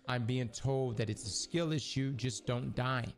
I'm being told that it's a skill issue, just don't die.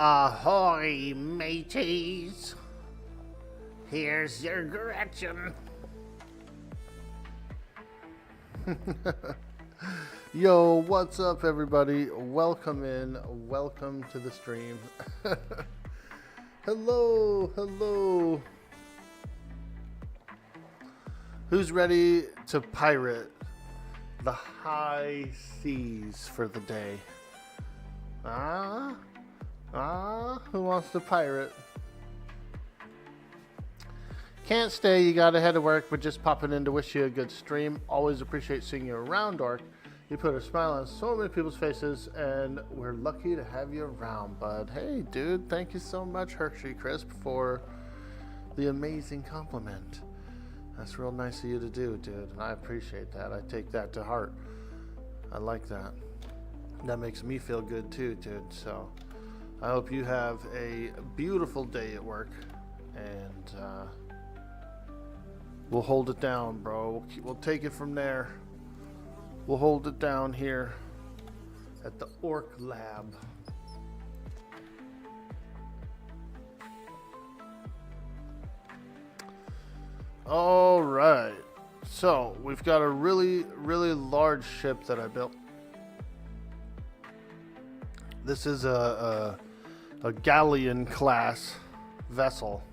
Ahoy Mateys! Here's your Gretchen. Yo, what's up everybody? Welcome in. Welcome to the stream. Hello. Who's ready to pirate the high seas for the day? Who wants to pirate? Can't stay, you gotta head to work, but just popping in to wish you a good stream. Always appreciate seeing you around, Dork. You put a smile on so many people's faces, and we're lucky to have you around, bud. Hey, dude, thank you so much, Hershey Crisp, for the amazing compliment. That's real nice of you to do, dude, and I appreciate that. I take that to heart. I like that. That makes me feel good too, dude. So I hope you have a beautiful day at work, and we'll hold it down, bro. We'll take it from there. We'll hold it down here at the Orc Lab. All right. So we've got a really large ship that I built. This is a galleon class vessel.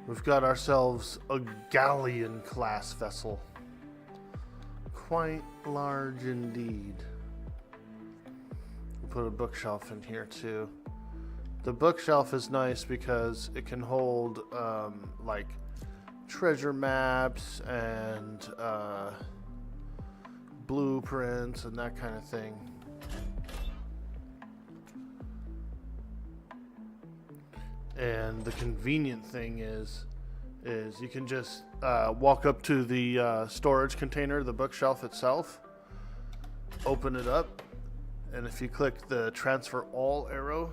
We've got ourselves a galleon class vessel. Quite large indeed. We'll put a bookshelf in here too. The bookshelf is nice because it can hold like treasure maps and blueprints and that kind of thing. And the convenient thing is you can just walk up to the storage container, the bookshelf itself, open it up, and if you click the transfer all arrow,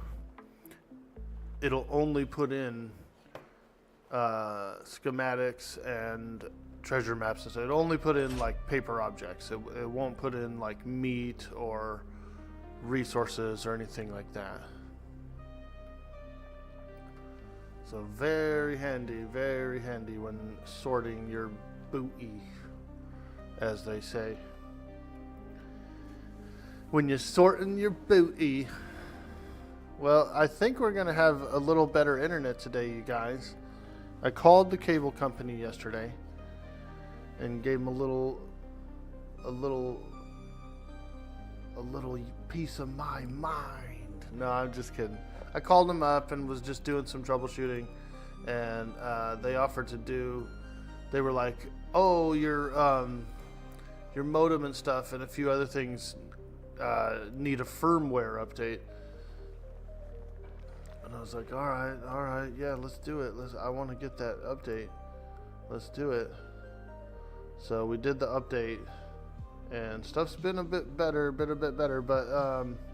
it'll only put in schematics and treasure maps. So it'll only put in like paper objects. It won't put in like meat or resources or anything like that. So very handy when sorting your booty, as they say. When you're sorting your booty. Well, I think we're going to have a little better internet today, you guys. I called the cable company yesterday and gave them a little piece of my mind. No, I'm just kidding. I called them up and was just doing some troubleshooting, and they offered to do. They were like, "Oh, your modem and stuff and a few other things need a firmware update." And I was like, all right, yeah, let's do it. I want to get that update. Let's do it. So we did the update, and stuff's been a bit better, but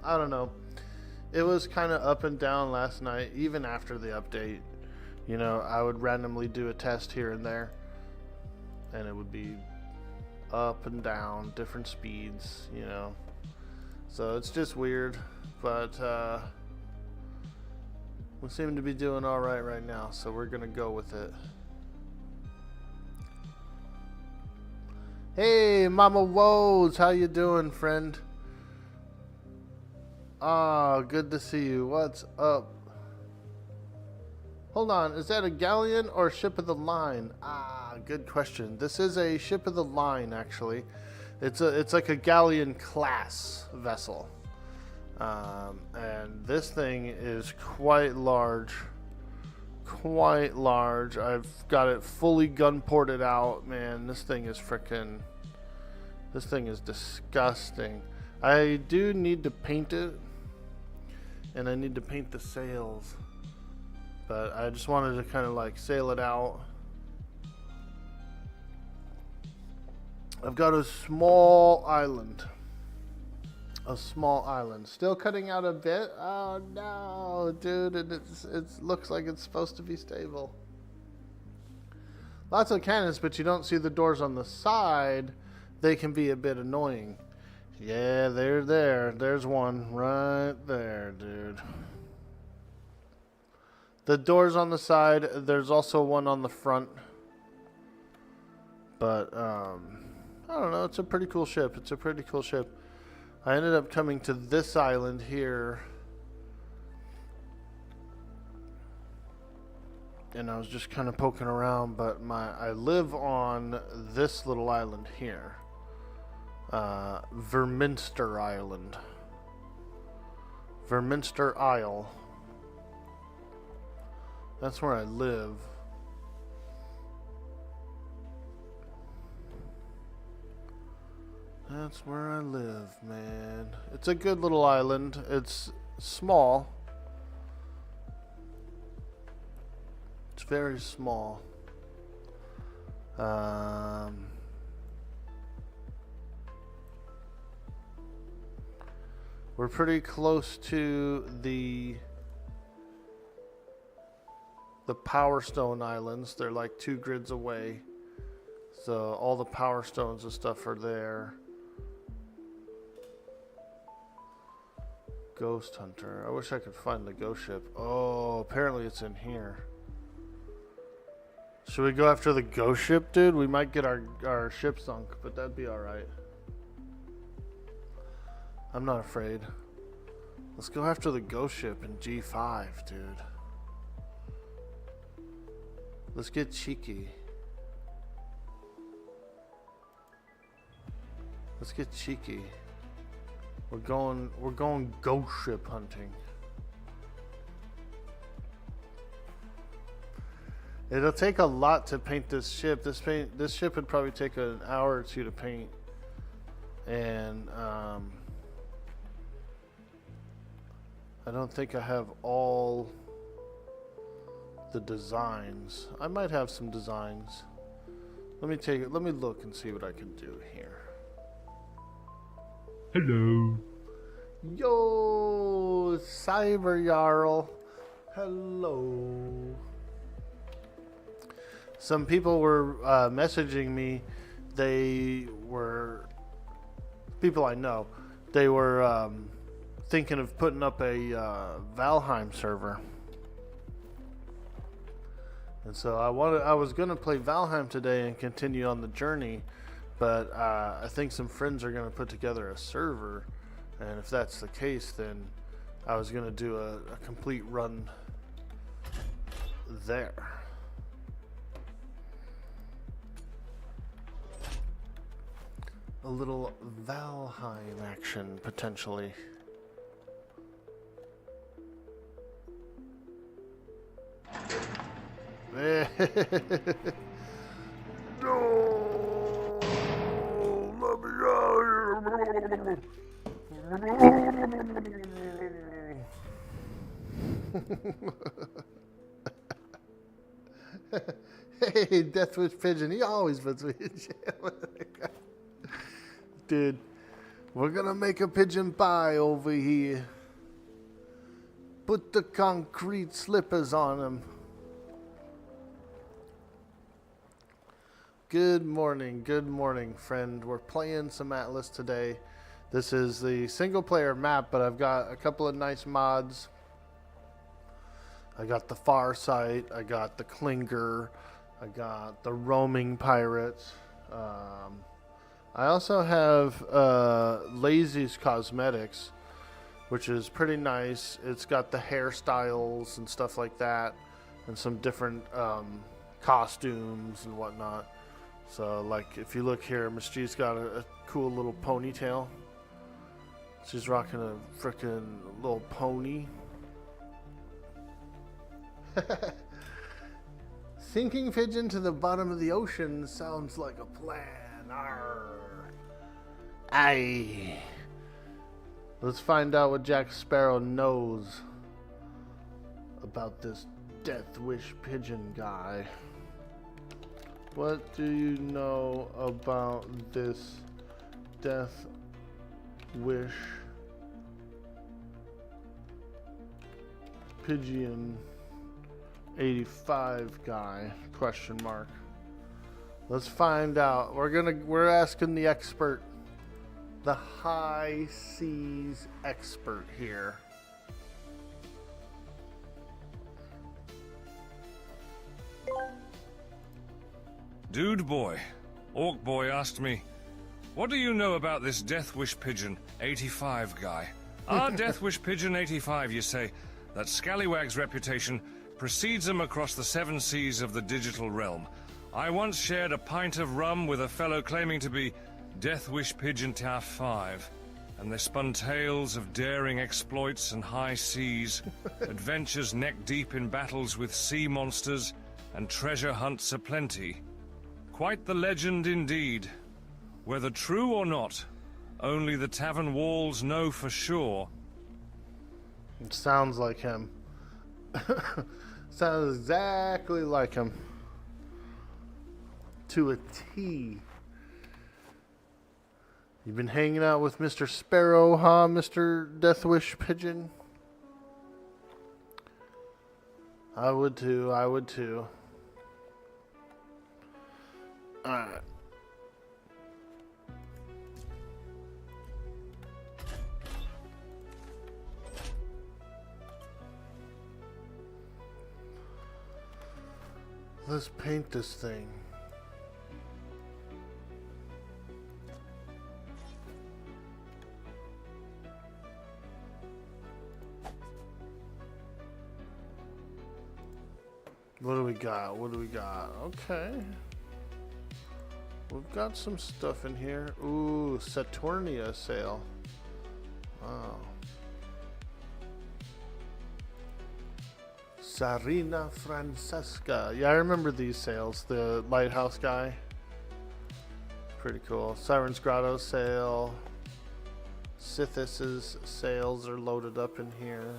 I don't know. It was kind of up and down last night, even after the update. You know, I would randomly do a test here and there, and it would be up and down, different speeds, you know. So it's just weird, but we seem to be doing all right now, so we're gonna go with it. Hey, Mama Woes, how you doing, friend? Good to see you. What's up? Hold on, is that a galleon or a ship of the line? Good question. This is a ship of the line, actually. It's like a galleon class vessel. And this thing is quite large. I've got it fully gun ported out, man. This thing is disgusting. I do need to paint it, and I need to paint the sails, but I just wanted to kind of like sail it out. I've got a small island. Still cutting out a bit. Oh no, dude, it looks like it's supposed to be stable. Lots of cannons, but you don't see the doors on the side. They can be a bit annoying. Yeah, they're there. There's one right there, dude. The door's on the side. There's also one on the front. But, I don't know. It's a pretty cool ship. It's a pretty cool ship. I ended up coming to this island here. And I was just kind of poking around. But I live on this little island here. Verminster Island. Verminster Isle. That's where I live. That's where I live, man. It's a good little island. It's small. It's very small. We're pretty close to the Power Stone Islands. They're like 2 grids away. So all the Power Stones and stuff are there. Ghost Hunter. I wish I could find the ghost ship. Oh, apparently it's in here. Should we go after the ghost ship, dude? We might get our ship sunk, but that'd be alright. I'm not afraid. Let's go after the ghost ship in G5, dude. Let's get cheeky. Let's get cheeky. We're going ghost ship hunting. It'll take a lot to paint this ship. This ship would probably take an hour or 2 to paint. And I don't think I have all the designs. I might have some designs. Let me look and see what I can do here. Hello. Yo, Cyber Jarl. Hello. Some people were messaging me. They were people I know. They were thinking of putting up a Valheim server. And so I was gonna play Valheim today and continue on the journey, but I think some friends are gonna put together a server, and if that's the case, then I was gonna do a complete run there. A little Valheim action potentially. No, let me out here. Hey, Deathwish Pigeon, he always puts me in jail. Dude, we're gonna make a pigeon pie over here. Put the concrete slippers on him. Good morning, friend. We're playing some Atlas today. This is the single player map, but I've got a couple of nice mods. I got the Farsight, I got the Klinger, I got the Roaming Pirates. I also have Lazy's Cosmetics, which is pretty nice. It's got the hairstyles and stuff like that, and some different costumes and whatnot. So, like, if you look here, Miss G's got a cool little ponytail. She's rocking a freaking little pony. Sinking pigeon to the bottom of the ocean sounds like a plan. Arr. Aye. Let's find out what Jack Sparrow knows about this Death Wish pigeon guy. What do you know about this Death Wish pigeon 85 guy? Question mark. Let's find out. We're asking the expert. the high seas expert here. Dude boy, Orc boy asked me, what do you know about this Death Wish Pigeon 85 guy? Our Death Wish Pigeon 85, you say, that Scallywags' reputation precedes him across the 7 seas of the digital realm. I once shared a pint of rum with a fellow claiming to be Death Wish Pigeon Taff 5, and they spun tales of daring exploits and high seas, adventures neck-deep in battles with sea monsters, and treasure hunts aplenty. Quite the legend indeed. Whether true or not, only the tavern walls know for sure. It sounds like him. Sounds exactly like him. To a T. You've been hanging out with Mr. Sparrow, huh, Mr. Deathwish Pigeon? I would too, I would too. Alright. Let's paint this thing. What do we got? What do we got? Okay. We've got some stuff in here. Ooh, Saturnia sale. Wow. Sarina Francesca. Yeah, I remember these sales. The lighthouse guy. Pretty cool. Siren's Grotto sale. Sithis' sales are loaded up in here.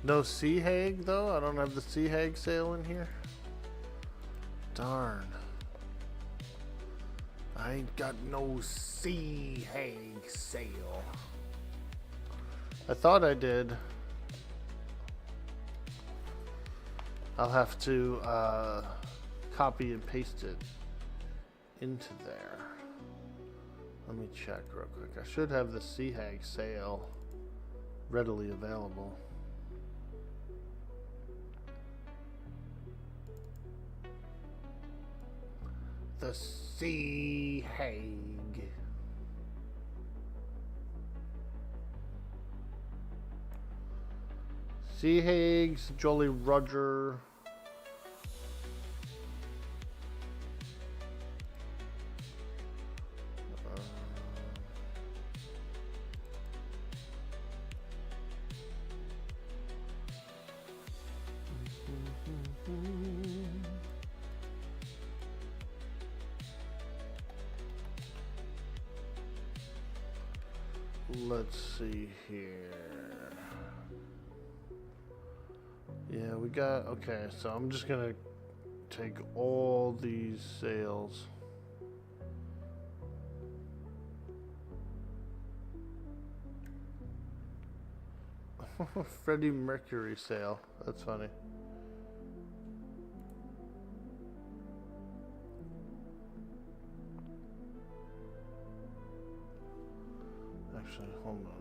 No Sea Hag though? I don't have the Sea Hag sale in here. Darn. I ain't got no Sea Hag sale. I thought I did. I'll have to copy and paste it into there. Let me check real quick. I should have the Sea Hag sale readily available. The Sea Hag. Sea Hags, Jolly Roger. Let's see here. Yeah, we got, okay, so I'm just gonna take all these sales. Freddie Mercury sale, that's funny. Actually, hold on.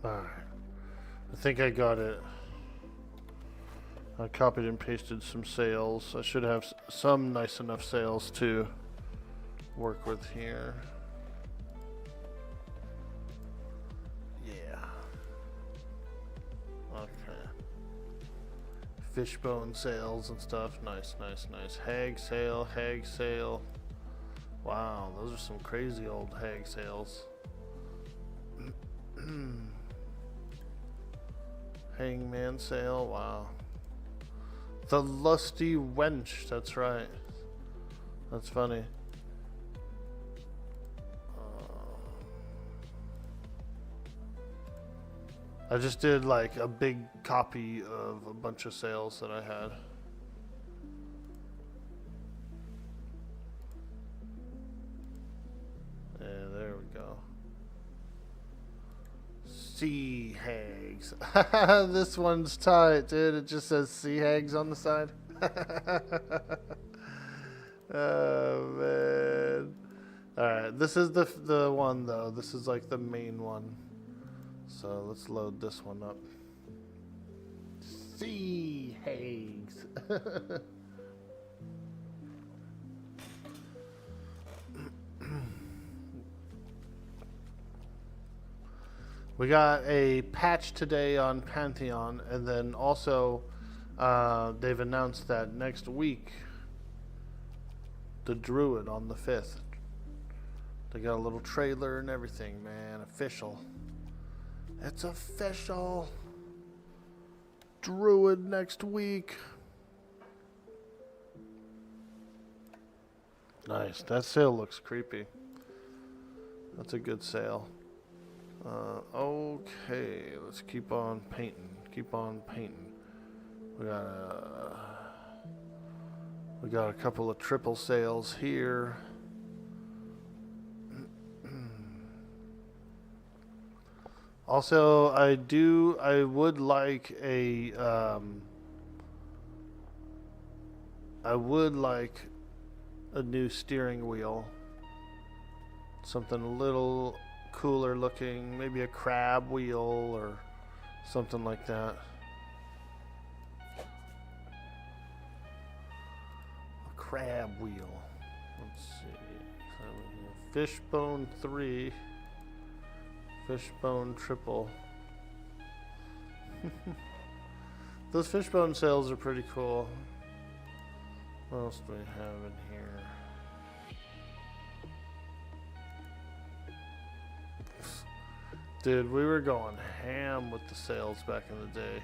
Alright. I think I got it. I copied and pasted some sales. I should have some nice enough sales to work with here. Yeah. Okay. Fishbone sales and stuff. Nice, nice, nice. Hag sale, hag sale. Wow, those are some crazy old hag sales. Hangman sale, wow. The Lusty Wench, that's right. That's funny. I just did like a big copy of a bunch of sales that I had. And there we go. Sea hags. This one's tight, dude. It just says sea hags on the side. Oh man. Alright, this is the one though. This is like the main one. So let's load this one up. Sea hags. We got a patch today on Pantheon, and then also they've announced that next week, the Druid on the 5th. They got a little trailer and everything, man. Official. It's official. Druid next week. Nice. That sale looks creepy. That's a good sale. Okay, let's keep on painting. Keep on painting. We got a couple of triple sales here. Also, I would like a new steering wheel. Something a little cooler looking, maybe a crab wheel or something like that. A crab wheel. Let's see. Fishbone 3. Fishbone triple. Those fishbone sales are pretty cool. What else do we have in here? Dude, we were going ham with the sales back in the day.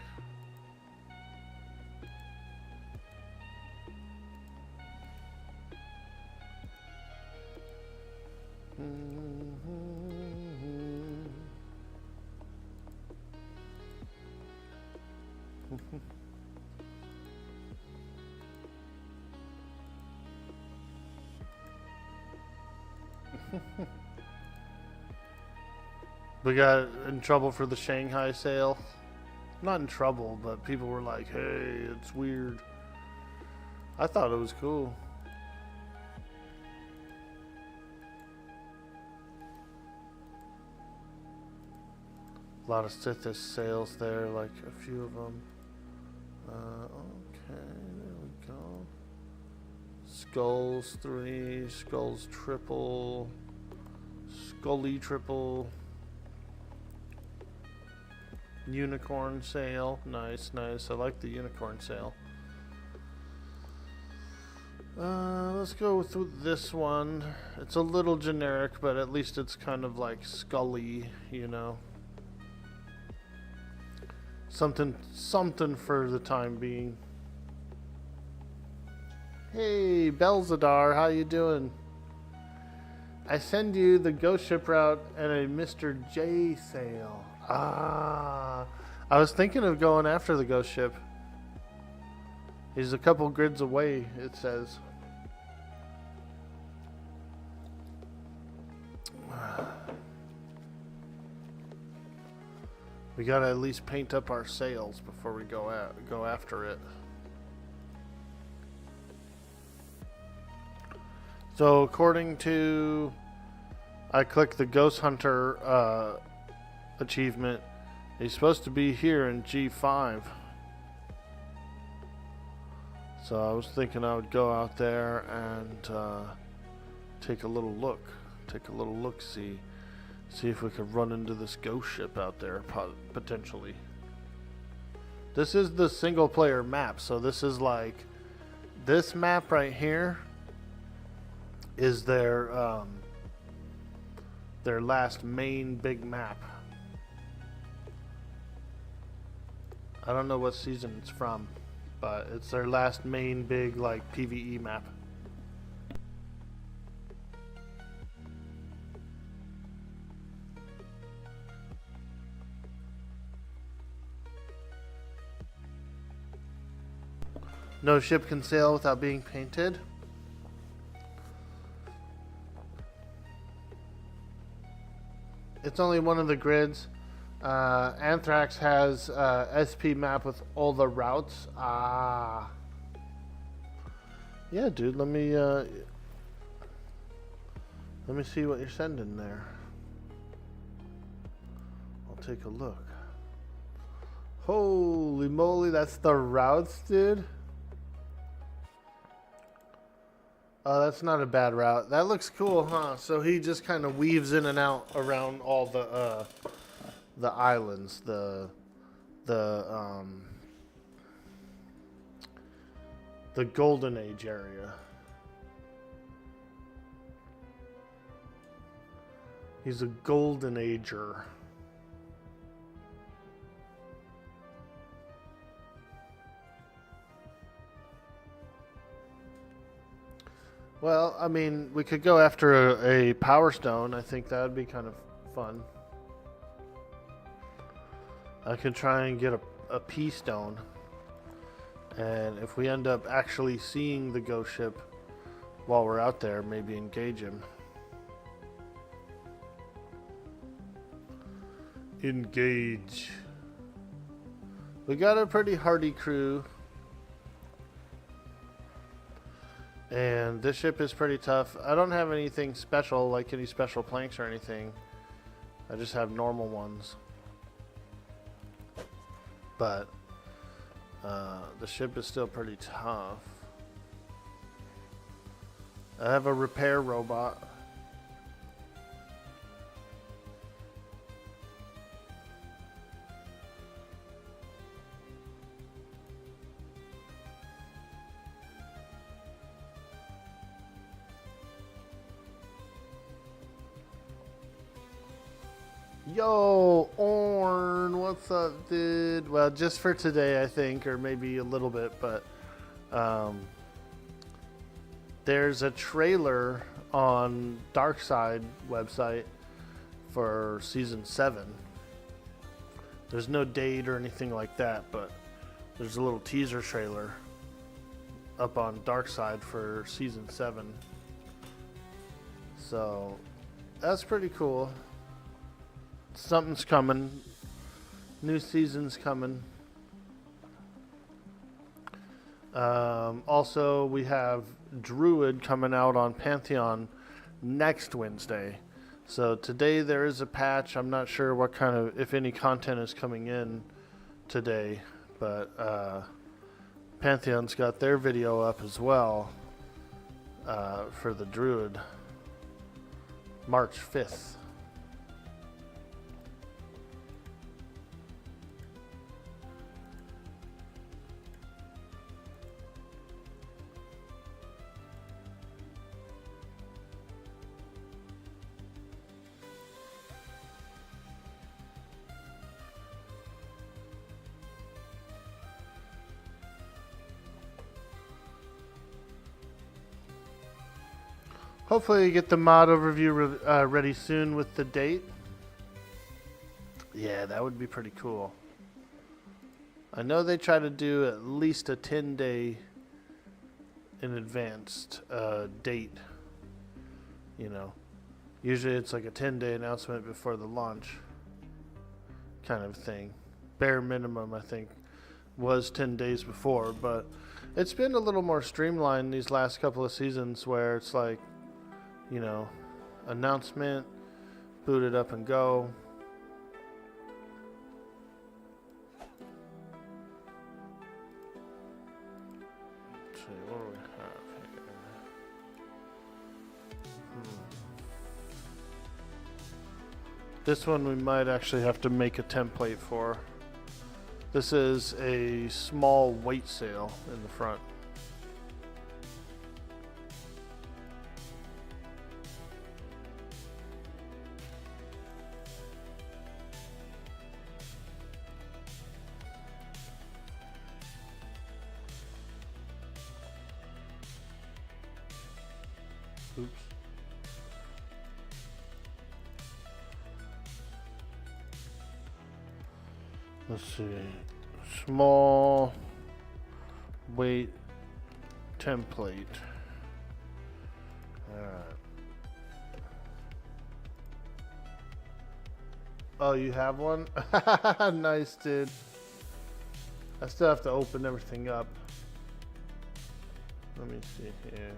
We got in trouble for the Shanghai sale. Not in trouble, but people were like, hey, it's weird. I thought it was cool. A lot of Sithis sales there, like a few of them. Okay, there we go. Skulls 3, Skulls triple, Scully triple. Unicorn sale. Nice, nice. I like the unicorn sale. Let's go with this one. It's a little generic, but at least it's kind of like Scully, you know. Something for the time being. Hey, Belzadar, how you doing? I send you the Ghost Ship route and a Mr. J sale. Ah, I was thinking of going after the Ghost Ship. He's a couple grids away, it says. We gotta at least paint up our sails before we go after it. So according to, I clicked the Ghost Hunter achievement. He's supposed to be here in G5. So I was thinking I would go out there and take a little look. See if we could run into this ghost ship out there, potentially. This is the single player map, so this is like, this map right here is their last main big map. I don't know what season it's from, but it's their last main big like PvE map. No ship can sail without being painted. It's only one of the grids. Anthrax has SP map with all the routes. Ah. Yeah, dude, let me see what you're sending there. I'll take a look. Holy moly, that's the routes, dude. Oh, that's not a bad route. That looks cool, huh? So he just kind of weaves in and out around all the islands, the Golden Age area. He's a Golden Ager. Well, I mean, we could go after a Power Stone. I think that would be kind of fun. I could try and get a P Stone. And if we end up actually seeing the ghost ship while we're out there, maybe engage him. Engage. We got a pretty hardy crew. And this ship is pretty tough. I don't have anything special, like any special planks or anything. I just have normal ones. But the ship is still pretty tough. I have a repair robot. Yo, Orn, what's up, dude? Well, just for today, I think, or maybe a little bit, but there's a trailer on Darkside website for season 7. There's no date or anything like that, but there's a little teaser trailer up on Darkside for season 7. So that's pretty cool. Something's coming. New season's coming. Also, we have Druid coming out on Pantheon next Wednesday. So today there is a patch. I'm not sure what kind of, if any content is coming in today, but Pantheon's got their video up as well for the Druid, March 5th. Hopefully you get the mod overview ready soon with the date. Yeah, that would be pretty cool. I know they try to do at least a 10-day in advanced date. You know, usually it's like a 10-day announcement before the launch kind of thing. Bare minimum, I think, was 10 days before, but it's been a little more streamlined these last couple of seasons where it's like, you know, announcement, boot it up and go. Let's see, what do we have here? This one we might actually have to make a template for. This is a small weight sail in the front. Oops. Let's see. Small weight template. Alright. Oh, you have one? Nice, dude. I still have to open everything up. Let me see here.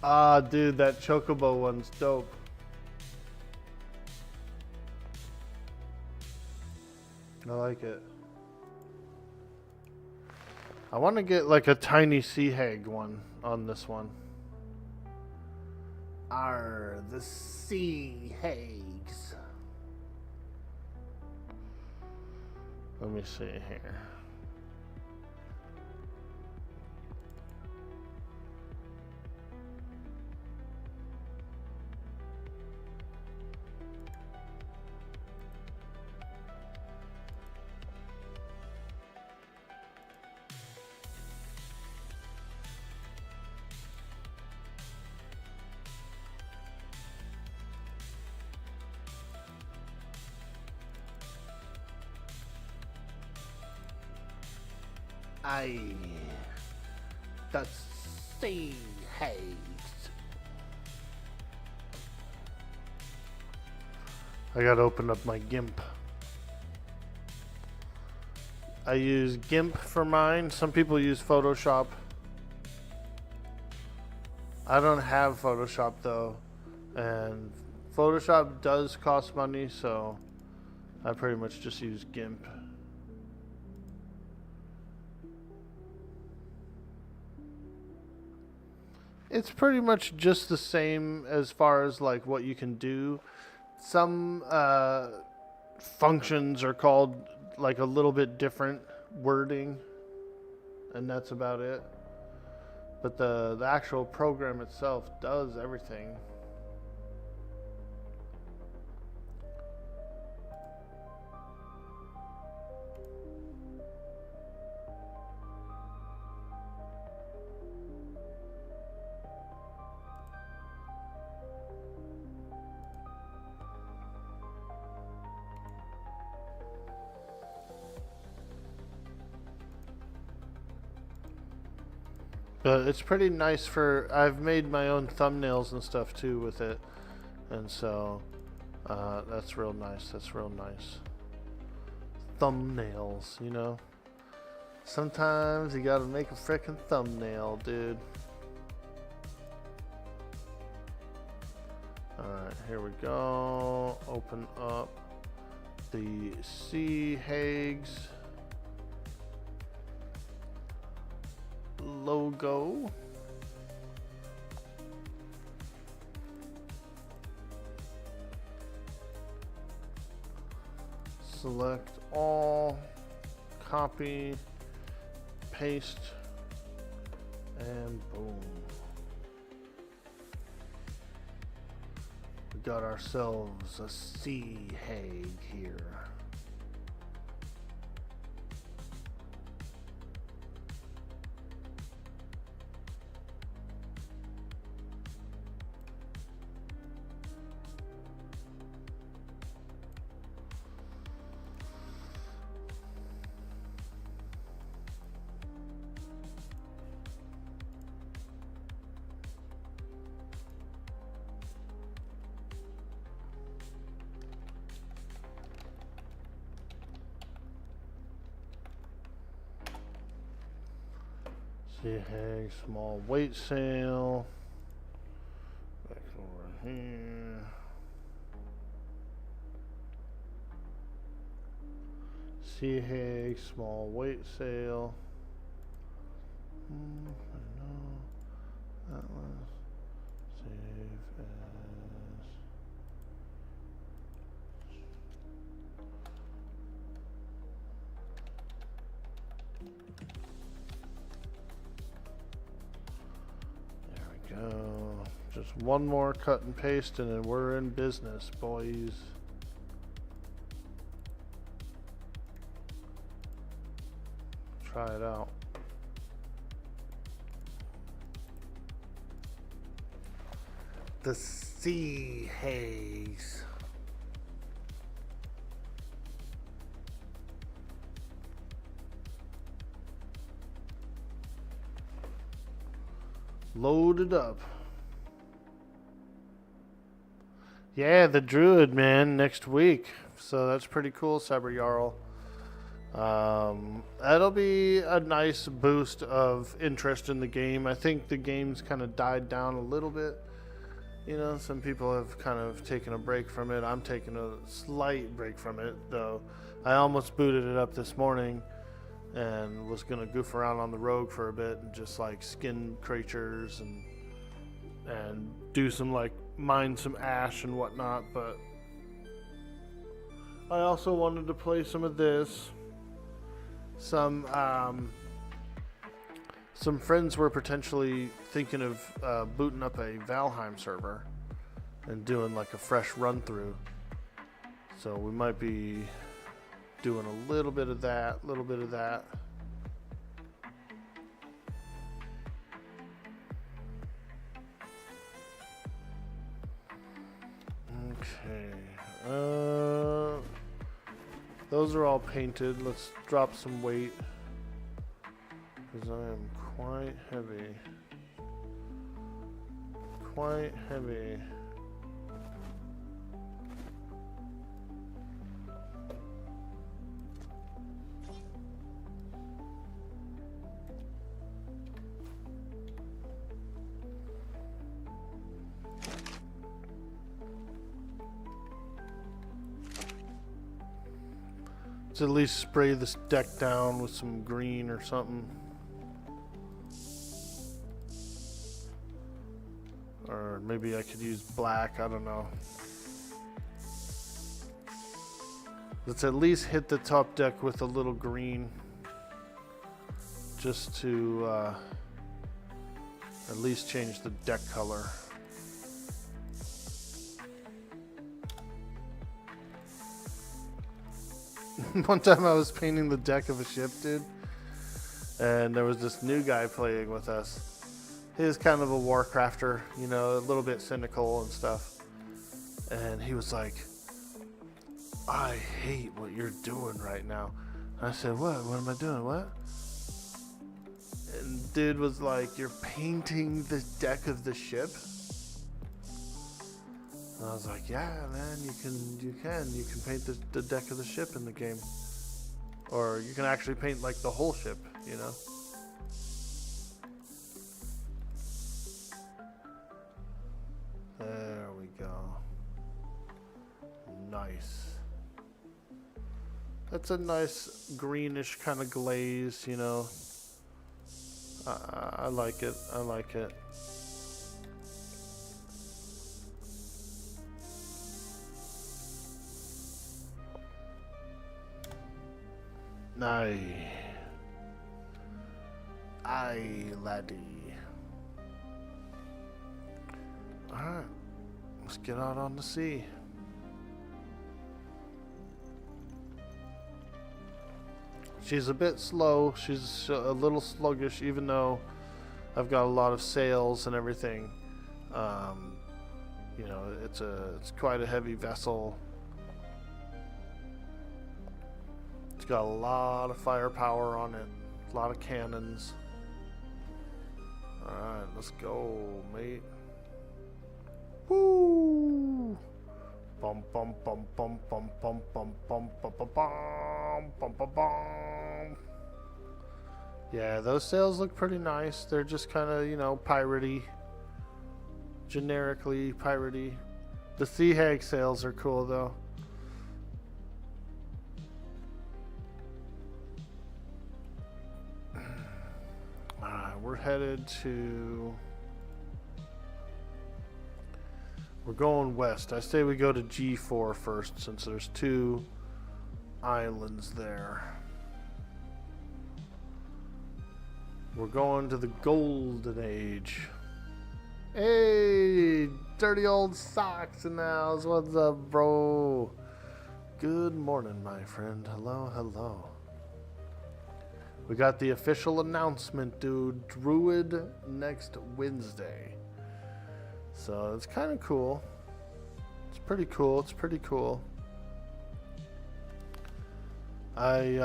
Ah, dude, that Chocobo one's dope. I like it. I want to get like a tiny sea hag one on this one. Are the sea hags. Let me see here. Aye. The sea hags. I gotta open up my GIMP. I use GIMP for mine. Some people use Photoshop. I don't have Photoshop though, and Photoshop does cost money, so I pretty much just use GIMP. It's pretty much just the same as far as like what you can do. Some functions are called like a little bit different wording, and that's about it. But the actual program itself does everything. But it's pretty nice for, I've made my own thumbnails and stuff too with it. And so, that's real nice. That's real nice. Thumbnails, you know? Sometimes you gotta make a frickin' thumbnail, dude. Alright, here we go. Open up the Sea Hags logo. Select all, copy, paste, and boom. We got ourselves a sea hag here. Sea hag, small weight sail. Back over here. Sea hag, small weight sail. I know that was save as. Go. Just one more cut and paste and then we're in business, boys. Try it out. The sea haze. Loaded up. Yeah, the Druid, man, next week. So that's pretty cool, Cyber Jarl. That'll be a nice boost of interest in the game. I think the game's kind of died down a little bit. You know, some people have kind of taken a break from it. I'm taking a slight break from it, though. I almost booted it up this morning and was going to goof around on the rogue for a bit and just like skin creatures and do some like mine some ash and whatnot, but I also wanted to play some of this. Some friends were potentially thinking of booting up a Valheim server and doing like a fresh run through. So we might be doing a little bit of that, Okay. Those are all painted. Let's drop some weight, because I am quite heavy. Quite heavy. Let's at least spray this deck down with some green or something. Or maybe I could use black, I don't know. Let's at least hit the top deck with a little green. Just to at least change the deck color. One time I was painting the deck of a ship, dude, and there was this new guy playing with us. He was kind of a Warcrafter, you know, a little bit cynical and stuff. And he was like, I hate what you're doing right now. And I said, what? What am I doing? What? And dude was like, you're painting the deck of the ship? And I was like, yeah, man, you can paint the deck of the ship in the game. Or you can actually paint like the whole ship, you know? There we go. Nice. That's a nice greenish kind of glaze, you know? I like it. I like it. Aye, laddie. Alright, let's get out on the sea. She's a bit slow, she's a little sluggish, even though I've got a lot of sails and everything. You know, it's quite a heavy vessel. It's got a lot of firepower on it, a lot of cannons. Alright, let's go, mate. Woo! Bum bum bum bum bum bum bum bum bum bum bum bum bum bum. Yeah, those sails look pretty nice. They're just kind of, you know, piratey. Generically piratey. The Sea Hag sails are cool though. We're headed to... We're going west. I say we go to G4 first, since there's 2 islands there. We're going to the Golden Age. Hey, dirty old socks in the house. What's up, bro? Good morning, my friend. Hello, hello. We got the official announcement, dude. Druid next Wednesday. so it's kind of cool. It's pretty cool. It's pretty cool. I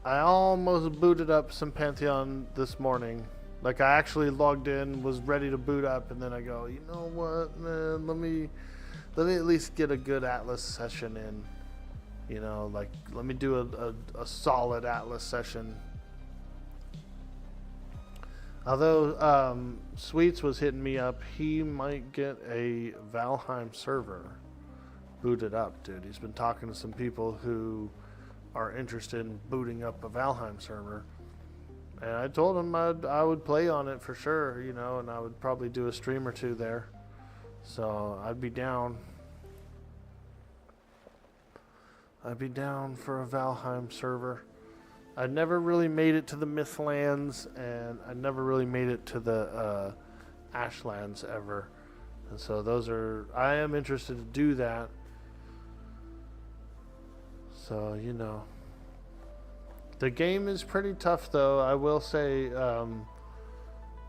almost booted up some Pantheon this morning. Like, I actually logged in, was ready to boot up, and then I go, you know what, man, let me at least get a good Atlas session in. You know, like, let me do a solid Atlas session. Although Sweets was hitting me up, he might get a Valheim server booted up, dude. He's been talking to some people who are interested in booting up a Valheim server. And I told him I would play on it for sure, you know, and I would probably do a stream or two there. So I'd be down. I'd be down for a Valheim server. I never really made it to the Mythlands, and I never really made it to the Ashlands ever. And so I am interested to do that. So, you know. The game is pretty tough, though. I will say,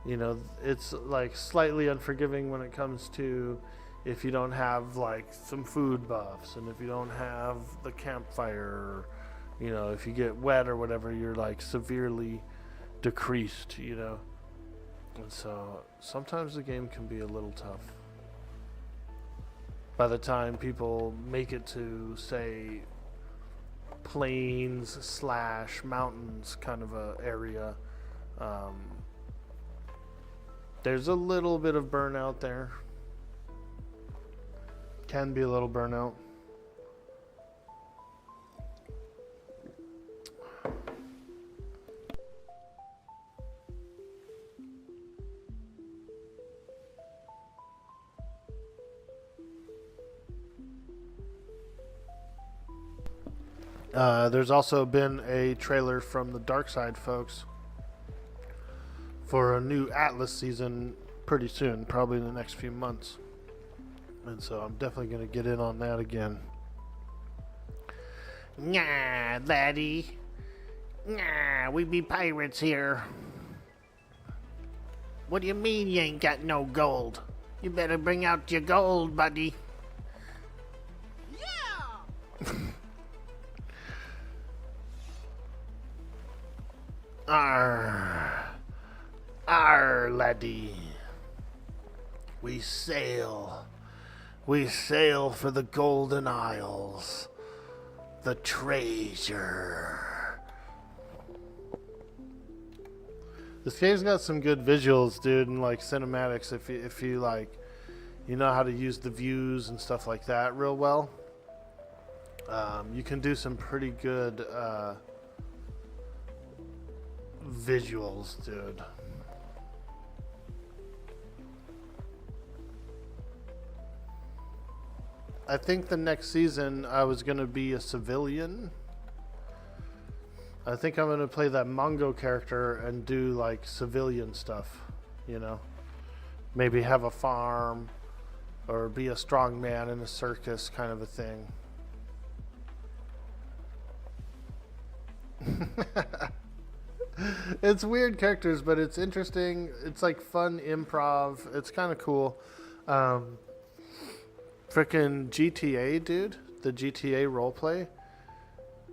you know, it's like slightly unforgiving when it comes to if you don't have like some food buffs, and if you don't have the campfire, you know, if you get wet or whatever, you're like severely decreased, you know. And so sometimes the game can be a little tough. By the time people make it to, say, plains / mountains kind of a area, there's a little bit of burnout there. Can be a little burnout. There's also been a trailer from the Dark Side folks for a new Atlas season pretty soon, probably in the next few months. And so I'm definitely going to get in on that again. Nah, laddie. Nah, we be pirates here. What do you mean you ain't got no gold? You better bring out your gold, buddy. Arr, laddie. We sail for the Golden Isles. The treasure. This game's got some good visuals, dude, and like cinematics. If you like, you know how to use the views and stuff like that real well. You can do some pretty good visuals, dude. I think the next season I was going to be a civilian. I think I'm going to play that Mongo character and do like civilian stuff, you know. Maybe have a farm or be a strong man in a circus kind of a thing. It's weird characters, but it's interesting. It's like fun improv. It's kind of cool. Frickin' GTA, dude. The GTA roleplay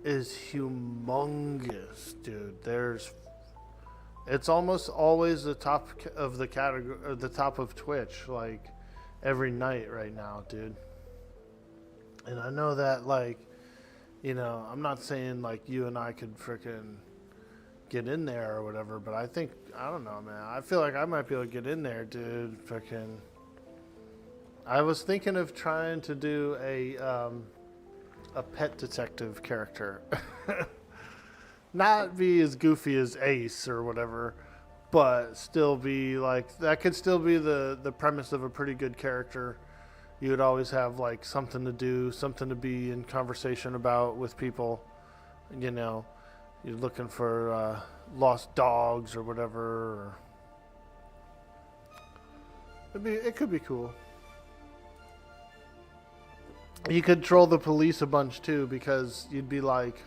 is humongous, dude. It's almost always the top of the category, or the top of Twitch, like every night right now, dude. And I know that, like, you know, I'm not saying like you and I could frickin' get in there or whatever, but I think, I don't know, man. I feel like I might be able to get in there, dude. Frickin'. I was thinking of trying to do a pet detective character. Not be as goofy as Ace or whatever, but still be like, that could still be the premise of a pretty good character. You would always have like something to do, something to be in conversation about with people. You know, you're looking for lost dogs or whatever. It could be cool. You could troll the police a bunch too, because you'd be like,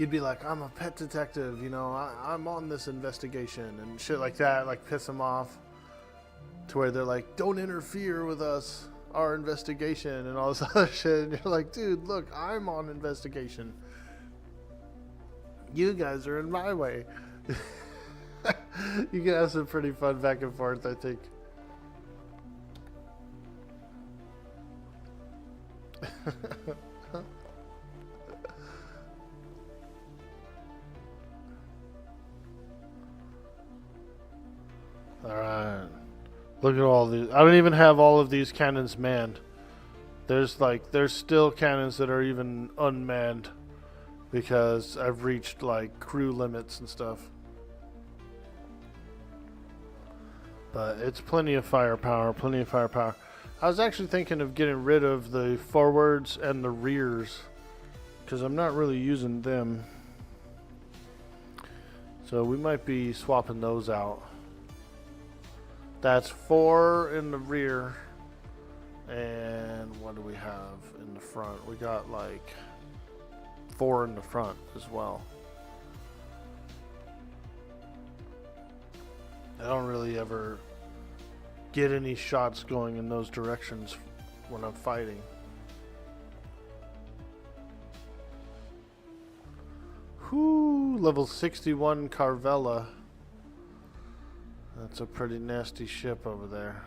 you'd be like, I'm a pet detective, you know, I'm on this investigation and shit like that, like piss them off to where they're like, don't interfere with us, our investigation and all this other shit. And you're like, dude, look, I'm on investigation. You guys are in my way. You can have some pretty fun back and forth, I think. Alright. Look at all these. I don't even have all of these cannons manned. There's still cannons that are even unmanned because I've reached like crew limits and stuff. But it's plenty of firepower, plenty of firepower. I was actually thinking of getting rid of the forwards and the rears because I'm not really using them. So we might be swapping those out. That's 4 in the rear. And what do we have in the front? We got like 4 in the front as well. I don't really ever get any shots going in those directions when I'm fighting. Whoo, level 61 Carvella. That's a pretty nasty ship over there.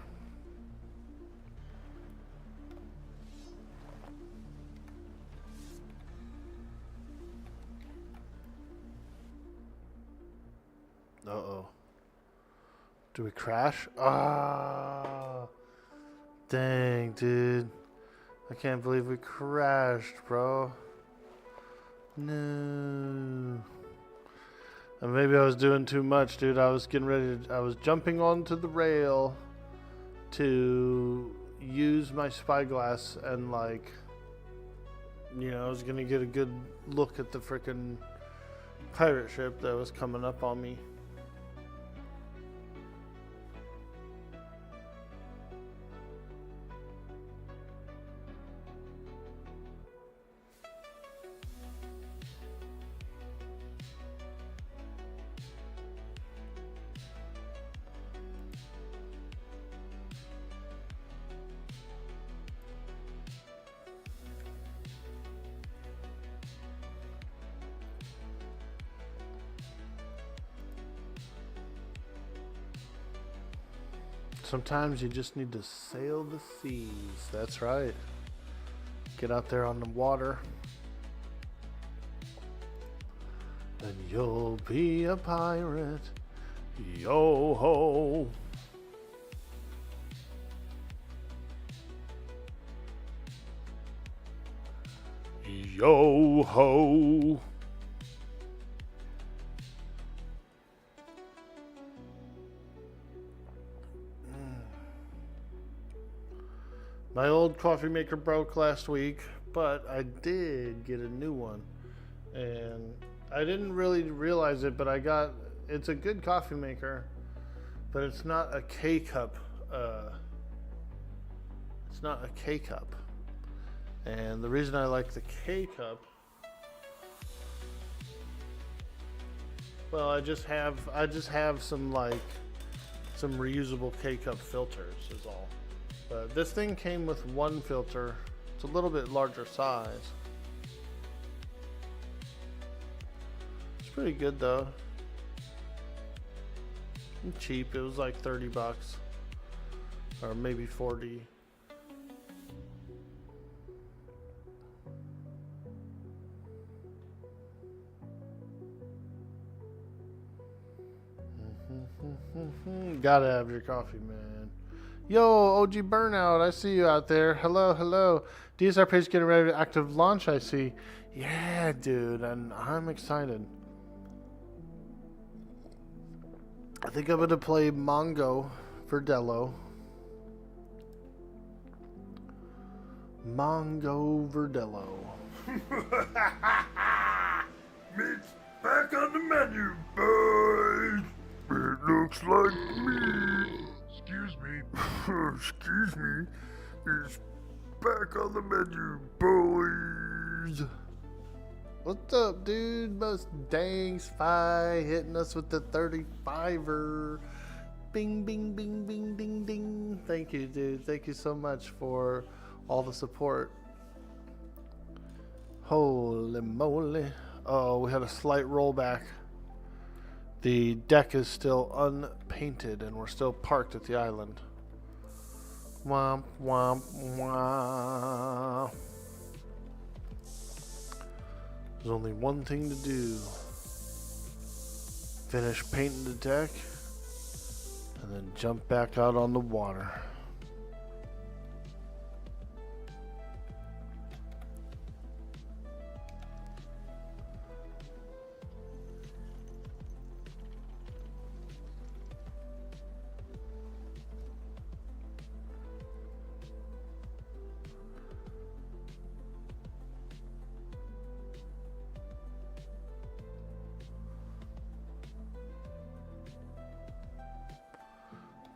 Uh-oh. Do we crash? Ah, dang, dude. I can't believe we crashed, bro. No. And maybe I was doing too much, dude. I was getting ready to, I was jumping onto the rail to use my spyglass and like, you know, I was gonna get a good look at the frickin' pirate ship that was coming up on me. Sometimes you just need to sail the seas. That's right. Get out there on the water. And you'll be a pirate. Yo ho. Yo ho. My old coffee maker broke last week, but I did get a new one. And I didn't really realize it, but it's a good coffee maker, but it's not a K-cup. It's not a K-cup. And the reason I like the K-cup, well, I just have some reusable K-cup filters is all. But this thing came with one filter. It's a little bit larger size. It's pretty good though. And cheap. It was like $30 or maybe 40. Gotta have your coffee, man. Yo, OG Burnout, I see you out there. Hello, hello. DSR page getting ready to active launch, I see. Yeah, dude, and I'm excited. I think I'm gonna play Mongo Verdello. Mongo Verdello. Meat's back on the menu, boys. It looks like meat. Excuse me. Excuse me. It's back on the menu, boys. What's up, dude? Most dang spy hitting us with the 35er. Bing, bing, bing, bing, ding, ding. Thank you, dude. Thank you so much for all the support. Holy moly. Oh, we had a slight rollback. The deck is still unpainted and we're still parked at the island. Womp, womp, womp. There's only one thing to do. Finish painting the deck and then jump back out on the water.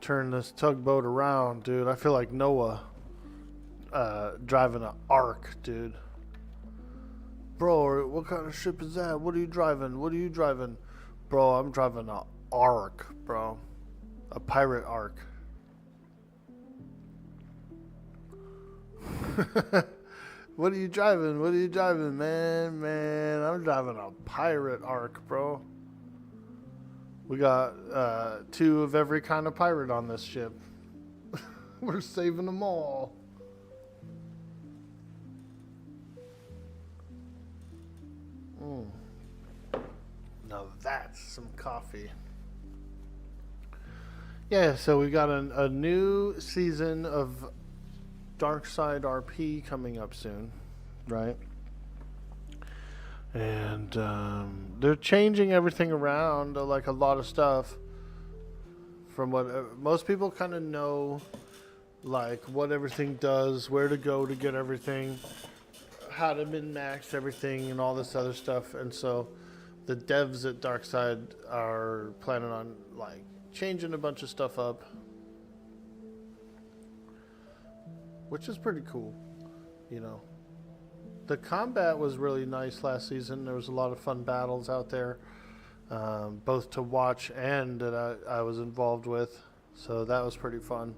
Turn this tugboat around, dude. I feel like Noah driving an ark, dude. Bro, what kind of ship is that? What are you driving? What are you driving? Bro, I'm driving an ark, bro. A pirate ark. What are you driving? What are you driving, man? Man, I'm driving a pirate ark, bro. We got 2 of every kind of pirate on this ship. We're saving them all. Now that's some coffee. Yeah, so we got a new season of Darkside RP coming up soon, right? And they're changing everything around, like a lot of stuff. From what most people kind of know, like what everything does, where to go to get everything, how to min-max everything, and all this other stuff. And so the devs at Darkside are planning on like changing a bunch of stuff up, which is pretty cool, you know. The combat was really nice last season. There was a lot of fun battles out there, both to watch and that I was involved with. So that was pretty fun.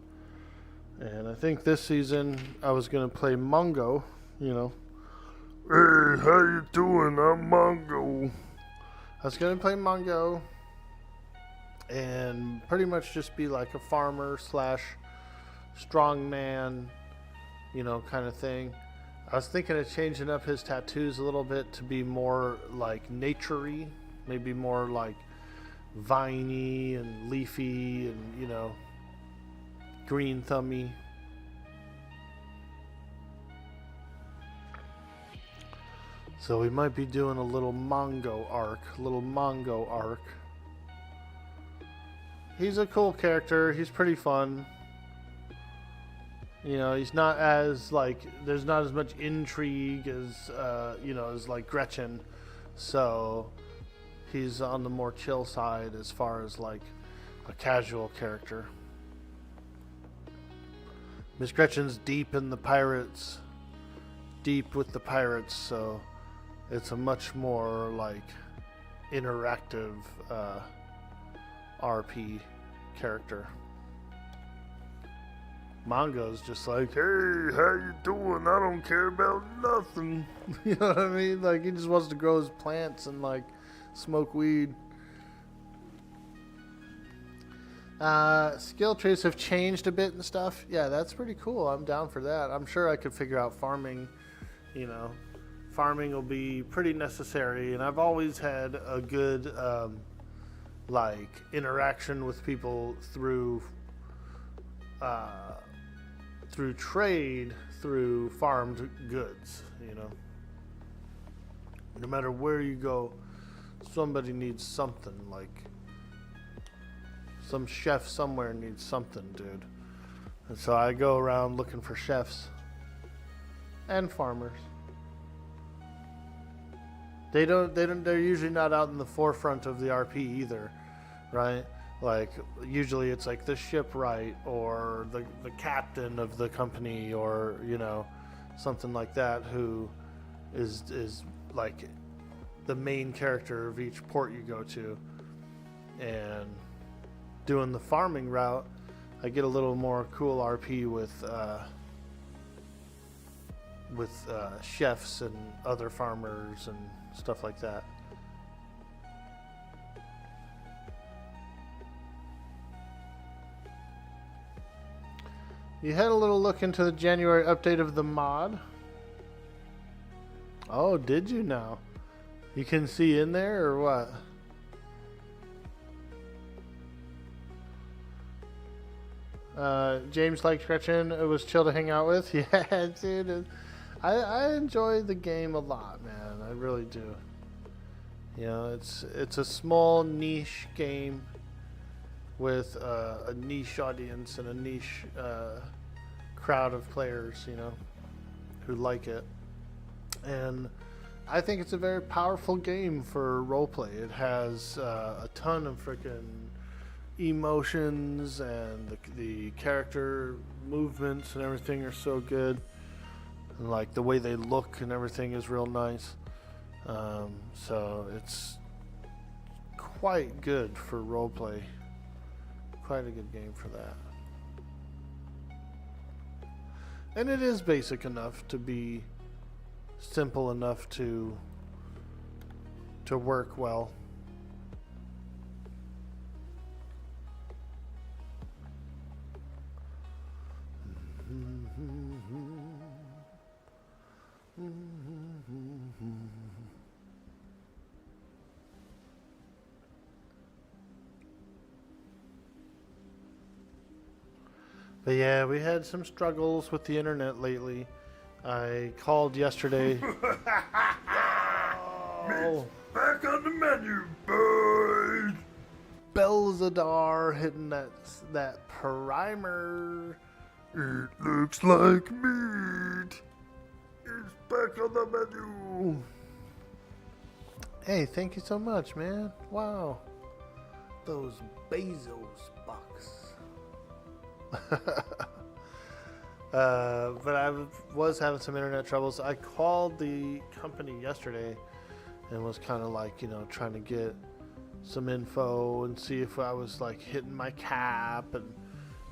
And I think this season I was going to play Mongo, you know. Hey, how you doing? I'm Mongo. I was going to play Mongo and pretty much just be like a farmer / strongman, you know, kind of thing. I was thinking of changing up his tattoos a little bit to be more like nature-y, maybe more like viney and leafy and, you know, green thummy. So we might be doing a little Mongo arc. He's a cool character. He's pretty fun. You know, he's not as, like, there's not as much intrigue as, you know, as, like, Gretchen. So, he's on the more chill side as far as, like, a casual character. Miss Gretchen's deep in the pirates. Deep with the pirates, so it's a much more, like, interactive, RP character. Mongo's just like, Hey, how you doing? I don't care about nothing. you know what I mean? Like, he just wants to grow his plants and, like, smoke weed. Skill trees have changed a bit and stuff. Yeah, that's pretty cool. I'm down for that. I'm sure I could figure out farming, you know. Farming will be pretty necessary, and I've always had a good, like, interaction with people through trade, through farmed goods, you know. No matter where you go, somebody needs something, like some chef somewhere needs something, dude. And so I go around looking for chefs and farmers. They're usually not out in the forefront of the RP either, right? Like, usually it's like the shipwright or the captain of the company or, you know, something like that who is like the main character of each port you go to. And doing the farming route, I get a little more cool RP with chefs and other farmers and stuff like that. You had a little look into the January update of the mod. Oh, did you now? You can see in there or what? James liked Gretchen. It was chill to hang out with. Yeah, dude. I enjoy the game a lot, man. I really do. You know, it's a small niche game with a niche audience and a niche crowd of players, you know, who like it. And I think it's a very powerful game for roleplay. It has a ton of freaking emotions, and the character movements and everything are so good. And like the way they look and everything is real nice. So it's quite good for roleplay. Quite a good game for that. And it is basic enough to be simple enough to work well. But yeah, we had some struggles with the internet lately. I called yesterday. Oh, Back on the menu, boys. Belzadar hitting that primer. It looks like meat. It's back on the menu. Hey, thank you so much, man. Wow. Those Bezos bucks. But I was having some internet troubles. I called the company yesterday and was kind of like, you know, trying to get some info and see if I was like hitting my cap,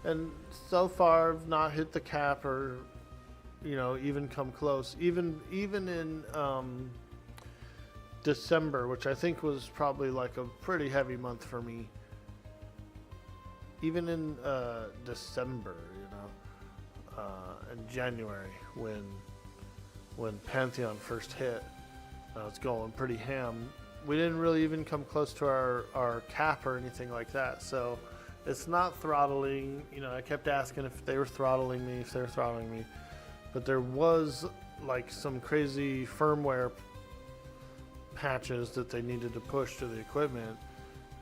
and so far I've not hit the cap or, you know, even come close. Even in December, which I think was probably like a pretty heavy month for me. Even in December, you know, and January when Pantheon first hit, I was going pretty ham. We didn't really even come close to our cap or anything like that. So it's not throttling. You know, I kept asking if they were throttling me, but there was like some crazy firmware patches that they needed to push to the equipment.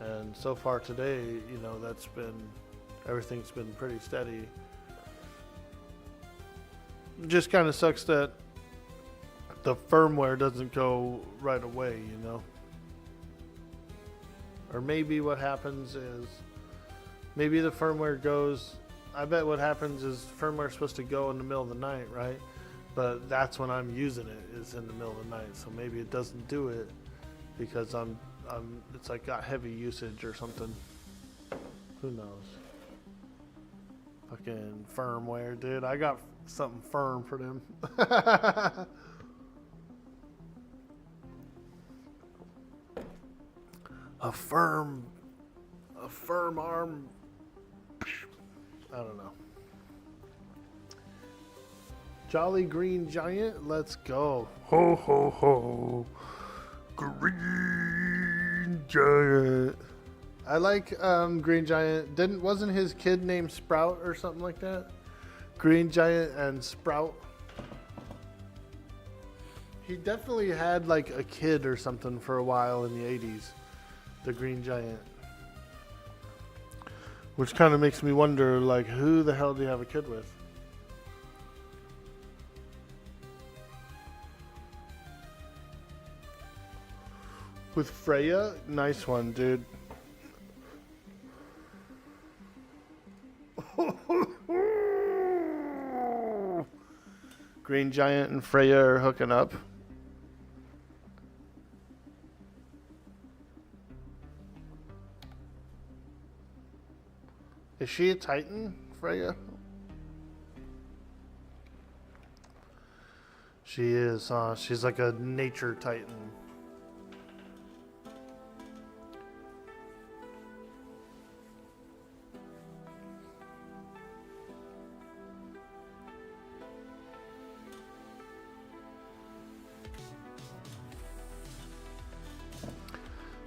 And so far today, you know, everything's been pretty steady. It just kind of sucks that the firmware doesn't go right away, you know. Or maybe what happens is, maybe the firmware goes, I bet what happens is firmware's supposed to go in the middle of the night, right? But that's when I'm using it, is in the middle of the night. So maybe it doesn't do it because it's like got heavy usage or something. Who knows? Fucking firmware, dude. I got something firm for them. A firm arm. I don't know. Jolly Green Giant, let's go. Ho ho ho. Green Giant. I like Green Giant. Wasn't his kid named Sprout or something like that? Green Giant and Sprout. He definitely had like a kid or something for a while in the 80s. The Green Giant. Which kind of makes me wonder, like, who the hell do you have a kid with? With Freya? Nice one, dude. Green Giant and Freya are hooking up. Is she a Titan, Freya? She is. She's like a nature Titan.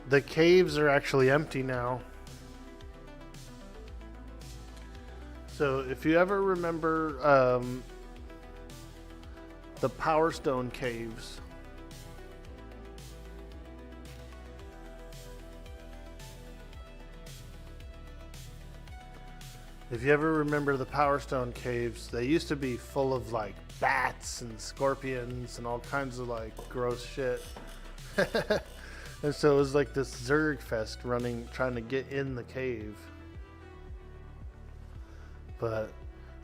The caves are actually empty now. So if you ever remember the Power Stone caves, if you ever remember the Power Stone caves, they used to be full of like bats and scorpions and all kinds of like gross shit. And so it was like this Zerg fest trying to get in the cave. But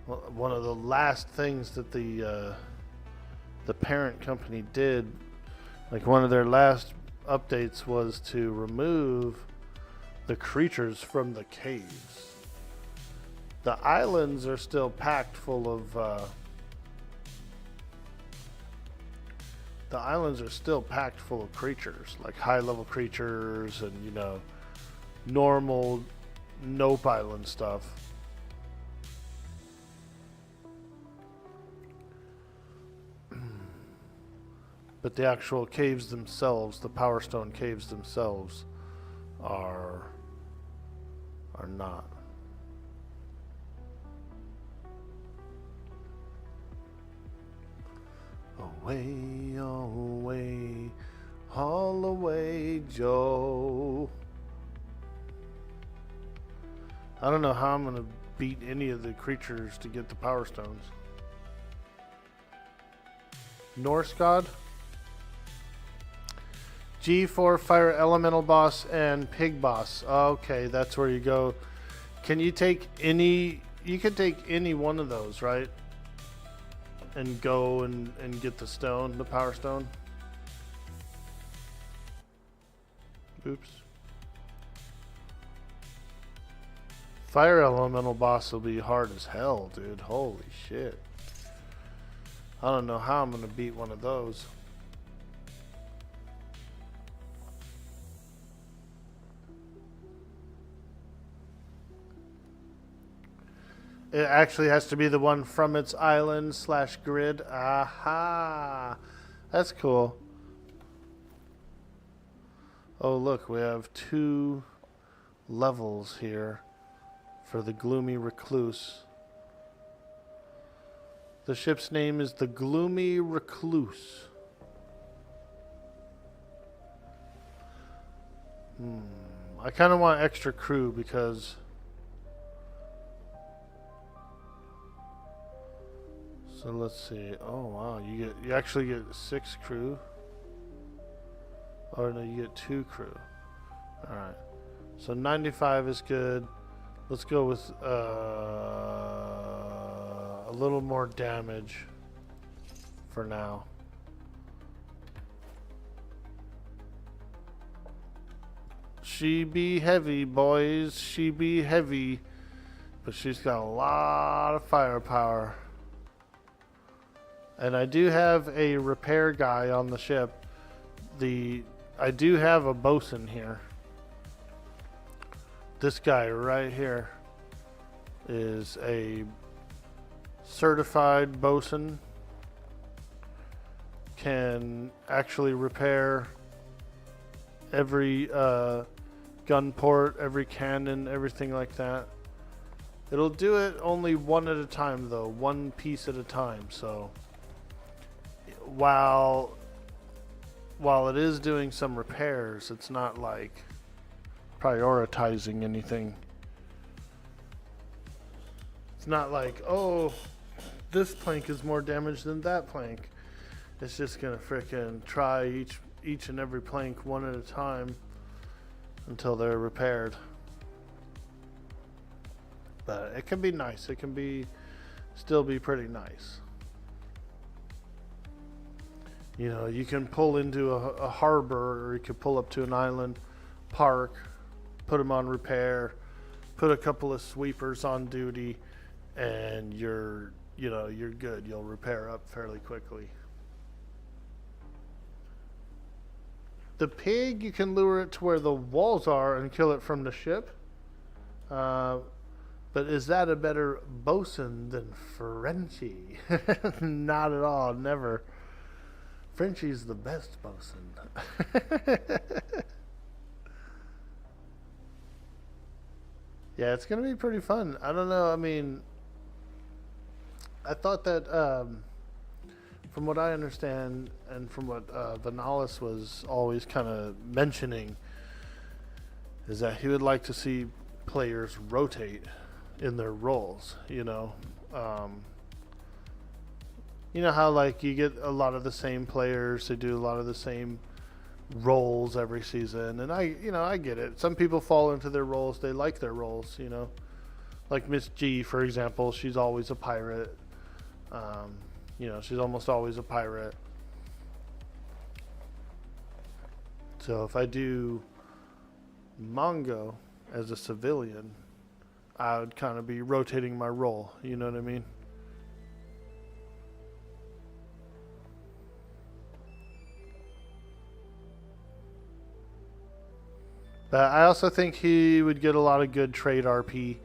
one of the last things that the parent company did, like one of their last updates, was to remove the creatures from the caves. The islands are still packed full of creatures, like high-level creatures and, you know, normal Nope Island stuff. But the actual caves themselves, the Power Stone caves themselves, are not. Away, away, all away, Joe. I don't know how I'm going to beat any of the creatures to get the Power Stones. Norse God? G4 Fire Elemental Boss and Pig Boss. Okay, that's where you go. Can you take any... You can take any one of those, right? And go and get the stone, the Power Stone. Oops. Fire Elemental Boss will be hard as hell, dude. Holy shit. I don't know how I'm going to beat one of those. It actually has to be the one from its island / grid. Aha! That's cool. Oh, look, we have 2 levels here for the Gloomy Recluse. The ship's name is the Gloomy Recluse. I kind of want extra crew because... So let's see. Oh wow, you actually get 6 crew. Or no, you get 2 crew. All right. So 95 is good. Let's go with a little more damage for now. She be heavy, boys. She be heavy, but she's got a lot of firepower. And I do have a repair guy on the ship. I do have a bosun here. This guy right here is a certified bosun. Can actually repair every gun port, every cannon, everything like that. It'll do it only one at a time though, one piece at a time. So while it is doing some repairs, it's not like prioritizing anything. It's not like, oh, this plank is more damaged than that plank. It's just gonna frickin' try each and every plank one at a time until they're repaired. But it can be nice. It can still be pretty nice. You know, you can pull into a harbor, or you can pull up to an island, park, put them on repair, put a couple of sweepers on duty, and you're good. You'll repair up fairly quickly. The pig, you can lure it to where the walls are and kill it from the ship. But is that a better bosun than Frenchie? Not at all, never. Frenchie's the best bosun. Yeah, it's going to be pretty fun. I don't know, I mean, I thought that, from what I understand and from what Vanalis was always kind of mentioning, is that he would like to see players rotate in their roles, you know. You know how, like, you get a lot of the same players, they do a lot of the same roles every season, and I get it. Some people fall into their roles, they like their roles, you know. Like Miss G, for example, she's always a pirate. You know, she's almost always a pirate. So if I do Mongo as a civilian, I would kind of be rotating my role, you know what I mean? But I also think he would get a lot of good trade RP.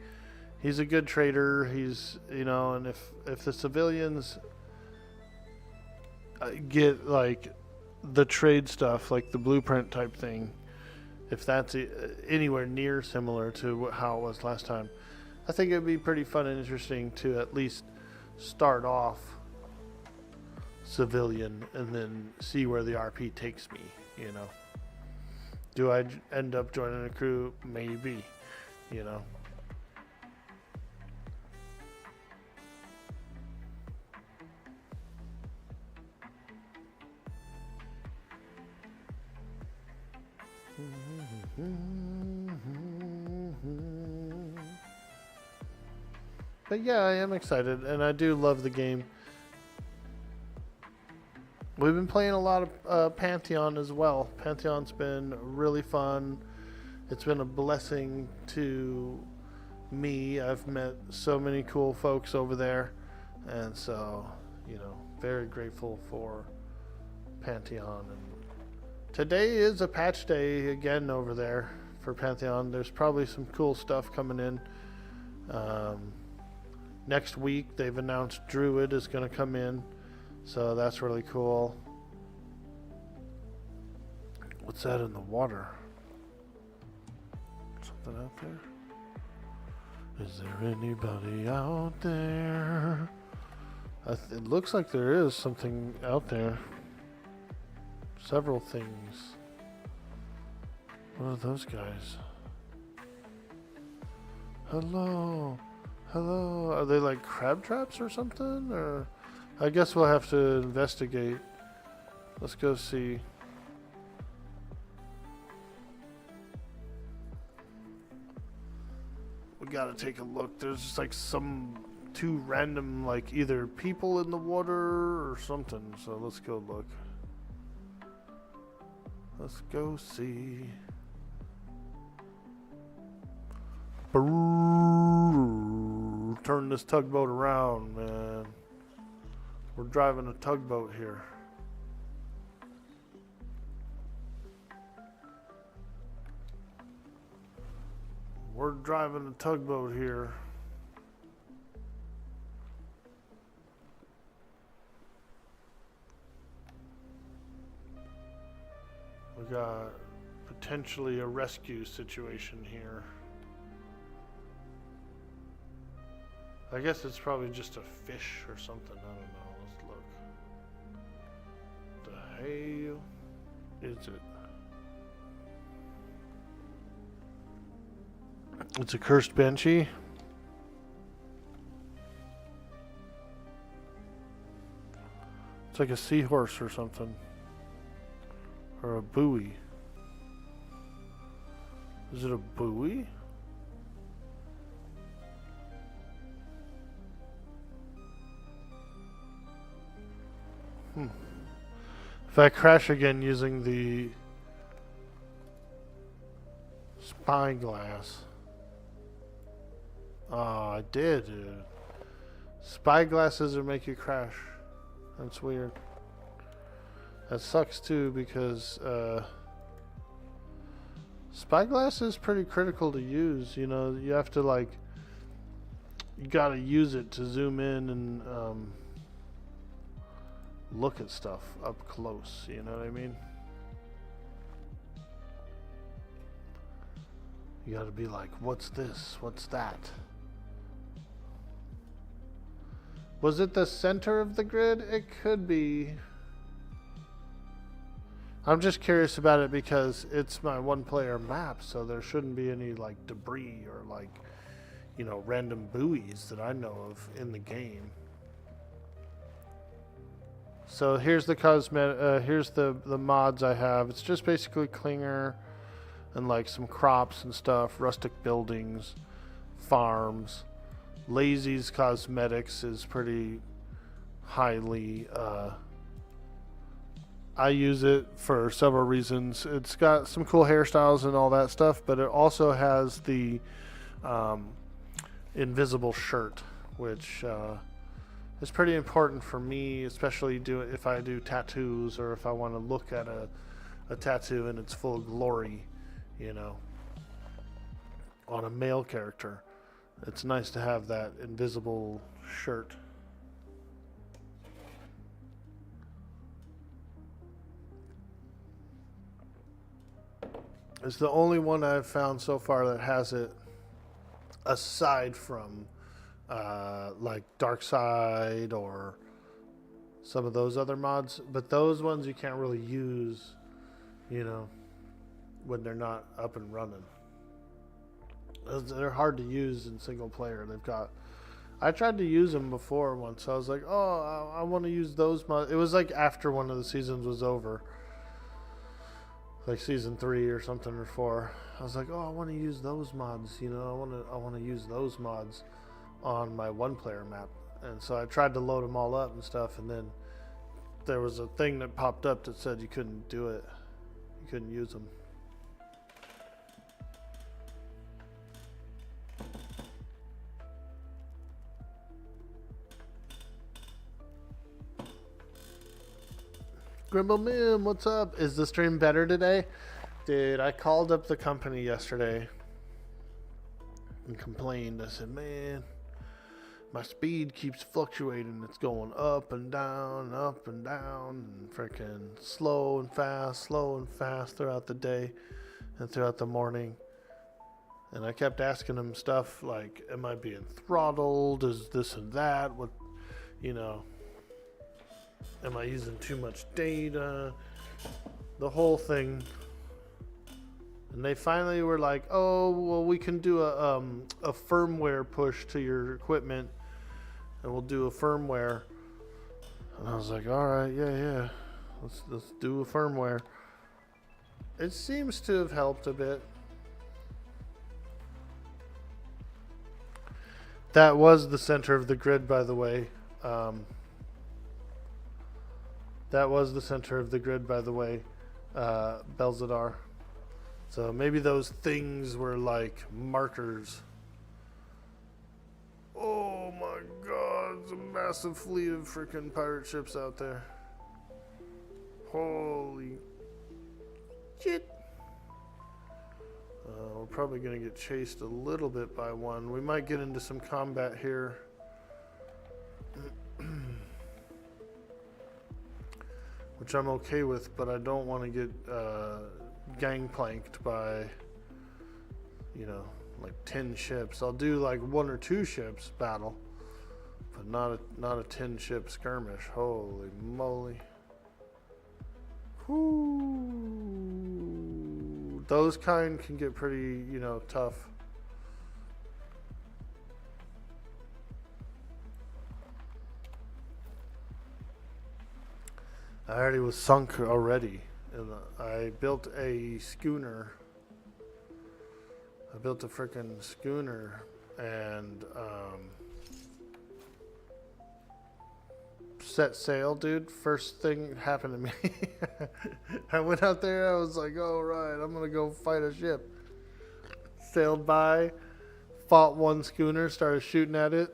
He's a good trader. He's, you know, and if the civilians get like the trade stuff, like the blueprint type thing, if that's anywhere near similar to how it was last time, I think it'd be pretty fun and interesting to at least start off civilian and then see where the RP takes me, you know. Do I end up joining a crew? Maybe, you know. But yeah, I am excited, and I do love the game. We've been playing a lot of Pantheon as well. Pantheon's been really fun. It's been a blessing to me. I've met so many cool folks over there, and so, you know, very grateful for Pantheon. And today is a patch day again over there for Pantheon. There's probably some cool stuff coming in. Next week, they've announced Druid is going to come in. So that's really cool. What's that in the water? Something out there? Is there anybody out there? It looks like there is something out there. Several things. What are those guys? Hello. Hello. Are they like crab traps or something? Or I guess we'll have to investigate. Let's go see. We gotta take a look. There's just like two random, like either people in the water or something. So let's go look. Let's go see. Turn this tugboat around, man. We're driving a tugboat here. We're driving a tugboat here. We got potentially a rescue situation here. I guess it's probably just a fish or something. I don't know. Let's look. The hell is it? It's a cursed banshee. It's like a seahorse or something. Or a buoy. Is it a buoy? If I crash again using the spyglass, Oh, I did, dude. Spy glasses will make you crash. That's weird. That sucks too because spyglass is pretty critical to use. You know, you have to like, you gotta use it to zoom in and look at stuff up close. You know what I mean? You gotta be like, what's this? What's that? Was it the center of the grid? It could be. I'm just curious about it because it's my one-player map, so there shouldn't be any like debris or like, you know, random buoys that I know of in the game. So here's the here's the mods I have. It's just basically clinger and like some crops and stuff, rustic buildings, farms. Lazy's cosmetics is pretty highly I use it for several reasons. It's got some cool hairstyles and all that stuff, but it also has the invisible shirt, which is pretty important for me, especially if I do tattoos or if I want to look at a tattoo in its full glory, you know, on a male character. It's nice to have that invisible shirt. It's the only one I've found so far that has it, aside from like Dark Side or some of those other mods. But those ones you can't really use, you know, when they're not up and running. They're hard to use in single player. I tried to use them before once. I was like, oh, I want to use those mods. It was like after one of the seasons was over. Like season 3 or something, or 4. I was like, oh, I want to use those mods, you know, I want to use those mods on my one-player map. And so I tried to load them all up and stuff, and then there was a thing that popped up that said you couldn't do it. You couldn't use them. Grimble Mim, what's up? Is the stream better today? Dude, I called up the company yesterday and complained. I said, man, my speed keeps fluctuating. It's going up and down, and freaking slow and fast throughout the day and throughout the morning. And I kept asking them stuff like, am I being throttled? Is this and that? What, you know, am I using too much data? The whole thing. And they finally were like, oh, well, we can do a firmware push to your equipment. And we'll do a firmware. And I was like, all right, yeah. Let's do a firmware. It seems to have helped a bit. That was the center of the grid, by the way. That was the center of the grid, by the way, Belzadar. So maybe those things were like markers. Oh my god, it's a massive fleet of freaking pirate ships out there. Holy shit. We're probably going to get chased a little bit by one. We might get into some combat here. Which I'm okay with, but I don't want to get gangplanked by, you know, like 10 ships. I'll do like 1 or 2 ships battle, but not a 10 ship skirmish. Holy moly. Whoo. Those kind can get pretty, you know, tough. I already was sunk already. I built a schooner. I built a freaking schooner and set sail, dude. First thing happened to me. I went out there. I was like, "Oh right, I'm gonna go fight a ship." Sailed by, fought one schooner, started shooting at it,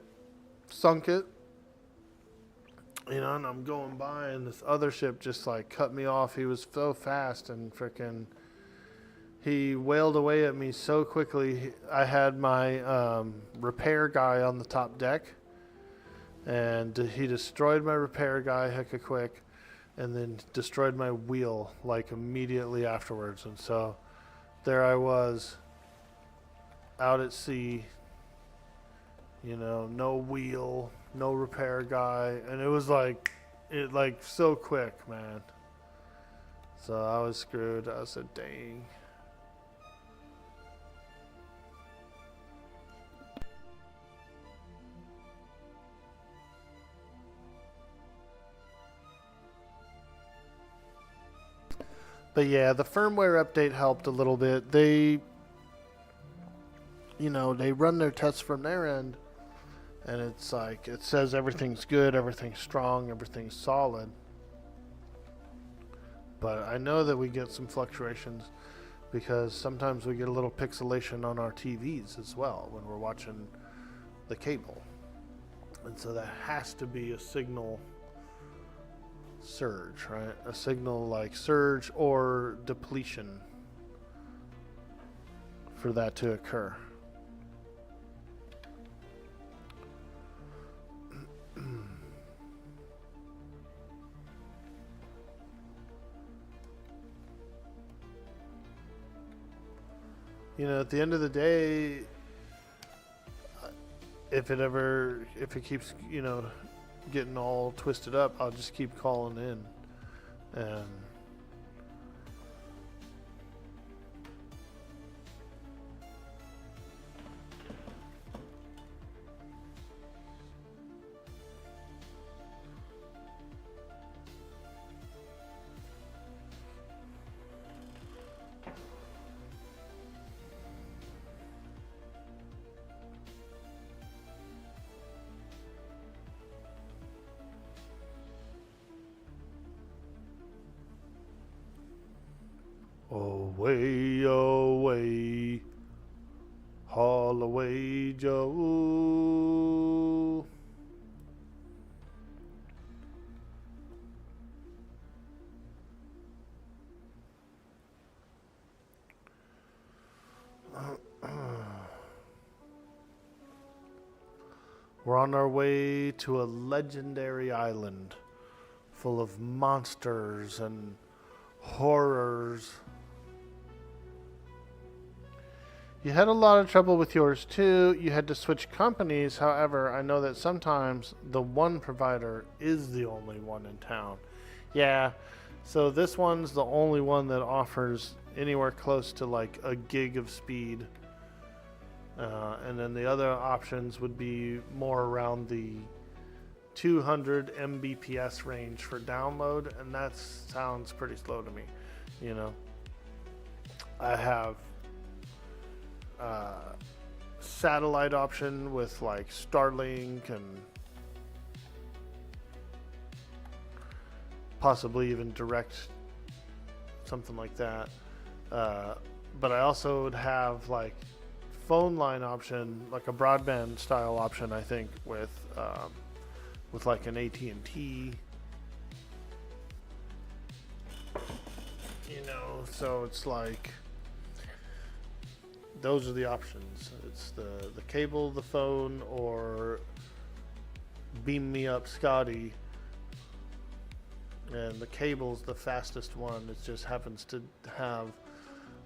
sunk it. You know, and I'm going by, and this other ship just like cut me off. He was so fast and freaking. He wailed away at me so quickly. I had my repair guy on the top deck, and he destroyed my repair guy hecka quick, and then destroyed my wheel like immediately afterwards. And so there I was out at sea, you know, no wheel, no repair guy, and it was like so quick, man. So I was screwed. I said, dang. But yeah, the firmware update helped a little bit. They, you know, they run their tests from their end, and it's like, it says everything's good, everything's strong, everything's solid. But I know that we get some fluctuations because sometimes we get a little pixelation on our TVs as well when we're watching the cable. And so that has to be a signal surge, right? A signal like surge or depletion for that to occur. You know, at the end of the day, if it keeps, you know, getting all twisted up, I'll just keep calling in. And away, away, haul away, Joe. We're on our way to a legendary island full of monsters and horrors. You had a lot of trouble with yours too. You had to switch companies. However, I know that sometimes the one provider is the only one in town. Yeah, so this one's the only one that offers anywhere close to like a gig of speed. And then the other options would be more around the 200 Mbps range for download, and that sounds pretty slow to me. You know, I have satellite option with like Starlink and possibly even direct something like that. But I also would have like phone line option, like a broadband style option, I think, with like an AT&T. You know, so it's like those are the options. It's the cable, the phone, or beam me up Scotty. And the cable's the fastest one. It just happens to have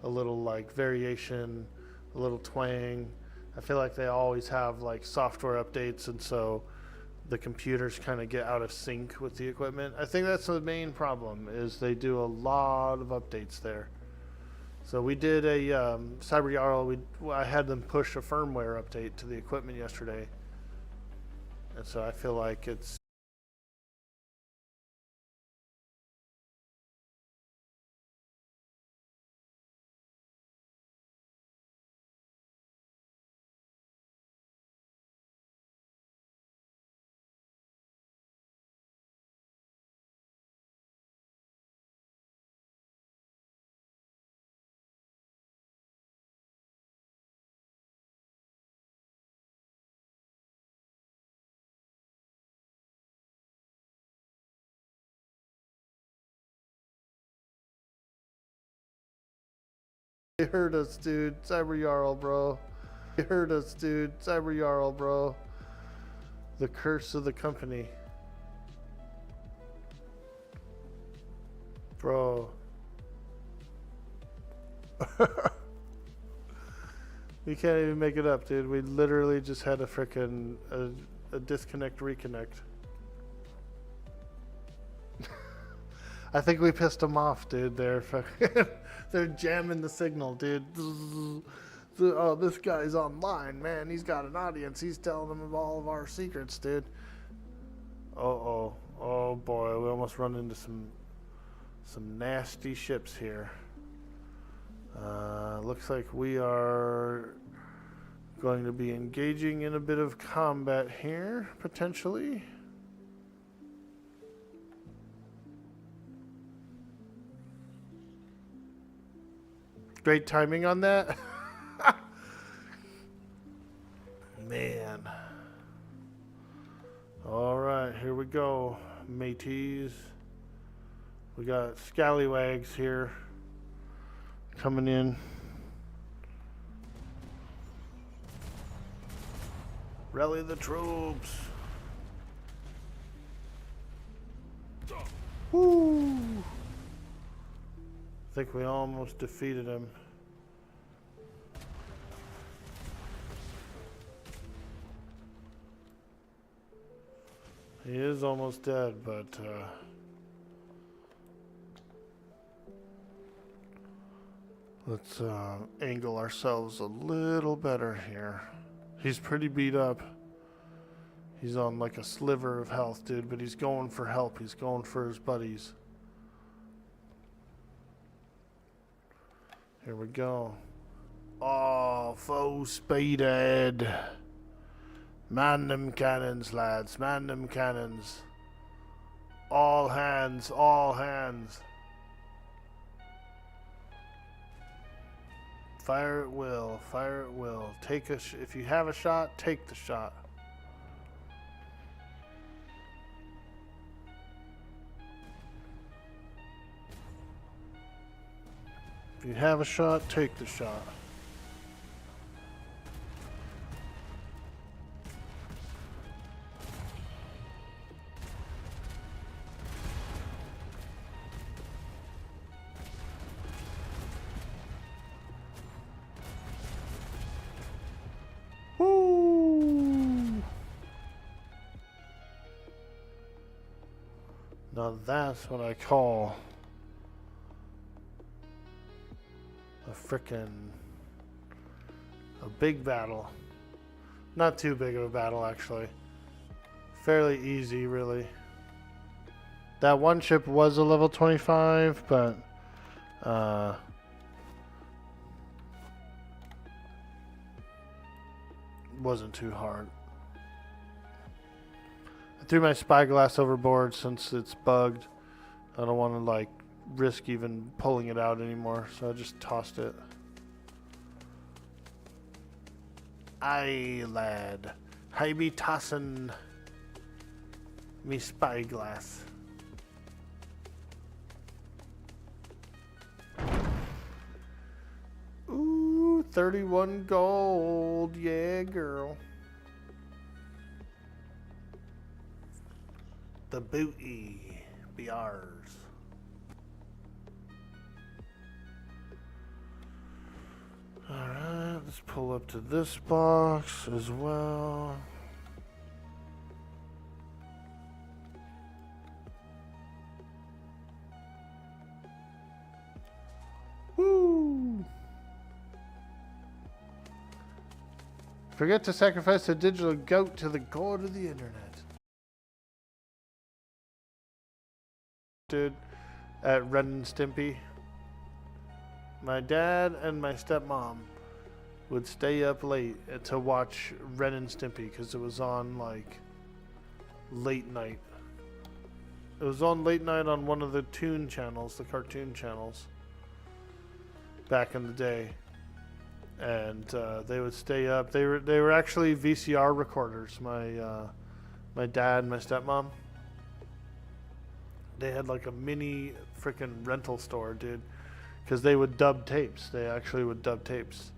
a little like variation, a little twang. I feel like they always have like software updates, and so the computers kind of get out of sync with the equipment. I think that's the main problem, is they do a lot of updates there. So we did a Cyber Jarl. I had them push a firmware update to the equipment yesterday, and so I feel like it's You heard us, dude. Cyber Jarl, bro. You heard us, dude. Cyber Jarl, bro. The curse of the company. Bro. We can't even make it up, dude. We literally just had a frickin' a disconnect reconnect. I think we pissed them off, dude. They're jamming the signal, dude. Oh, this guy's online, man. He's got an audience. He's telling them of all of our secrets, dude. Oh boy, we almost run into some nasty ships here. Looks like we are going to be engaging in a bit of combat here, potentially. Great timing on that. Man. Alright, here we go, mateys. We got scallywags here coming in. Rally the troops. Woo! I think we almost defeated him. He is almost dead, but let's angle ourselves a little better here. He's pretty beat up. He's on like a sliver of health, dude, but he's going for help. He's going for his buddies. Here we go. Oh, full speed ahead. Man them cannons, lads. Man them cannons. All hands, all hands. Fire at will, fire at will. Take if you have a shot, take the shot. If you have a shot, take the shot. Woo! Now that's what I call a big battle. Not too big of a battle, actually. Fairly easy, really. That one ship was a level 25, but wasn't too hard. I threw my spyglass overboard since it's bugged. I don't want to like risk even pulling it out anymore, so I just tossed it. Aye, lad. I be tossin' me spyglass. Ooh, 31 gold. Yeah, girl. The booty be ours. Alright, let's pull up to this box as well. Woo! Forget to sacrifice a digital goat to the god of the internet. Dude, at Ren and Stimpy. My dad and my stepmom would stay up late to watch Ren and Stimpy because it was on like late night. It was on late night on one of the toon channels, the cartoon channels, back in the day. And they would stay up. They were actually VCR recorders. My dad and my stepmom. They had like a mini freaking rental store, dude. because they would dub tapes. They actually would dub tapes.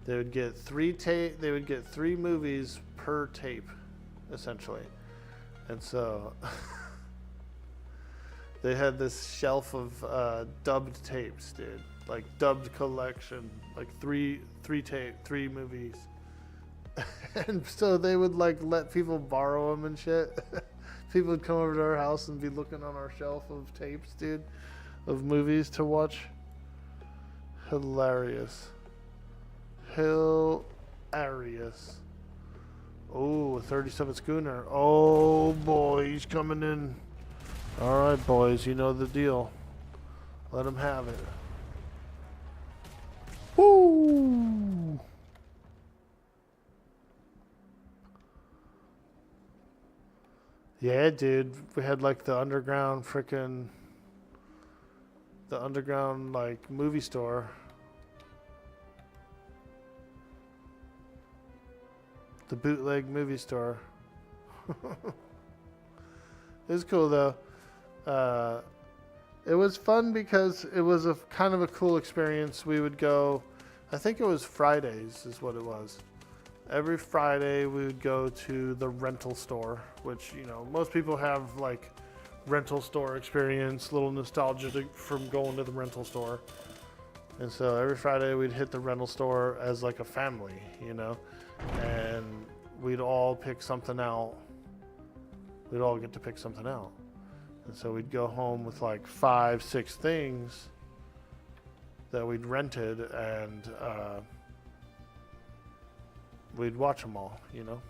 They would get They would get 3 movies per tape, essentially, and so they had this shelf of dubbed tapes, dude. Like dubbed collection, like three movies, and so they would like let people borrow them and shit. People would come over to our house and be looking on our shelf of tapes, dude, of movies to watch. Hilarious. Oh, a 37 schooner. Oh boy, he's coming in. All right, boys, you know the deal. Let him have it. Woo! Yeah, dude. We had like the underground like movie store. The bootleg movie store. It was cool though. It was fun because it was a kind of a cool experience. We would go, I think it was Fridays is what it was. Every Friday we would go to the rental store, which, you know, most people have like rental store experience, little nostalgia from going to the rental store. And so every Friday we'd hit the rental store as like a family, you know, and we'd all pick something out. We'd all get to pick something out. And so we'd go home with like 5-6 things that we'd rented, and we'd watch them all, you know?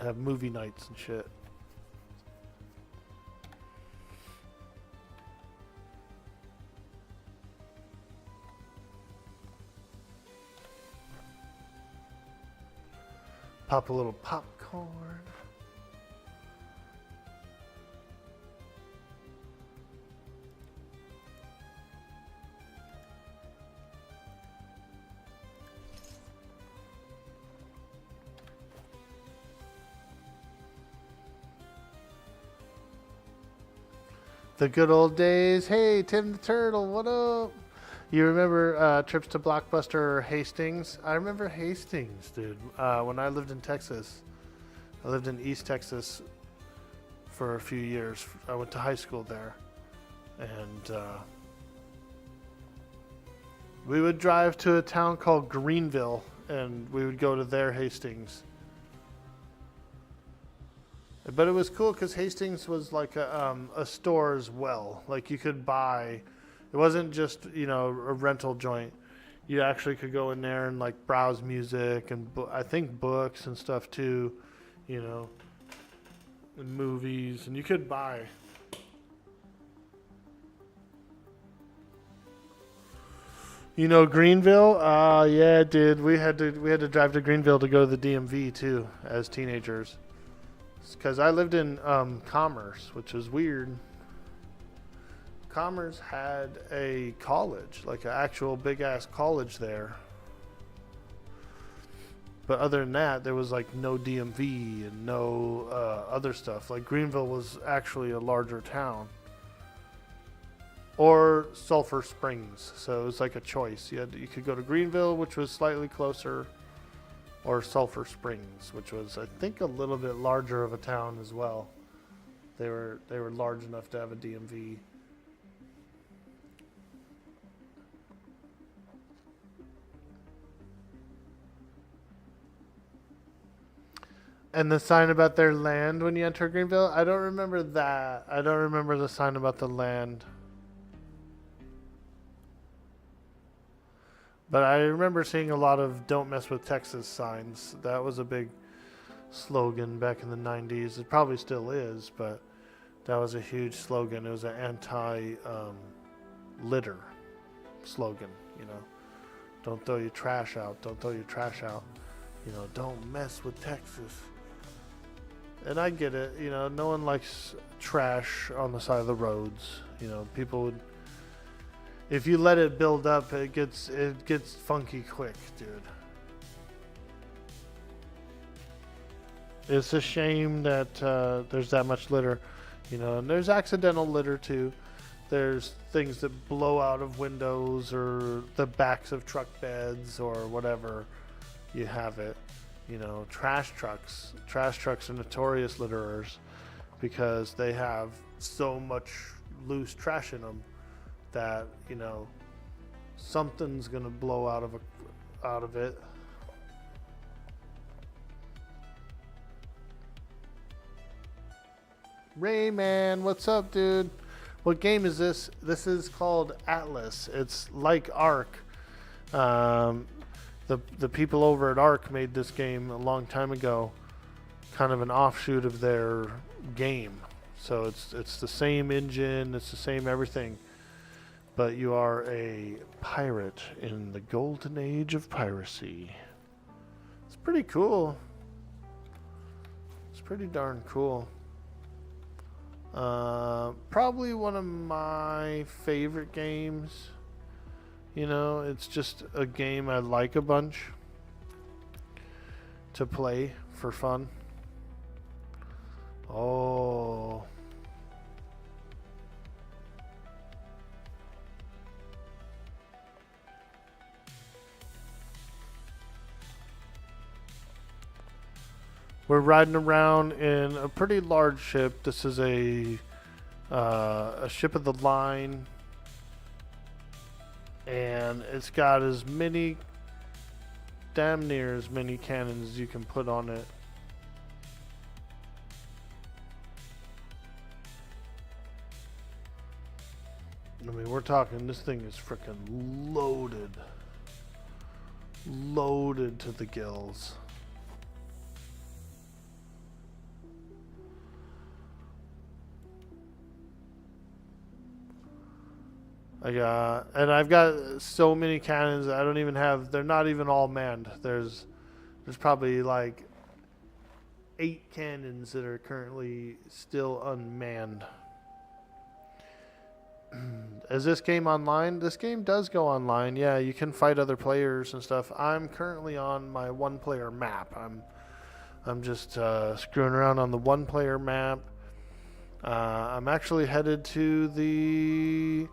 Have movie nights and shit. Pop a little popcorn. The good old days. Hey, Tim the Turtle, what up? You remember trips to Blockbuster or Hastings? I remember Hastings, dude. When I lived in Texas, I lived in East Texas for a few years. I went to high school there. And we would drive to a town called Greenville, and we would go to their Hastings. But it was cool because Hastings was like a store as well. Like you could buy, it wasn't just, you know, a rental joint. You actually could go in there and like browse music and I think books and stuff too, you know, and movies, and you could buy. You know Greenville? Yeah, dude. We had to drive to Greenville to go to the DMV too as teenagers. Because I lived in Commerce, which is weird. Commerce had a college, like an actual big-ass college there. But other than that, there was like no DMV and no other stuff. Like Greenville was actually a larger town. Or Sulphur Springs, so it was like a choice. You could go to Greenville, which was slightly closer, or Sulphur Springs, which was, I think, a little bit larger of a town as well. They were large enough to have a DMV. And the sign about their land when you enter Greenville, I don't remember that. I don't remember the sign about the land. But I remember seeing a lot of "Don't mess with Texas" signs. That was a big slogan back in the 90s. It probably still is, but that was a huge slogan. It was an anti-litter slogan, you know. Don't throw your trash out. Don't throw your trash out. You know, don't mess with Texas. And I get it. You know, no one likes trash on the side of the roads. You know, people would... If you let it build up, it gets funky quick, dude. It's a shame that there's that much litter, you know. And there's accidental litter too. There's things that blow out of windows or the backs of truck beds or whatever. You have it. You know, trash trucks. Trash trucks are notorious litterers because they have so much loose trash in them that, you know, something's gonna blow out of it. Rayman, what's up, dude? What game is this? This is called Atlas. It's like Ark. The people over at Ark made this game a long time ago, kind of an offshoot of their game. So it's the same engine, it's the same everything, but you are a pirate in the golden age of piracy. It's pretty cool. It's pretty darn cool. Probably one of my favorite games. You know, it's just a game I like a bunch to play for fun. Oh. We're riding around in a pretty large ship. This is a ship of the line, and it's got as many, damn near as many cannons as you can put on it. I mean, we're talking, this thing is freaking loaded. Loaded to the gills. I've got so many cannons. I don't even have. They're not even all manned. There's probably like 8 cannons that are currently still unmanned. Is this game online? This game does go online. Yeah, you can fight other players and stuff. I'm currently on my 1-player map. I'm just screwing around on the 1-player map. I'm actually headed to the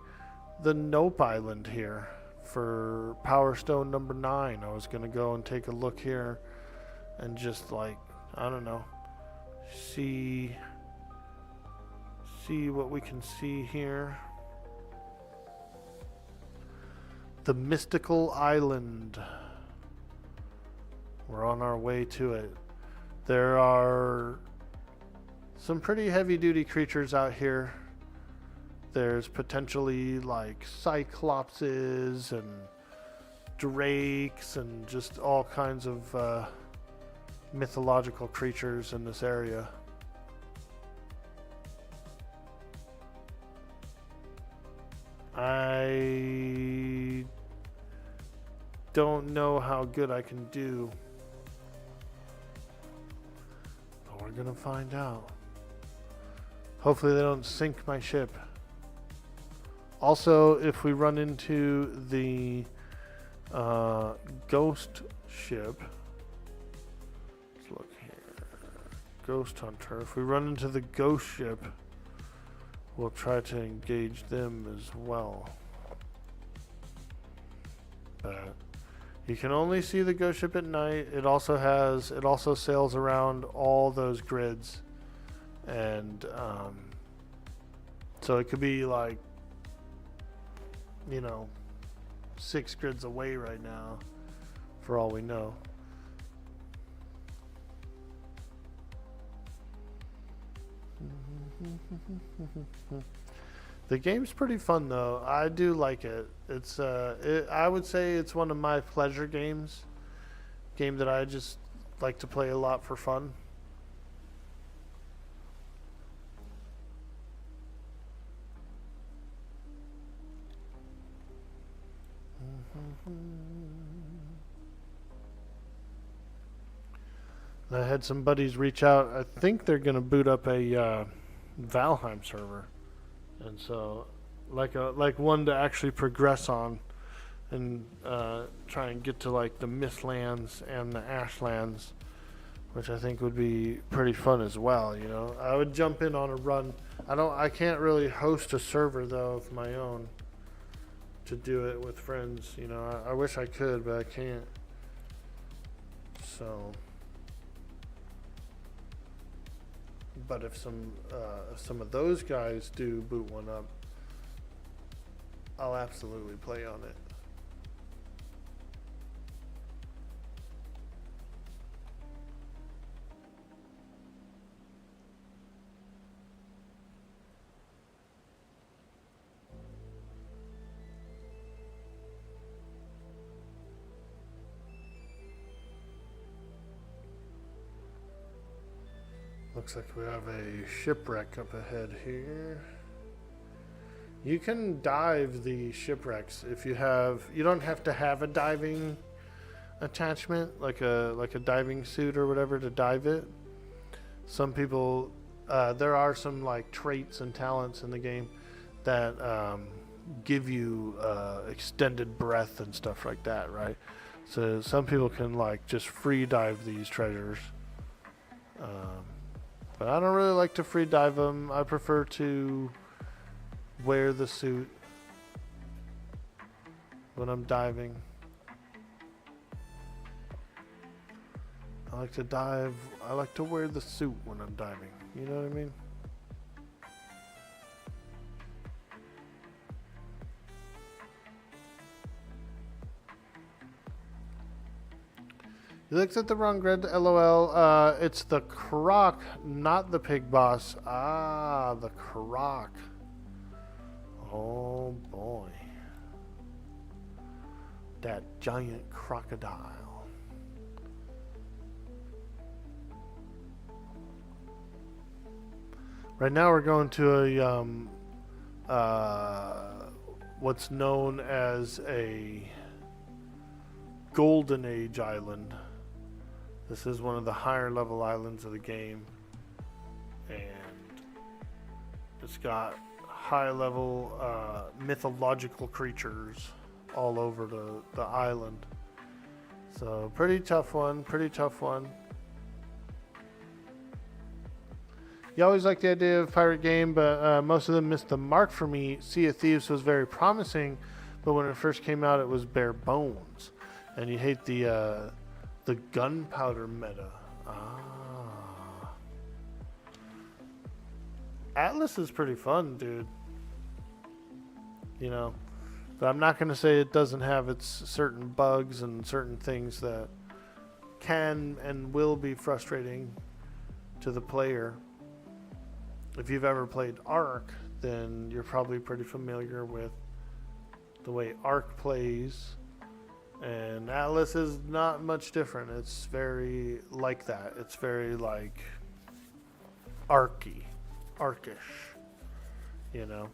Nope Island here for Power Stone number 9. I was gonna go and take a look here and just, like, I don't know, see what we can see here. The Mystical Island. We're on our way to it. There are some pretty heavy duty creatures out here. There's potentially like cyclopses and drakes and just all kinds of mythological creatures in this area. I don't know how good I can do, but we're gonna find out. Hopefully they don't sink my ship. Also, if we run into the ghost ship, let's look here, Ghost Hunter. If we run into the ghost ship, we'll try to engage them as well. But you can only see the ghost ship at night. It also sails around all those grids, and so it could be like, you know, 6 grids away right now, for all we know. The game's pretty fun though. I do like it. It's I would say it's one of my pleasure games. Game that I just like to play a lot for fun. I had some buddies reach out. I think they're going to boot up a Valheim server, and so like one to actually progress on and try and get to like the Mythlands and the Ashlands which I think would be pretty fun as well. You know, I would jump in on a run. I can't really host a server though of my own to do it with friends. You know, I wish I could, but I can't. So, but if some of those guys do boot one up, I'll absolutely play on it. Looks like we have a shipwreck up ahead here. You can dive the shipwrecks if you have. You don't have to have a diving attachment, like a diving suit or whatever, to dive it. Some people, there are some like traits and talents in the game that give you extended breath and stuff like that, right? So some people can like just free dive these treasures. But I don't really like to free dive them. I prefer to wear the suit when I'm diving. I like to dive. I like to wear the suit when I'm diving. You know what I mean? You looked at the wrong grid, LOL. It's the croc, not the pig boss. Ah, the croc. Oh boy. That giant crocodile. Right now we're going to a what's known as a Golden Age island. This is one of the higher level islands of the game, and it's got high level mythological creatures all over the island. So pretty tough one, pretty tough one. You always like the idea of pirate game, but most of them missed the mark for me. Sea of Thieves was very promising, but when it first came out it was bare bones. And you hate the gunpowder meta. Ah. Atlas is pretty fun, dude. You know, but I'm not going to say it doesn't have its certain bugs and certain things that can and will be frustrating to the player. If you've ever played Ark, then you're probably pretty familiar with the way Ark plays. And Atlas is not much different. It's very like that. It's very like Arkish, you know.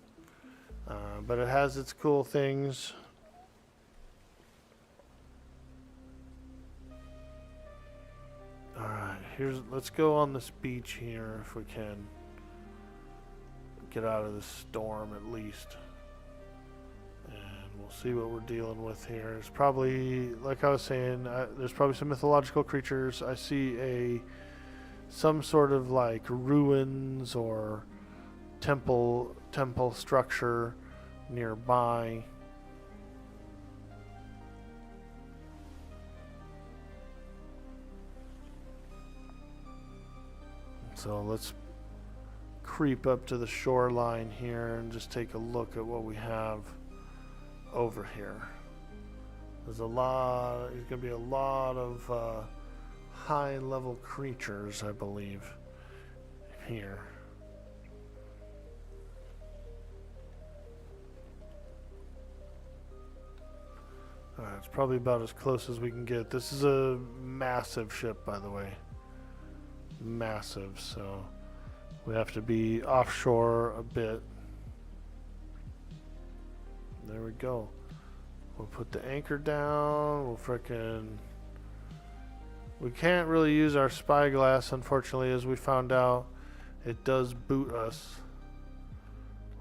But it has its cool things. All right, let's go on this beach here if we can. Get out of the storm at least. We'll see what we're dealing with here. It's probably, like I was saying, there's probably some mythological creatures. I see some sort of like ruins or temple structure nearby. So let's creep up to the shoreline here and just take a look at what we have over here. There's going to be a lot of high level creatures, I believe, here. Alright, it's probably about as close as we can get. This is a massive ship, by the way. Massive, so we have to be offshore a bit. There we go. We'll put the anchor down. We can't really use our spyglass, unfortunately, as we found out. It does boot us.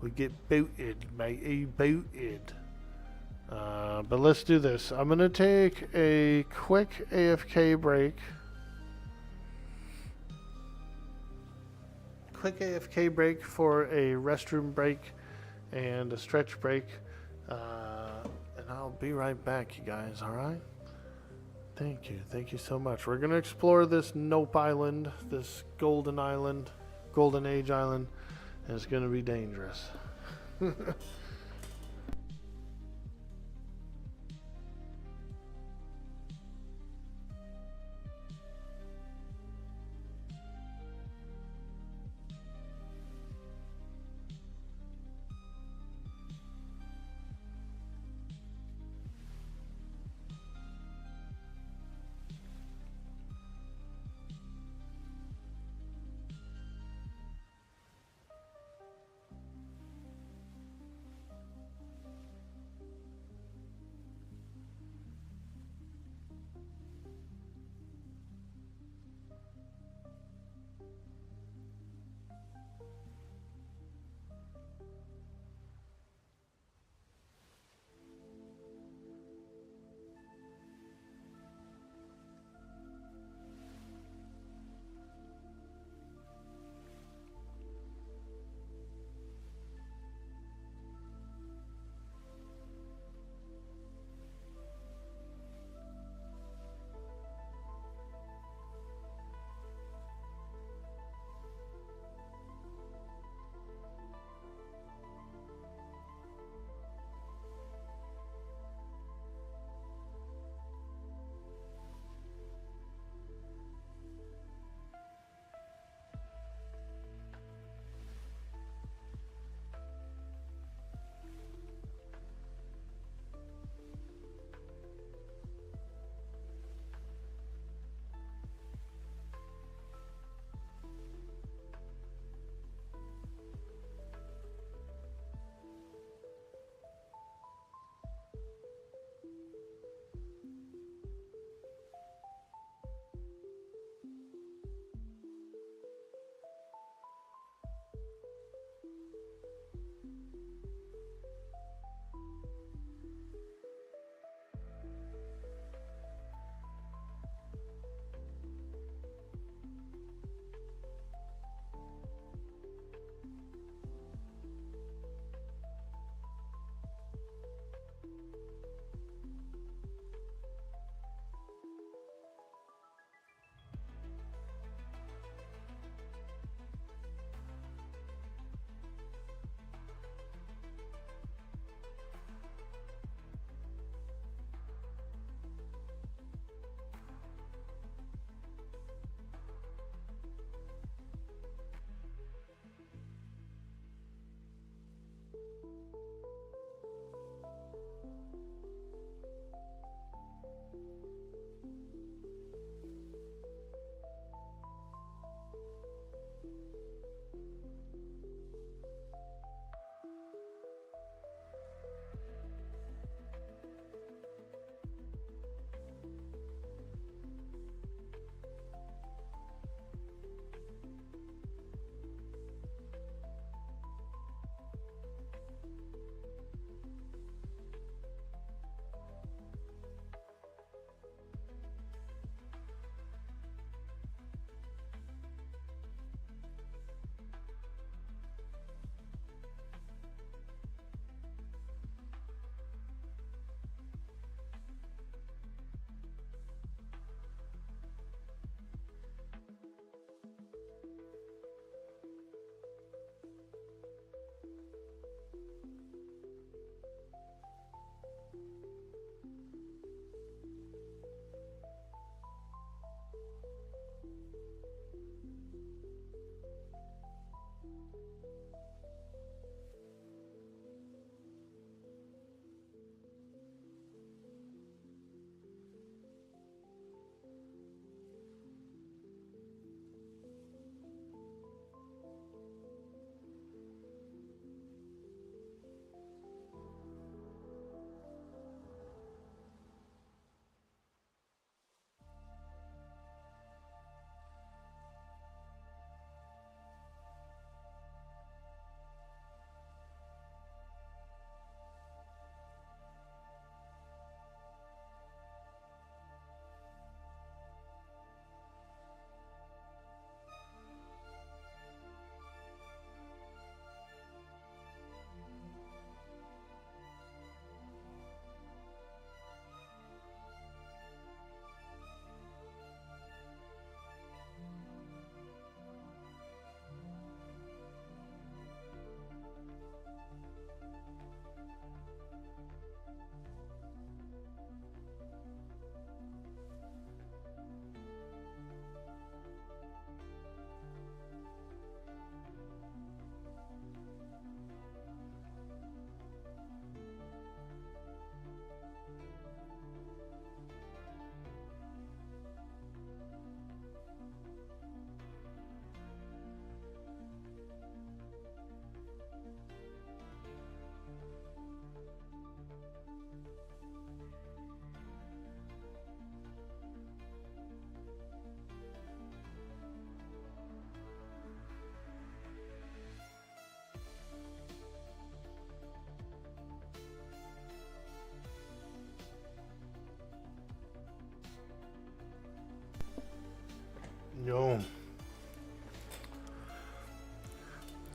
We get booted, mate. Booted. But let's do this. I'm going to take a quick AFK break. quick AFK break for a restroom break and a stretch break. And I'll be right back, you guys, alright? Thank you. Thank you so much. We're going to explore this Nope Island, this Golden Island, Golden Age Island, and it's going to be dangerous.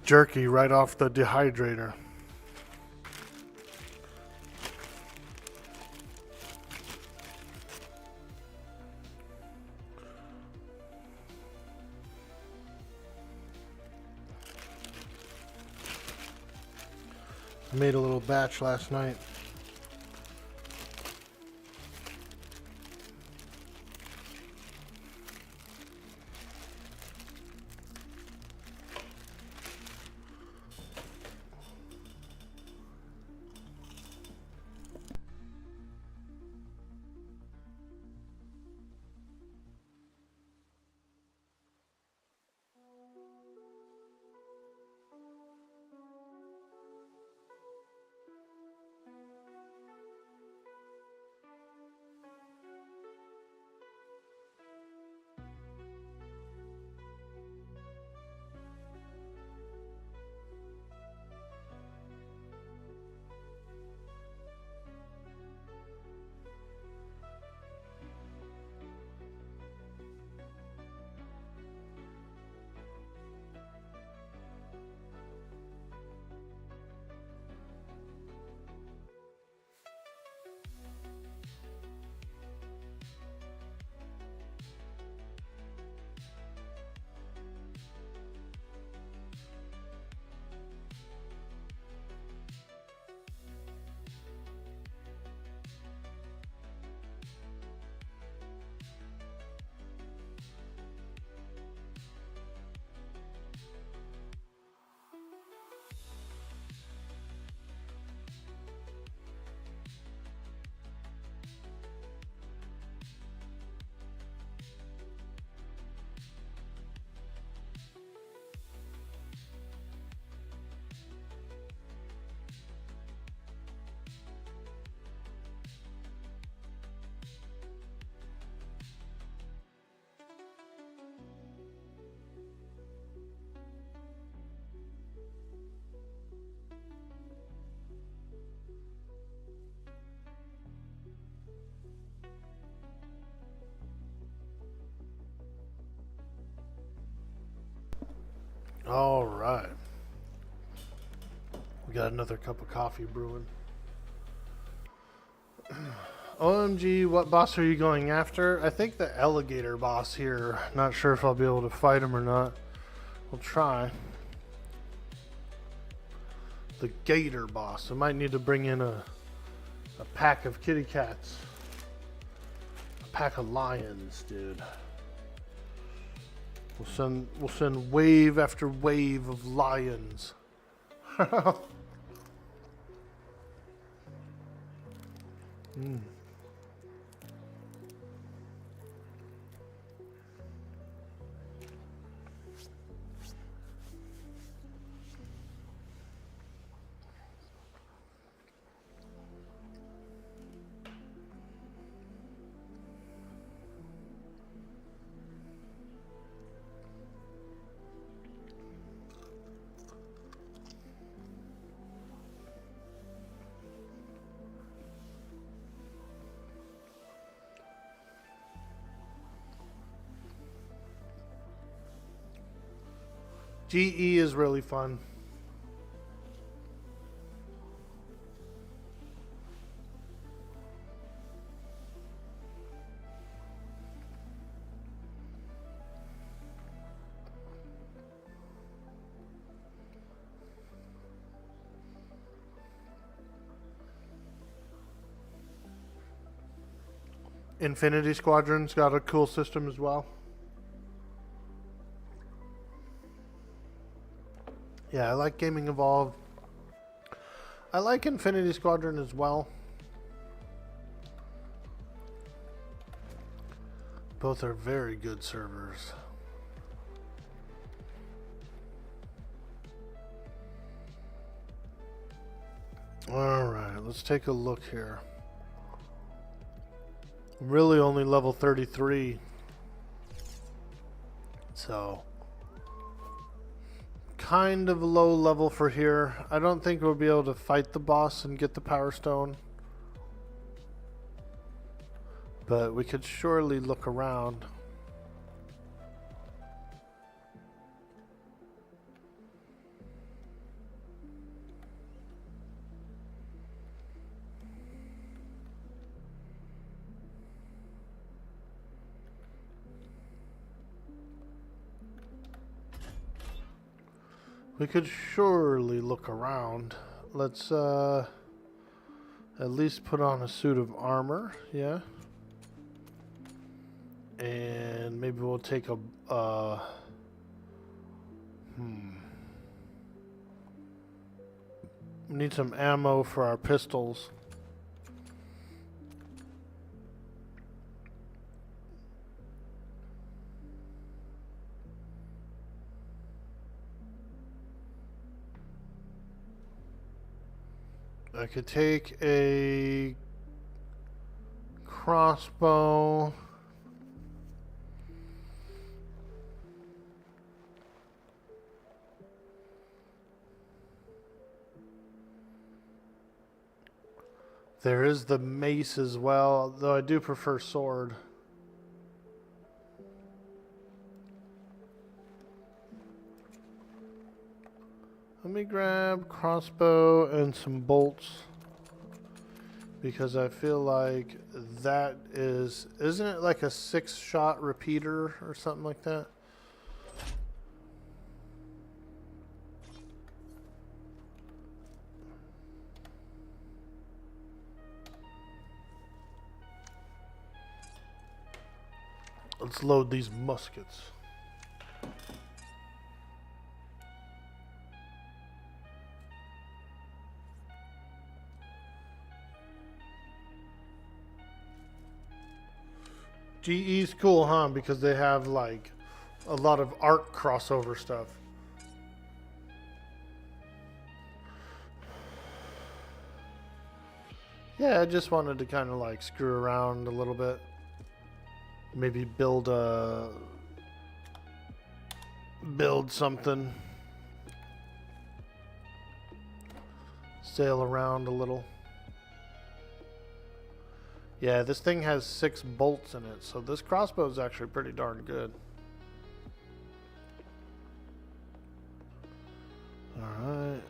jerky right off the dehydrator. I made a little batch last night. All right. We got another cup of coffee brewing. OMG, what boss are you going after? I think the alligator boss here. Not sure if I'll be able to fight him or not. We'll try. The gator boss. I might need to bring in a pack of kitty cats. A pack of lions, dude. We'll send wave after wave of lions. GE is really fun. Infinity Squadron's got a cool system as well. Yeah, I like Gaming Evolved. I like Infinity Squadron as well. Both are very good servers. Alright, let's take a look here. I'm really only level 33. So kind of low level for here. I don't think we'll be able to fight the boss and get the Power Stone. But we could surely look around. We could surely look around. Let's at least put on a suit of armor, yeah. And maybe we'll take a we need some ammo for our pistols. I could take a crossbow. There is the mace as well, though I do prefer sword. Let me grab crossbow and some bolts, because I feel like that is, isn't it like a 6-shot repeater or something like that? Let's load these muskets. GE's cool, huh? Because they have like a lot of art crossover stuff. Yeah, I just wanted to kind of like screw around a little bit. Maybe build something. Sail around a little. Yeah, this thing has 6 bolts in it, so this crossbow is actually pretty darn good. Alright.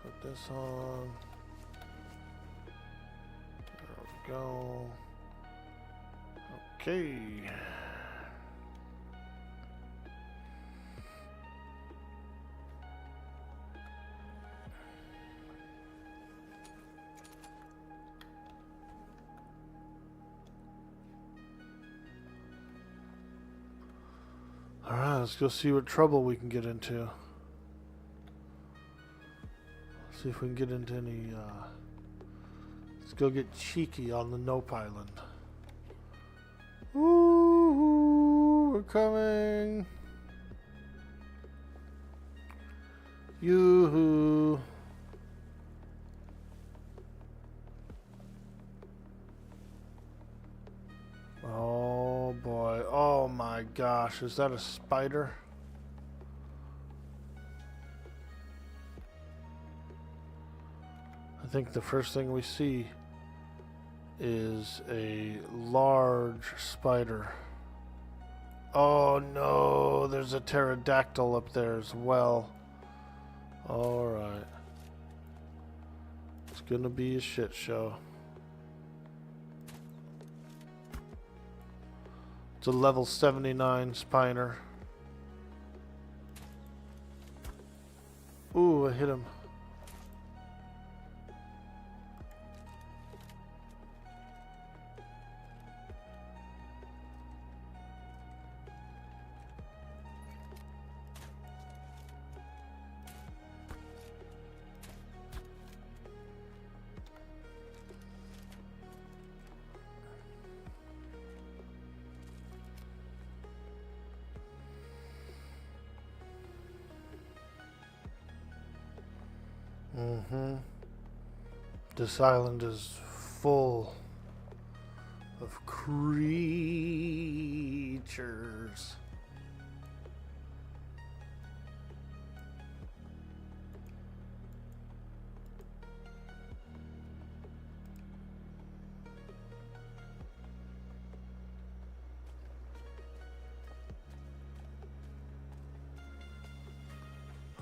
Put this on. There we go. Okay. Alright, let's go see what trouble we can get into. See if we can get into any, let's go get cheeky on the Nope Island. Ooh, we're coming. Yoo-hoo. Oh boy, oh my gosh, is that a spider? I think the first thing we see is a large spider. Oh no, there's a pterodactyl up there as well. Alright. It's gonna be a shit show. It's a level 79 Spiner. Ooh, I hit him. This island is full of creatures.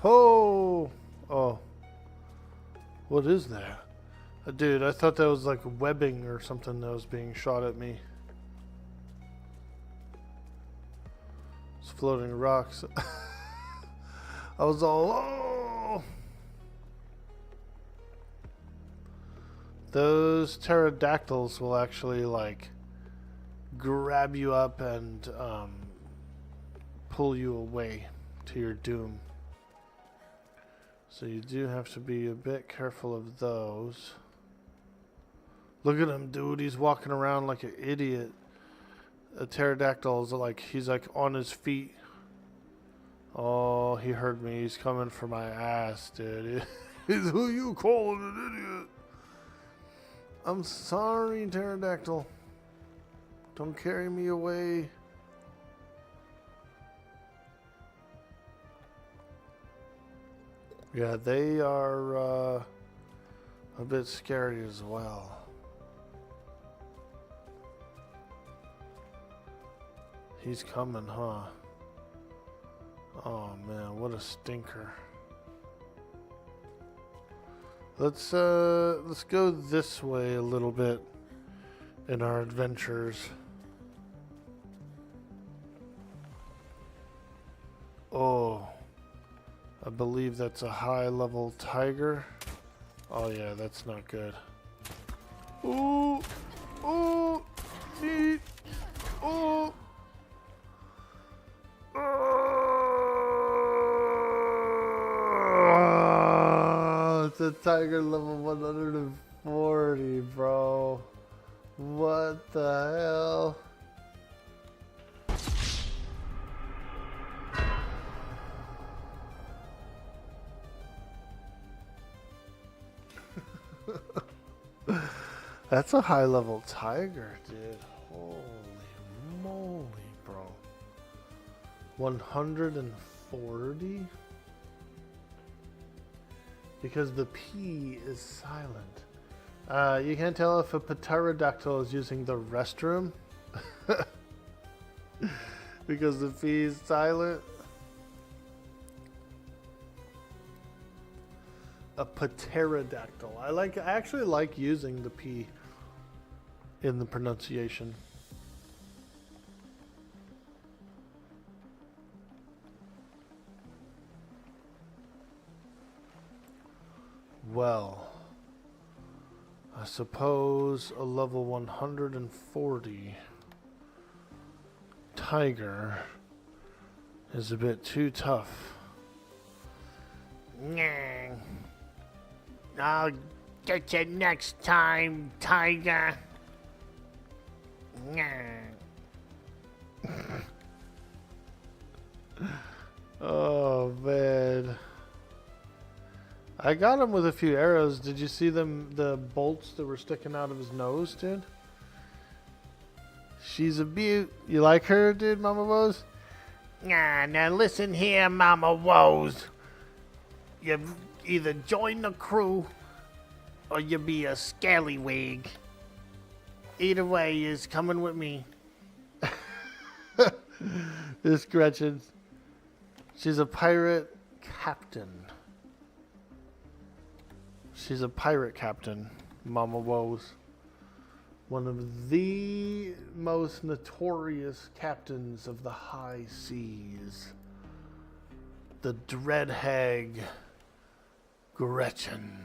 Oh! Oh. What is that? Dude, I thought that was like webbing or something that was being shot at me. It's floating rocks. I was all, oh! Those pterodactyls will actually like grab you up and pull you away to your doom. So you do have to be a bit careful of those. Look at him, dude. He's walking around like an idiot. A pterodactyl is like, he's like on his feet. Oh, he heard me. He's coming for my ass, dude. He's who you calling an idiot? I'm sorry, pterodactyl. Don't carry me away. Yeah, they are a bit scary as well. He's coming, huh? Oh man, what a stinker. Let's go this way a little bit in our adventures. Oh, I believe that's a high level tiger. Oh yeah, that's not good. Ooh, ooh, neat, ooh. It's a tiger level 140, bro. What the hell? That's a high level tiger, dude. Holy moly, bro. 140? Because the P is silent. You can't tell if a pterodactyl is using the restroom. Because the P is silent. A pterodactyl. I actually like using the P in the pronunciation. Well, I suppose a level 140 tiger is a bit too tough. Nah. I'll get you next time, tiger. Nah. Oh man, I got him with a few arrows. Did you see them? The bolts that were sticking out of his nose, dude. She's a beaut. You like her, dude, Mama Woes? Nah, now listen here, Mama Woes. You either join the crew or you be a scallywag. Either way is coming with me. This Gretchen. She's a pirate captain. She's a pirate captain, Mama Woes. One of the most notorious captains of the high seas. The Dread Hag Gretchen.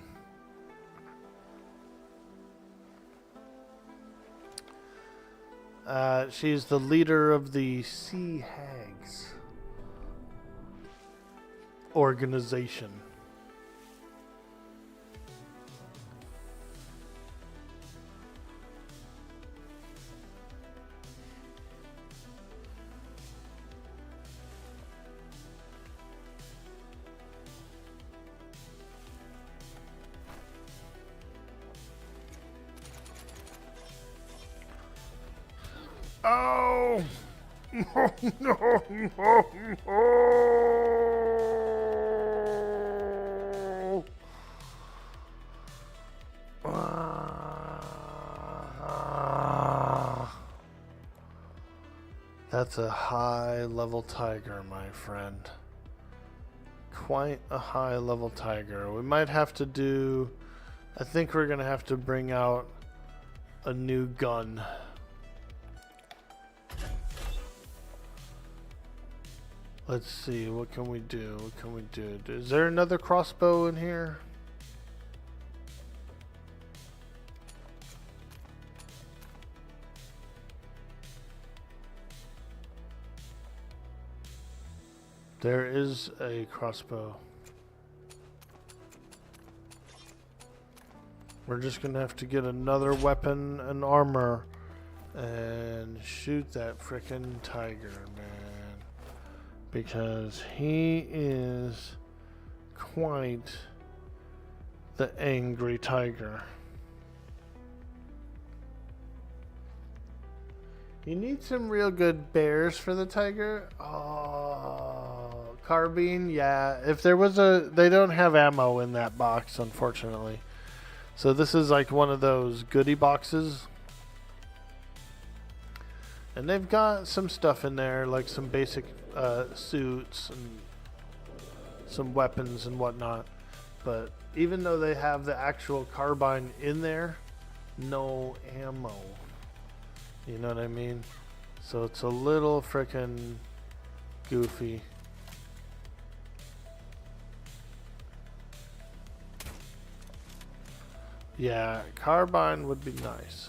She's the leader of the Sea Hags organization. Oh! No, no, no, no! That's a high level tiger, my friend. Quite a high level tiger. We might have to do... I think we're gonna have to bring out a new gun. Let's see, what can we do? What can we do? Is there another crossbow in here? There is a crossbow. We're just gonna have to get another weapon and armor and shoot that frickin' tiger, man. Because he is quite the angry tiger. You need some real good bears for the tiger. Oh, carbine, yeah. If there was they don't have ammo in that box, unfortunately. So this is like one of those goodie boxes. And they've got some stuff in there, like some basic suits and some weapons and whatnot. But even though they have the actual carbine in there, no ammo. You know what I mean? So it's a little frickin' goofy. Yeah, carbine would be nice.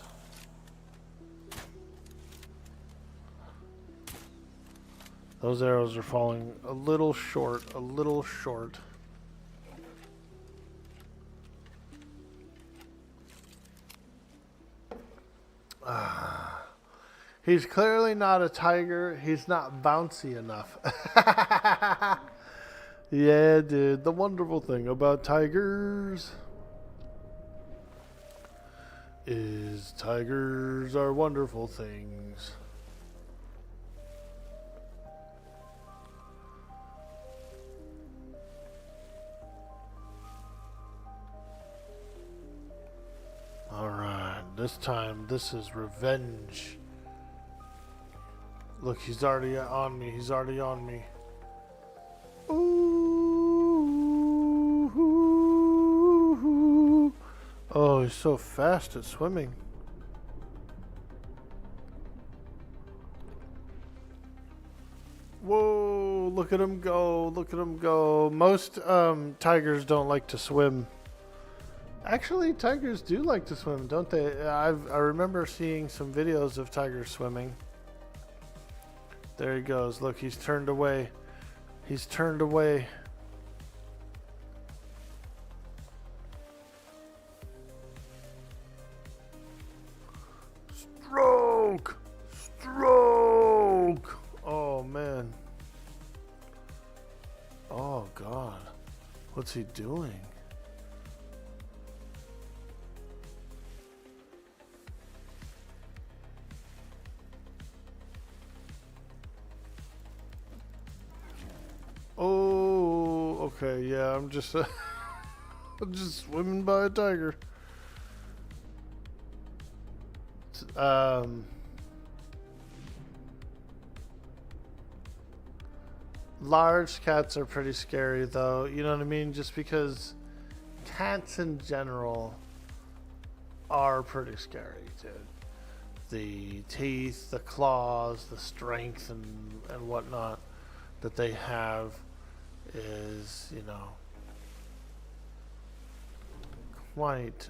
Those arrows are falling a little short, a little short. He's clearly not a tiger. He's not bouncy enough. Yeah, dude. The wonderful thing about tigers is tigers are wonderful things. Alright, this time this is revenge. Look, he's already on me. He's already on me. Ooh. Oh, he's so fast at swimming. Whoa, look at him go. Look at him go. Most tigers don't like to swim. Actually, tigers do like to swim, don't they? I remember seeing some videos of tigers swimming. There he goes. Look, he's turned away. He's turned away. Stroke! Stroke! Oh, man. Oh, God. What's he doing? Oh, okay, yeah, I'm just I'm just swimming by a tiger. Large cats are pretty scary though, you know what I mean? Just because cats in general are pretty scary, dude. The teeth, the claws, the strength and whatnot that they have is, you know, quite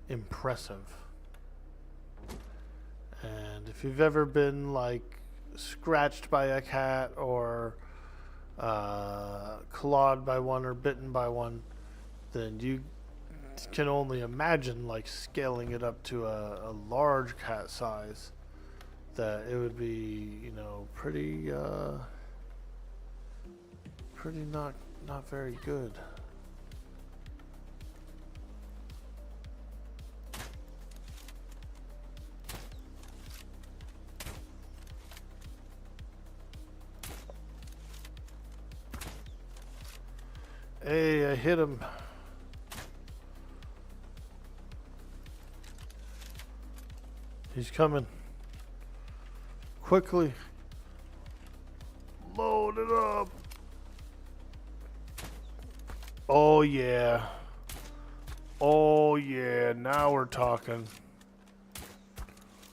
impressive. And if you've ever been like scratched by a cat or clawed by one or bitten by one, then you can only imagine like scaling it up to a large cat size, that it would be, you know, pretty not very good. Hey, I hit him. He's coming. Quickly. Load it up. Oh yeah. Oh yeah, now we're talking.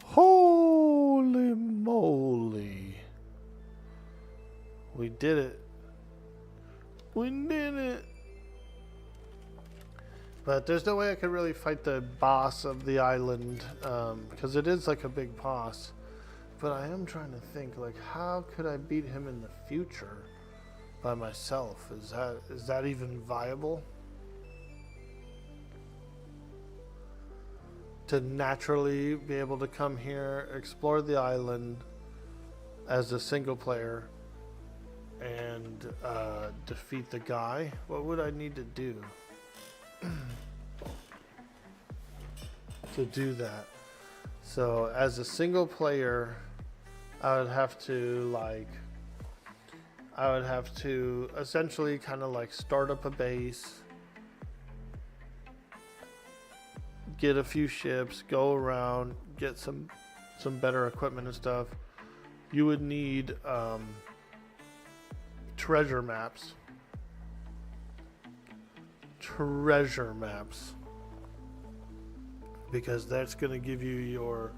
Holy moly. We did it. We did it. But there's no way I could really fight the boss of the island, because it is like a big boss. But I am trying to think, like, how could I beat him in the future by myself? Is that even viable? To naturally be able to come here, explore the island as a single player, and defeat the guy? What would I need to do to do that? So as a single player, I would have to essentially kind of like start up a base, get a few ships, go around, get some better equipment and stuff. You would need treasure maps. Because that's going to give you your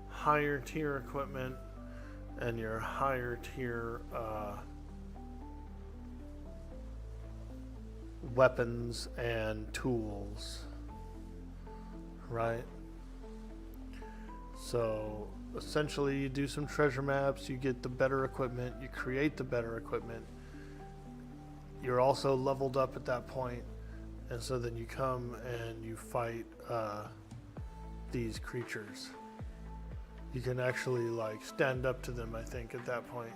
higher tier equipment and your higher tier weapons and tools. Right? So essentially you do some treasure maps, you get the better equipment, you create the better equipment. You're also leveled up at that point, and so then you come and you fight these creatures. You can actually like stand up to them, I think, at that point.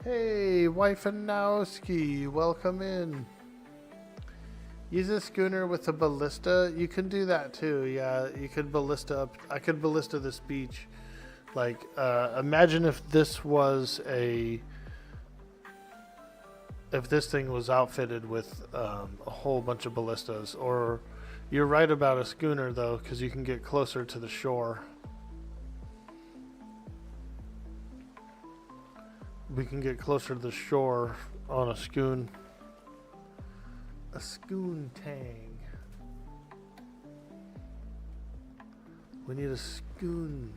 Hey, Wifanowski, welcome in. Use a schooner with a ballista. You can do that too. Yeah, you could ballista up. I could ballista this beach. Like, imagine if this was if this thing was outfitted with a whole bunch of ballistas. Or you're right about a schooner though, because you can get closer to the shore. We can get closer to the shore on a schoon. A schoontang. We need a schoon.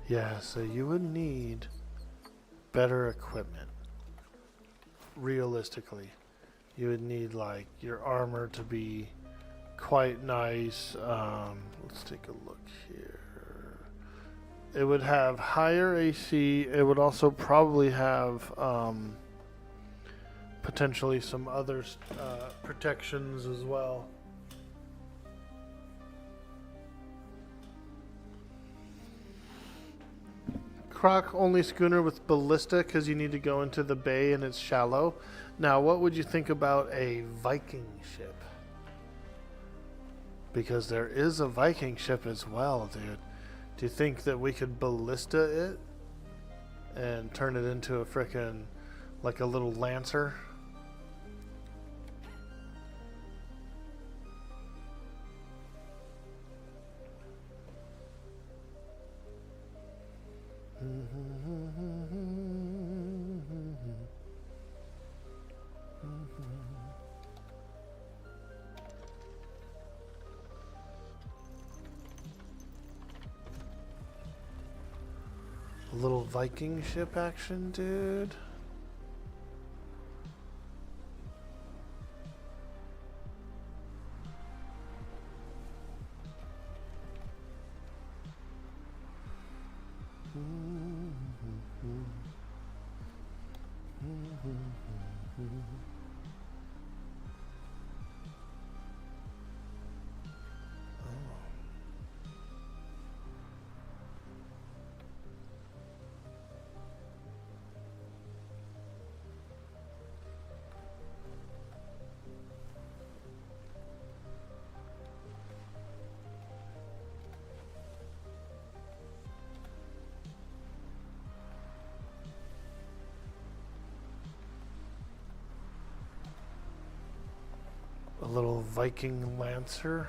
Yeah, so you would need better equipment. Realistically, you would need like your armor to be quite nice. Let's take a look here. It would have higher AC. It would also probably have potentially some other protections as well. Croc only schooner with ballista because you need to go into the bay and it's shallow. Now, what would you think about a Viking ship? Because there is a Viking ship as well, dude. Do you think that we could ballista it and turn it into a frickin' like a little lancer? A little Viking ship action, dude. A little Viking lancer.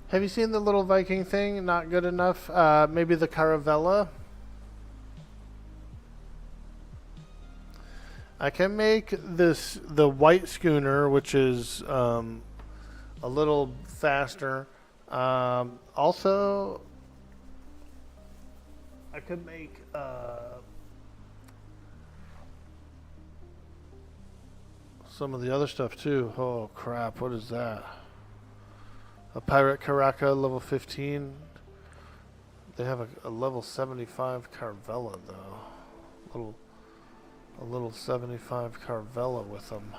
Have you seen the little Viking thing? Not good enough. Maybe the Caravella. I can make the white schooner, which is a little faster. Also, I could make some of the other stuff too. Oh crap! What is that? A pirate Caraca level 15. They have a level 75 Carvella though. A little 75 Carvella with them.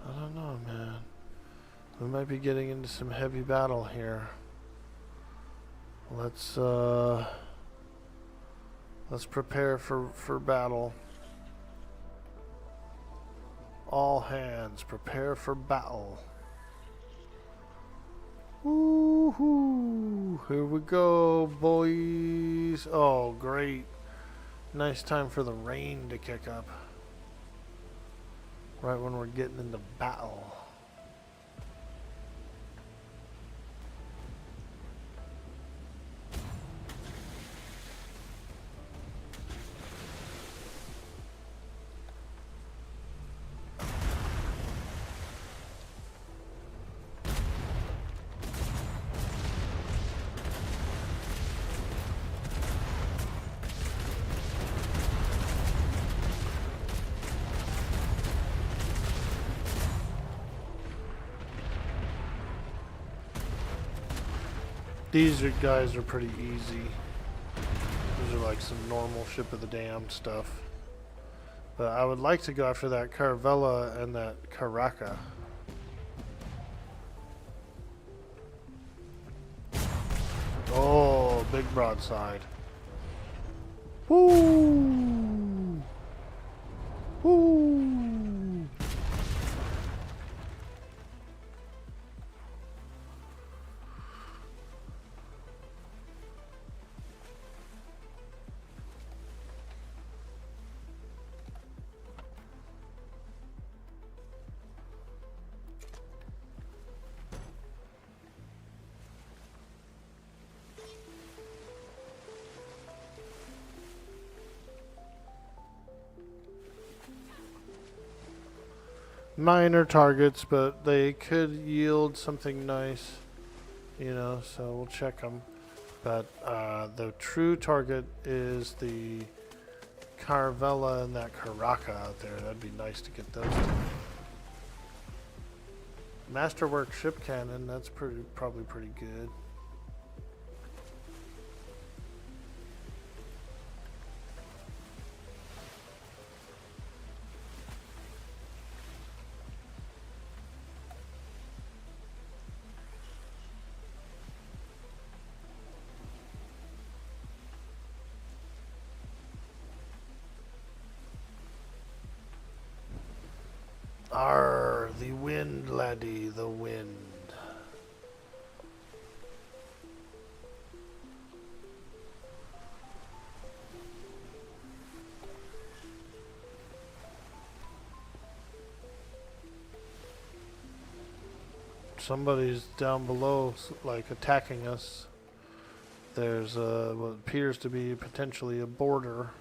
I don't know, man. We might be getting into some heavy battle here. Let's prepare for battle. All hands, prepare for battle. Woohoo! Here we go, boys. Oh, great. Nice time for the rain to kick up. Right when we're getting into battle. These guys are pretty easy. These are like some normal ship of the damned stuff. But I would like to go after that Caravella and that Caraca. Oh, big broadside. Woo! Woo! Minor targets, but they could yield something nice, you know, so we'll check them. But the true target is the Caravella and that Caraca out there. That'd be nice to get those two. Masterwork ship cannon, that's probably pretty good. Arr, the wind, laddie, the wind. Somebody's down below, like, attacking us. There's what appears to be potentially a border.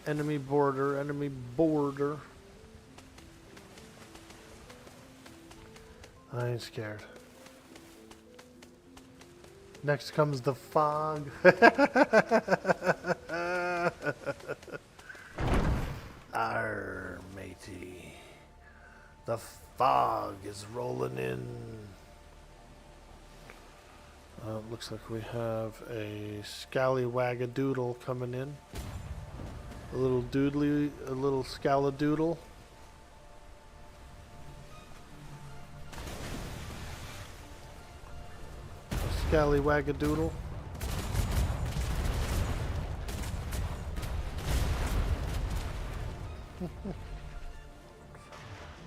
Enemy border, enemy border. I ain't scared. Next comes the fog. Arr, matey. The fog is rolling in. Looks like we have a scallywagadoodle coming in. A little doodly, a little scaladoodle. Scallywagadoodle.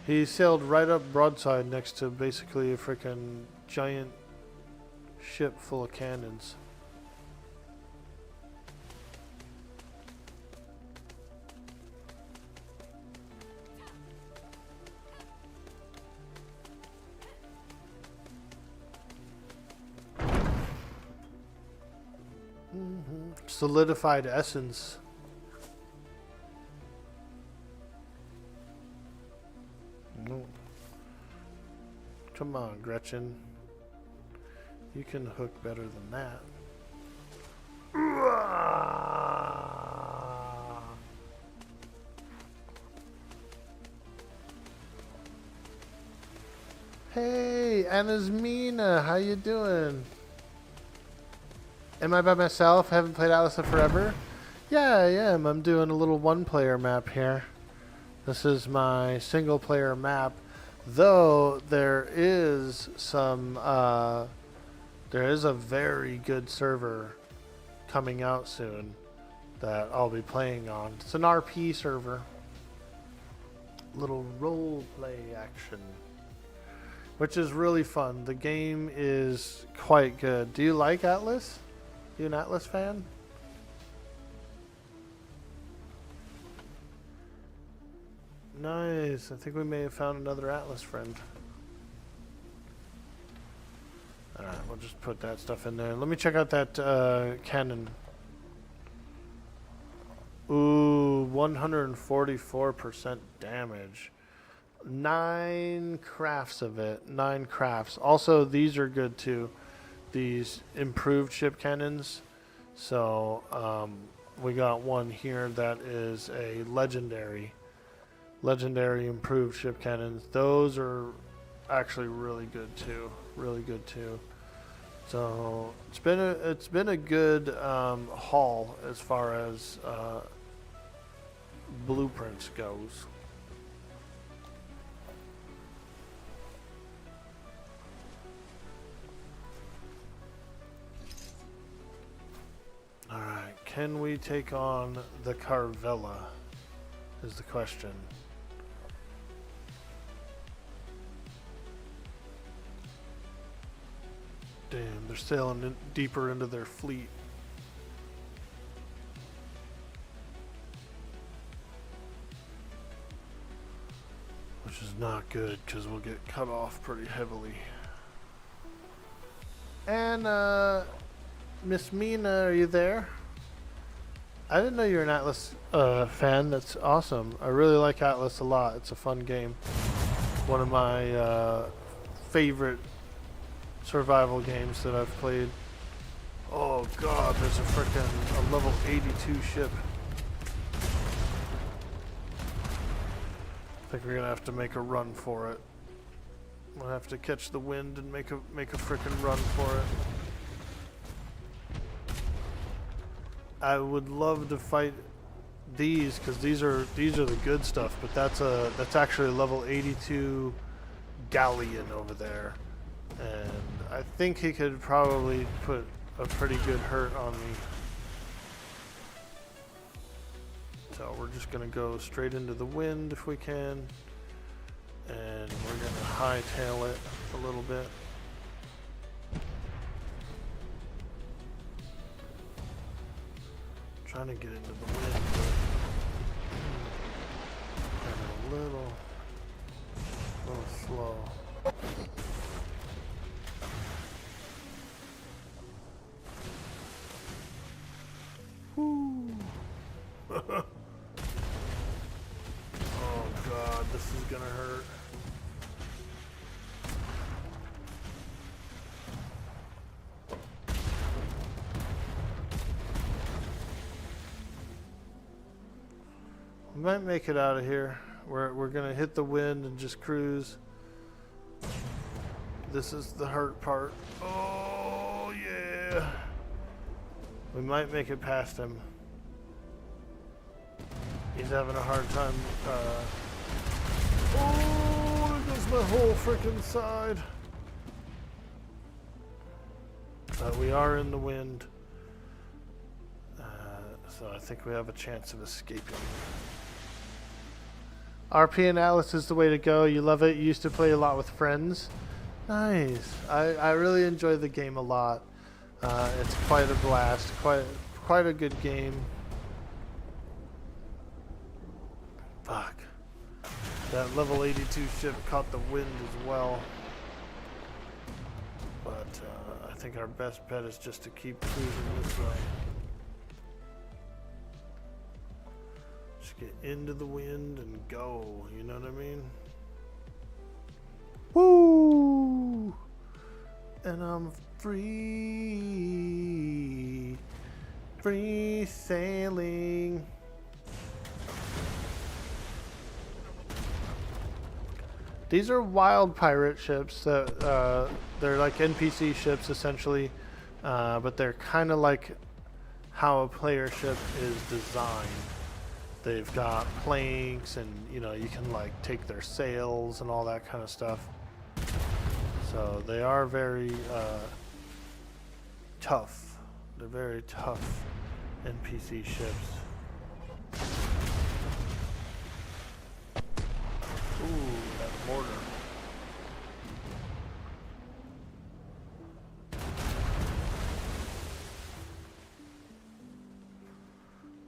He sailed right up broadside next to basically a freaking giant ship full of cannons. Solidified essence. Come on, Gretchen. You can hook better than that. Hey, Anasmina, how you doing? Am I by myself? Haven't played Atlas in forever? Yeah, I am. I'm doing a little one-player map here. This is my single-player map, though there is some, there is a very good server coming out soon that I'll be playing on. It's an RP server. Little role play action, which is really fun. The game is quite good. Do you like Atlas? You an Atlas fan? Nice. I think we may have found another Atlas friend. Alright, we'll just put that stuff in there. Let me check out that cannon. Ooh, 144% damage. 9 crafts of it. 9 crafts. Also, these are good too. These improved ship cannons. So, we got one here that is a legendary improved ship cannons. Those are actually really good too. Really good too. So it's been a good haul as far as blueprints goes. All right, can we take on the Carvella? Is the question. Damn, they're sailing in deeper into their fleet. Which is not good, because we'll get cut off pretty heavily. And, Miss Mina, are you there? I didn't know you're an Atlas fan. That's awesome. I really like Atlas a lot. It's a fun game. One of my favorite survival games that I've played. Oh god, there's a level 82 ship. I think we're gonna have to make a run for it. We'll have to catch the wind and make a frickin' run for it. I would love to fight these because these are the good stuff, but that's actually a level 82 galleon over there. And I think he could probably put a pretty good hurt on me. So we're just going to go straight into the wind if we can. And we're going to hightail it a little bit. Trying to get into the wind, but kind of a little slow. Oh god, this is gonna hurt. We might make it out of here. We're gonna hit the wind and just cruise. This is the hurt part. Oh yeah. We might make it past him. He's having a hard time. Oh, there goes my whole freaking side. But we are in the wind. So I think we have a chance of escaping. RP and Atlas is the way to go. You love it. You used to play a lot with friends. Nice. I really enjoy the game a lot. It's quite a blast. Quite a good game. Fuck. That level 82 ship caught the wind as well. But I think our best bet is just to keep cruising this way. Just get into the wind and go. You know what I mean? Woo! and I'm free. Free sailing. These are wild pirate ships that they're like NPC ships essentially, but they're kind of like how a player ship is designed. They've got planks, and you know, you can like take their sails and all that kind of stuff. So they are very tough. They're very tough NPC ships. Ooh, that mortar.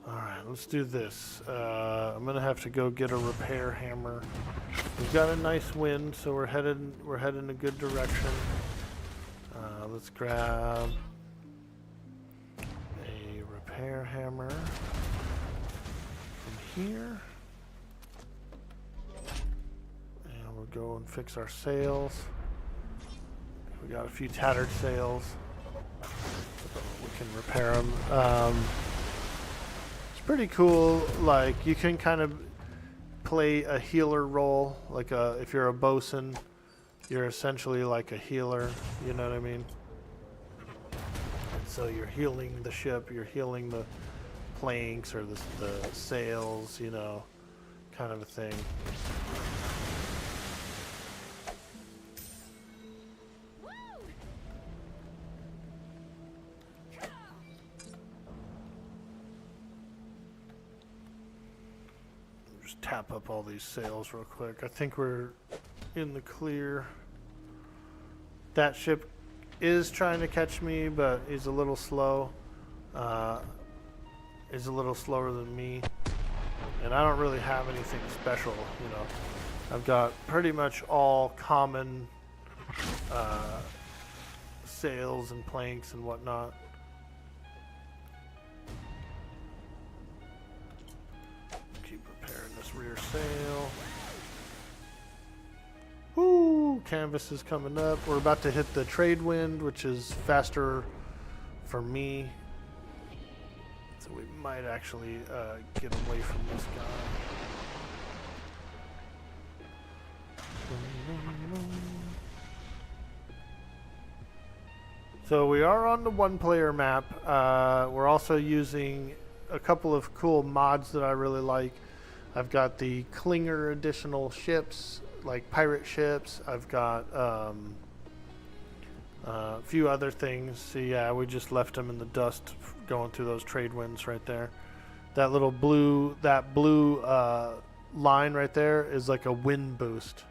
Alright, let's do this. I'm gonna have to go get a repair hammer. We've got a nice wind, so we're headed in a good direction. Let's grab a repair hammer from here. And we'll go and fix our sails. We got a few tattered sails. We can repair them. It's pretty cool. Like, you can kind of play a healer role. Like if you're a bosun, you're essentially like a healer. You know what I mean? And so you're healing the ship. You're healing the planks or the sails. You know, kind of a thing. Tap up all these sails real quick. I think we're in the clear. That ship is trying to catch me, but he's a little slow. He's a little slower than me. And I don't really have anything special, you know. I've got pretty much all common sails and planks and whatnot. Rear sail. Woo! Canvas is coming up. We're about to hit the trade wind, which is faster for me. So we might actually get away from this guy. So we are on the one-player map. We're also using a couple of cool mods that I really like. I've got the Clinger additional ships, like pirate ships. I've got a few other things. So yeah, we just left them in the dust going through those trade winds right there. That little blue, line right there is like a wind boost.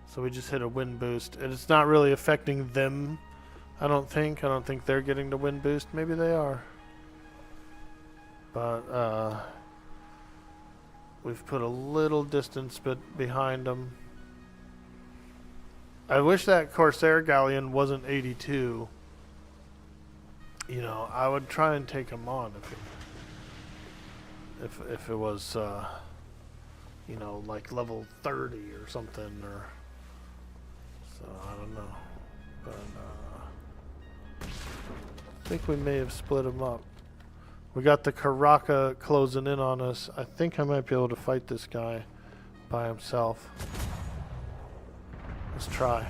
So we just hit a wind boost, and it's not really affecting them. I don't think they're getting the wind boost. Maybe they are. But we've put a little distance behind them. I wish that Corsair galleon wasn't 82. You know, I would try and take him on if it was, you know, like level 30 or something, or so I don't know. But I think we may have split him up. We got the Karaka closing in on us. I think I might be able to fight this guy by himself. Let's try.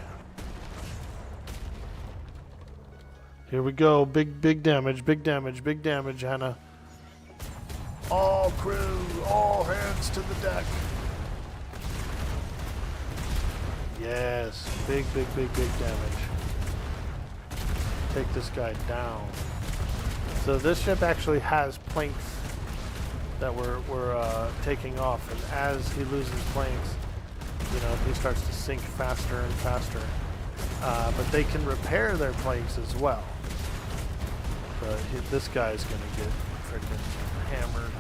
Here we go. Big damage, Hannah. All crew, all hands to the deck. Yes, big damage. Take this guy down. So this ship actually has planks that we're taking off, and as he loses planks, you know, he starts to sink faster and faster. But they can repair their planks as well. But this guy's gonna get freaking hammered.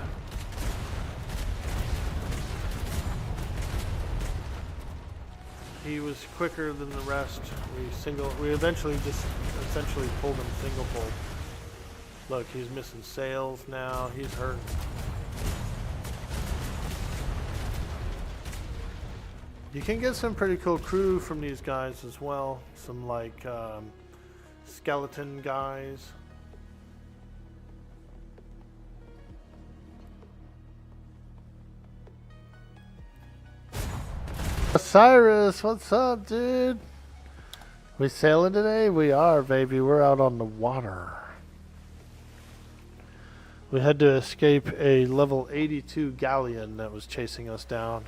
He was quicker than the rest. We eventually just essentially pulled him single pulled. Look, he's missing sails now. He's hurting. You can get some pretty cool crew from these guys as well. Some like skeleton guys. Cyrus, what's up, dude? We sailing today? We are, baby. We're out on the water. We had to escape a level 82 galleon that was chasing us down.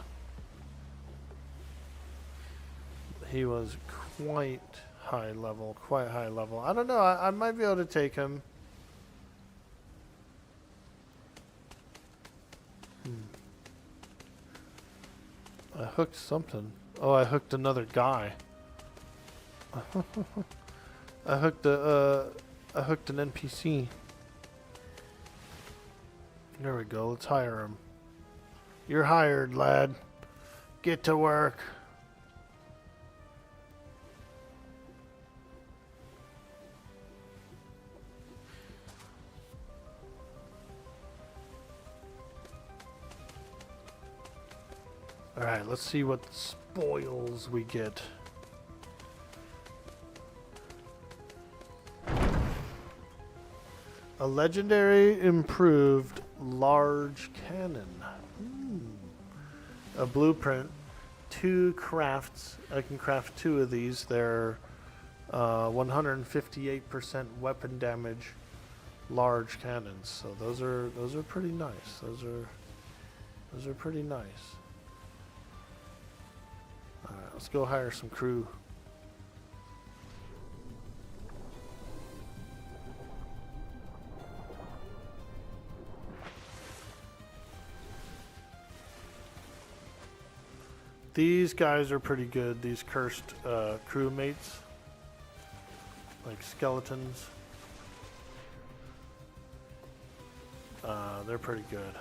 He was quite high level. I don't know. I might be able to take him. I hooked something. Oh, I hooked another guy. I hooked an NPC. There we go. Let's hire him. You're hired, lad. Get to work. Alright, let's see what spoils we get. A legendary improved large cannon. A blueprint. 2 crafts. I can craft 2 of these. They're 158% weapon damage large cannons. So those are pretty nice. Those are pretty nice. Alright, let's go hire some crew. These guys are pretty good, these cursed crewmates. Like skeletons. They're pretty good.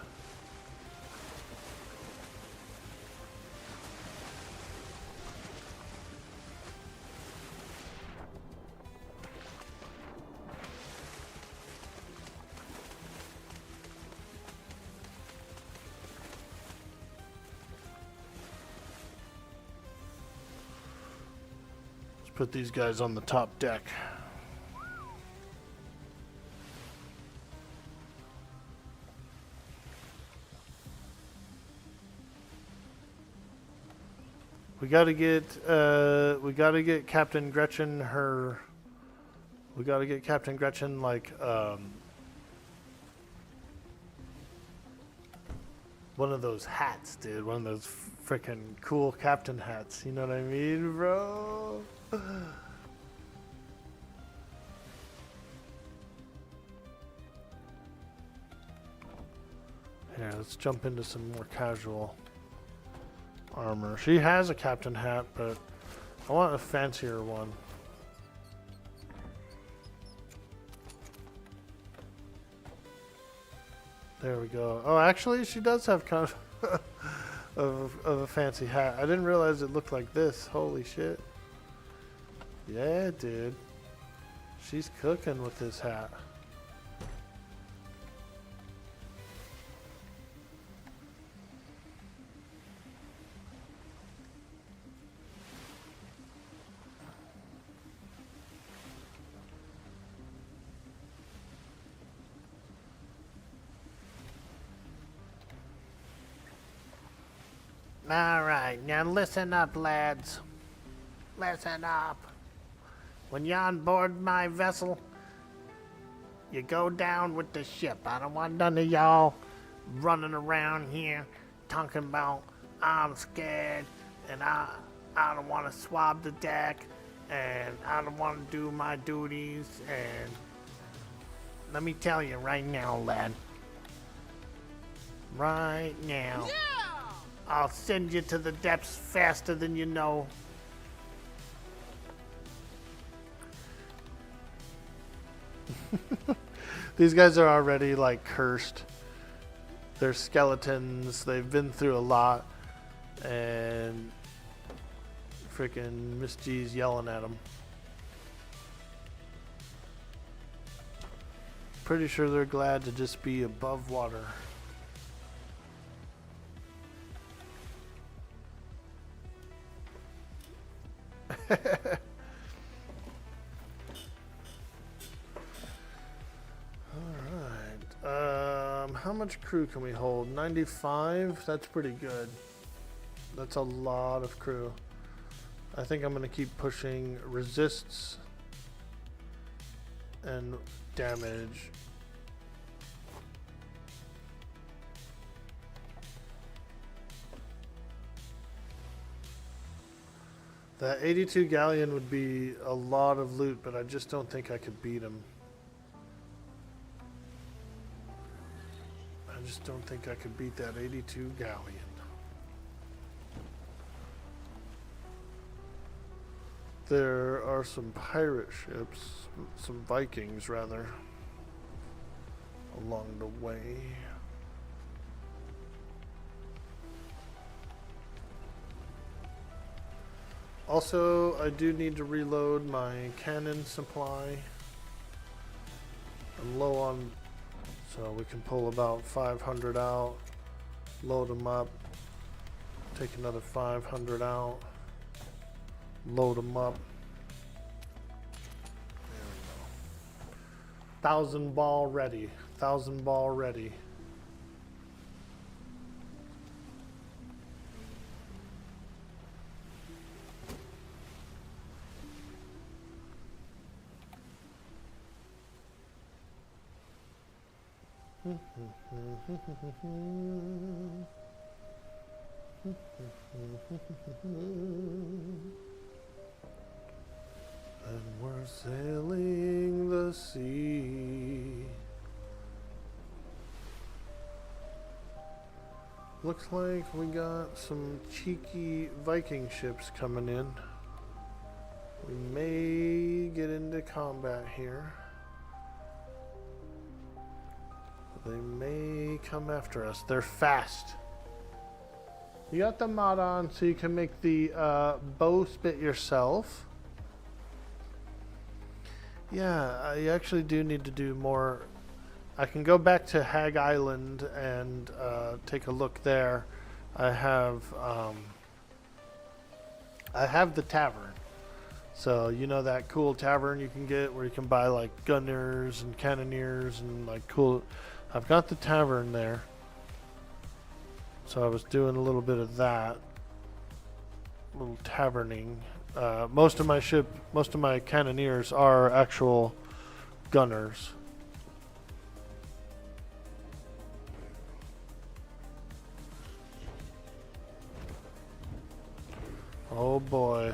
Put these guys on the top deck. We gotta get Captain Gretchen like one of those hats, dude. One of those freaking cool captain hats. You know what I mean, bro? Here, let's jump into some more casual armor. She has a captain hat, but I want a fancier one. There we go. Oh, actually, she does have kind of a fancy hat. I didn't realize it looked like this. Holy shit. Yeah, dude. She's cooking with this hat. All right, now listen up, lads. Listen up. When you're on board my vessel, you go down with the ship. I don't want none of y'all running around here talking about I'm scared and I don't want to swab the deck and I don't want to do my duties. And let me tell you right now, lad. Right now. Yeah! I'll send you to the depths faster than you know. These guys are already like cursed. They're skeletons. They've been through a lot. And freaking Miss G's yelling at them. Pretty sure they're glad to just be above water. How much crew can we hold? 95? That's pretty good. That's a lot of crew. I think I'm going to keep pushing resists and damage. That 82 galleon would be a lot of loot, but I just don't think I could beat him. I just don't think I could beat that 82 galleon. There are some pirate ships, some Vikings rather, along the way. Also, I do need to reload my cannon supply. I'm low on, so we can pull about 500 out, load them up, take another 500 out, load them up. There we go. 1,000 ball ready. 1,000 ball ready. And we're sailing the sea. Looks like we got some cheeky Viking ships coming in. We may get into combat here. They may come after us. They're fast. You got the mod on so you can make the bowsprit yourself. Yeah, I actually do need to do more. I can go back to Hag Island and take a look there. I have the tavern. So you know that cool tavern you can get where you can buy like gunners and cannoneers and like cool. I've got the tavern there. So I was doing a little bit of that. A little taverning. Most of my cannoneers are actual gunners. Oh boy.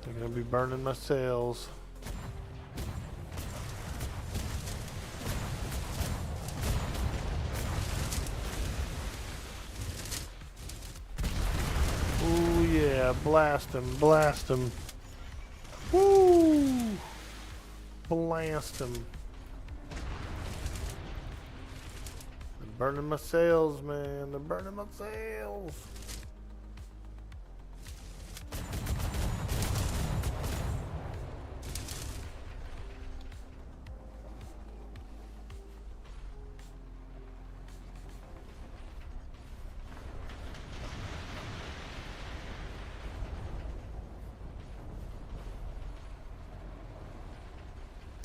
They're gonna be burning my sails. Ooh yeah, blast him, blast him. Woo! Blast him. They're burning my sails, man. They're burning my sails.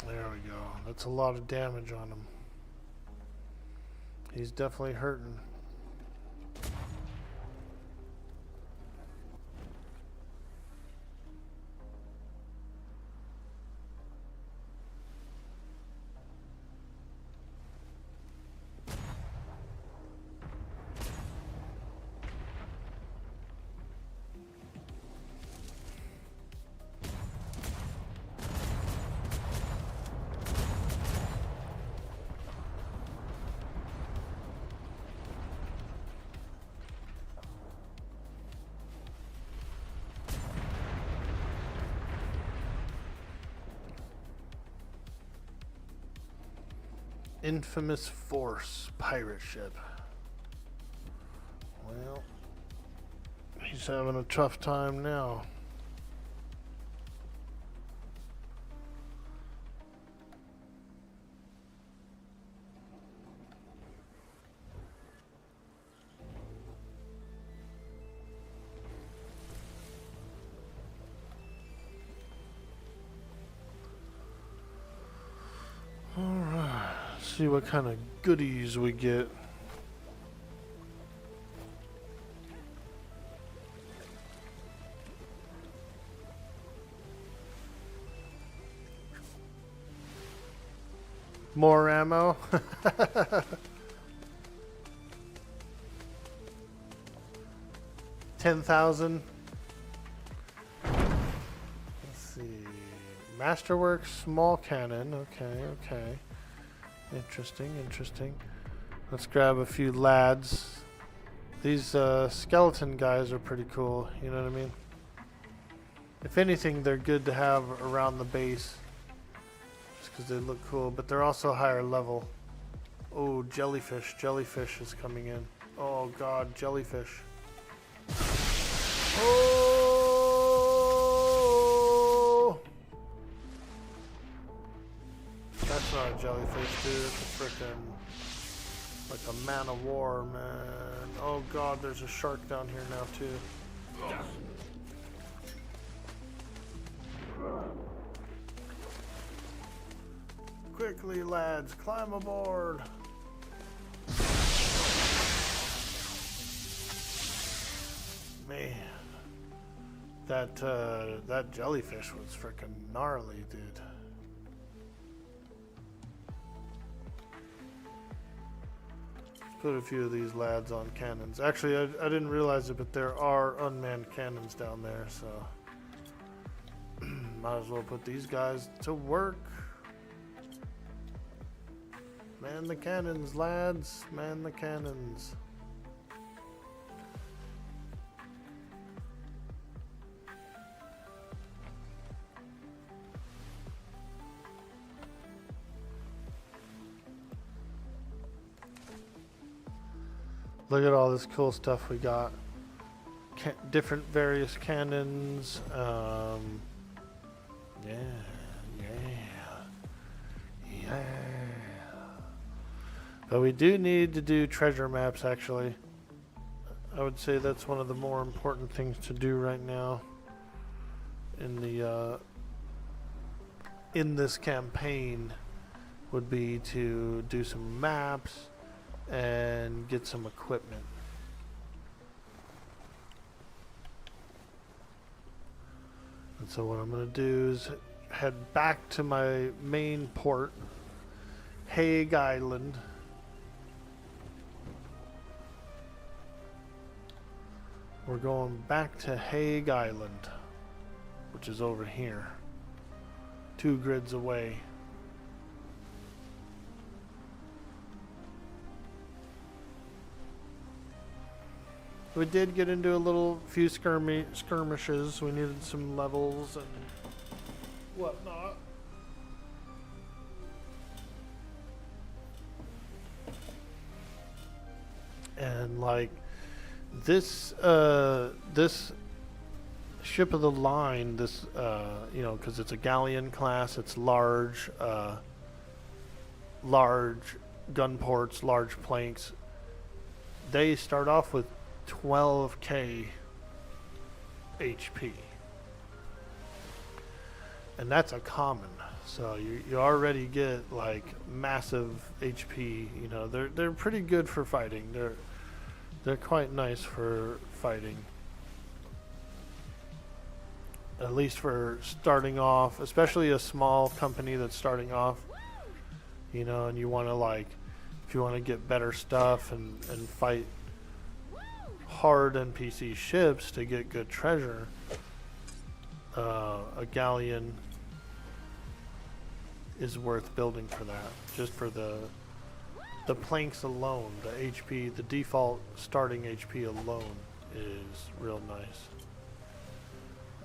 There we go. That's a lot of damage on him. He's definitely hurting. Infamous Force pirate ship. Well, he's having a tough time now. See what kind of goodies we get. More ammo. 10,000. Let's see. Masterwork small cannon. Okay, okay. Interesting, interesting. Let's grab a few lads. These skeleton guys are pretty cool, you know what I mean? If anything, they're good to have around the base. Just because they look cool, but they're also higher level. Oh, jellyfish. Jellyfish is coming in. Oh god, jellyfish. Oh! That's not a jellyfish, dude. It's a frickin' like a man of war, man. Oh god, there's a shark down here now too. Quickly, lads, climb aboard. Man, that jellyfish was freaking gnarly, dude. Let's put a few of these lads on cannons. Actually, I didn't realize it, but there are unmanned cannons down there, so might as well put these guys to work. Man the cannons, lads. Man the cannons. Look at all this cool stuff we got. Different various cannons. Yeah. But we do need to do treasure maps, actually. I would say that's one of the more important things to do right now in the in this campaign, would be to do some maps and get some equipment. And so what I'm going to do is head back to my main port, Hague Island. We're going back to Hague Island, which is over here, 2 grids away. We did get into a few skirmishes. We needed some levels and whatnot. And like this ship of the line, this you know, because it's a galleon class, it's large gun ports, large planks. They start off with 12k HP, and that's a common, so you already get like massive HP. You know, they're pretty good for fighting. They're quite nice for fighting, at least for starting off, especially a small company that's starting off, you know, and you want to, like, if you want to get better stuff and fight hard NPC ships to get good treasure, a galleon is worth building for that. Just for the planks alone, the HP, the default starting HP alone is real nice.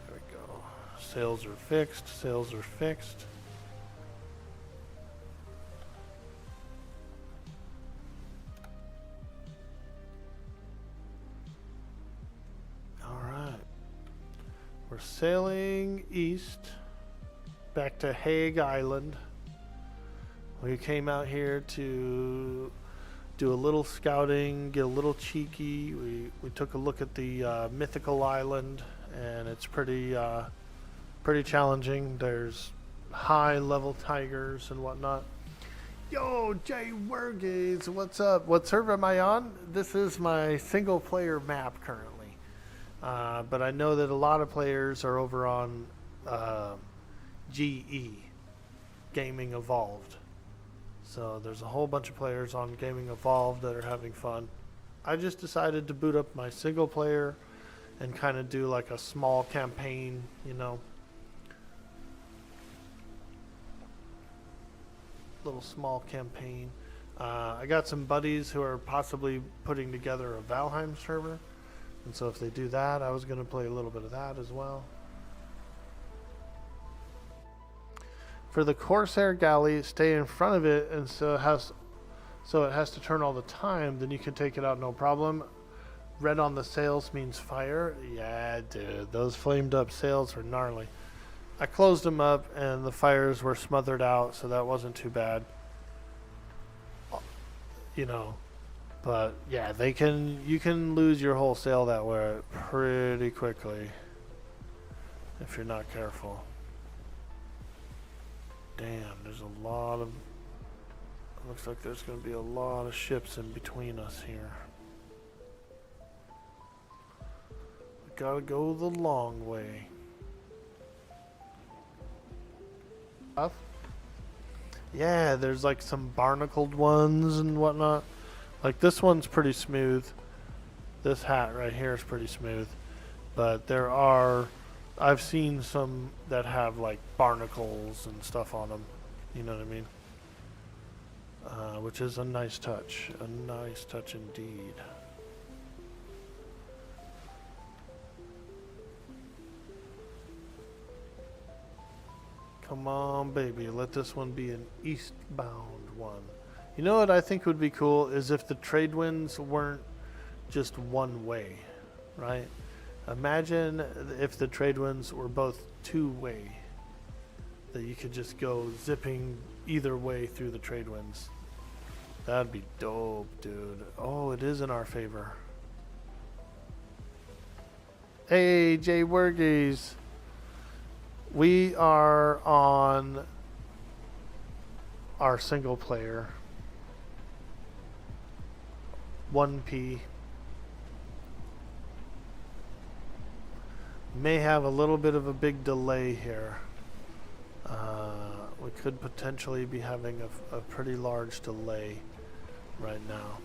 There we go. Sails are fixed. Sails are fixed. We're sailing east back to Hague Island. We came out here to do a little scouting, get a little cheeky. We took a look at the mythical island, and it's pretty challenging. There's high level tigers and whatnot. Yo, Jay Wergies, what's up? What server am I on? This is my single player map currently. But I know that a lot of players are over on GE, Gaming Evolved. So there's a whole bunch of players on Gaming Evolved that are having fun. I just decided to boot up my single player and kind of do like a small campaign, you know. Little small campaign. I got some buddies who are possibly putting together a Valheim server. And so if they do that, I was going to play a little bit of that as well. For the Corsair galley, stay in front of it, and so it has to turn all the time. Then you can take it out, no problem. Red on the sails means fire. Yeah, dude, those flamed up sails are gnarly. I closed them up, and the fires were smothered out, so that wasn't too bad. You know, but yeah, you can lose your whole sail that way pretty quickly if you're not careful. Damn, there's a lot of... Looks like there's going to be a lot of ships in between us here. We gotta go the long way. Up? Yeah, there's like some barnacled ones and whatnot. Like this one's pretty smooth. This hat right here is pretty smooth. But there are... I've seen some that have like barnacles and stuff on them. You know what I mean? Which is a nice touch. A nice touch indeed. Come on, baby. Let this one be an eastbound one. You know what I think would be cool is if the trade winds weren't just one way, right? Imagine if the trade winds were both two-way, that you could just go zipping either way through the trade winds. That'd be dope, dude. Oh, it is in our favor. Hey, Jay Wergies. We are on our single player. 1P. May have a little bit of a big delay here. We could potentially be having a pretty large delay right now.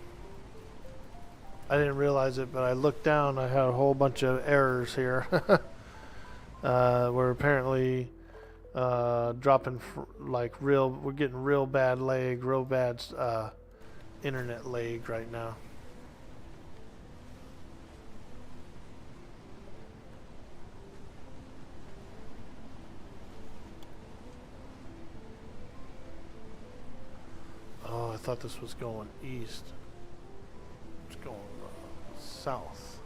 I didn't realize it, but I looked down. I had a whole bunch of errors here. We're apparently dropping we're getting real bad lag, real bad internet lag right now. Oh, I thought this was going east. It's going south.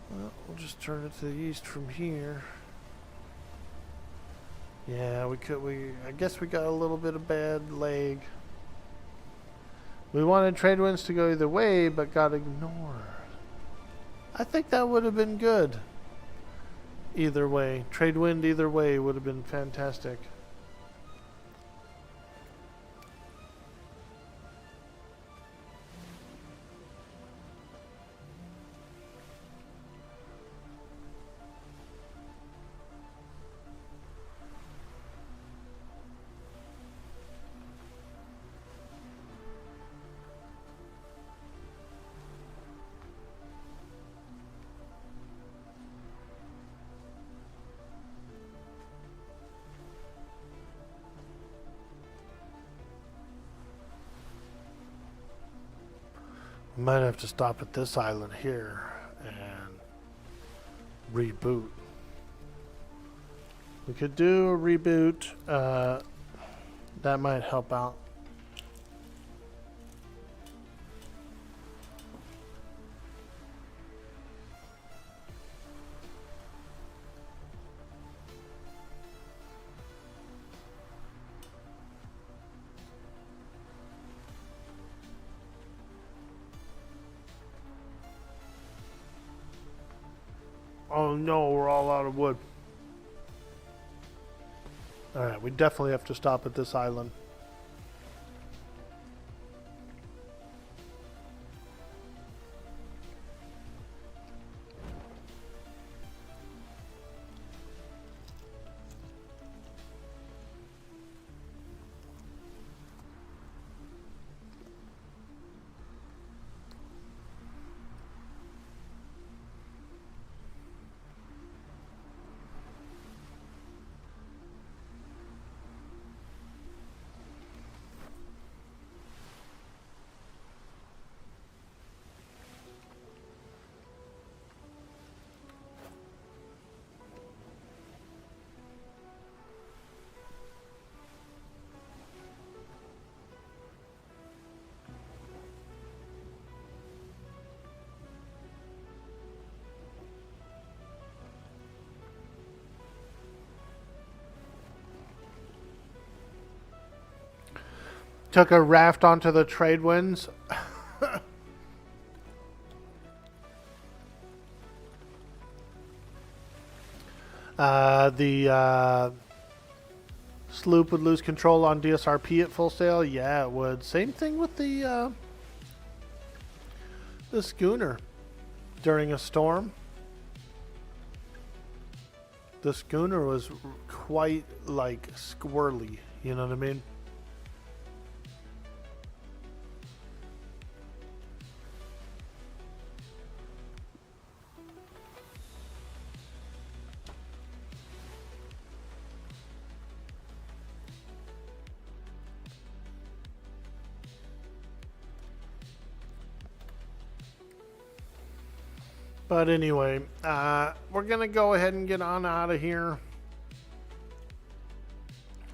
Well, we'll just turn it to the east from here. Yeah, I guess we got a little bit of bad lag. We wanted trade winds to go either way, but got ignored. I think that would have been good. Either way. Trade wind either way would have been fantastic. We might have to stop at this island here and reboot. We could do a reboot. That might help out. Oh no, we're all out of wood. Alright, we definitely have to stop at this island. Took a raft onto the trade winds. The sloop would lose control on DSRP at full sail. Yeah, it would. Same thing with the schooner during a storm. The schooner was quite like squirrely. You know what I mean? But anyway, we're going to go ahead and get on out of here.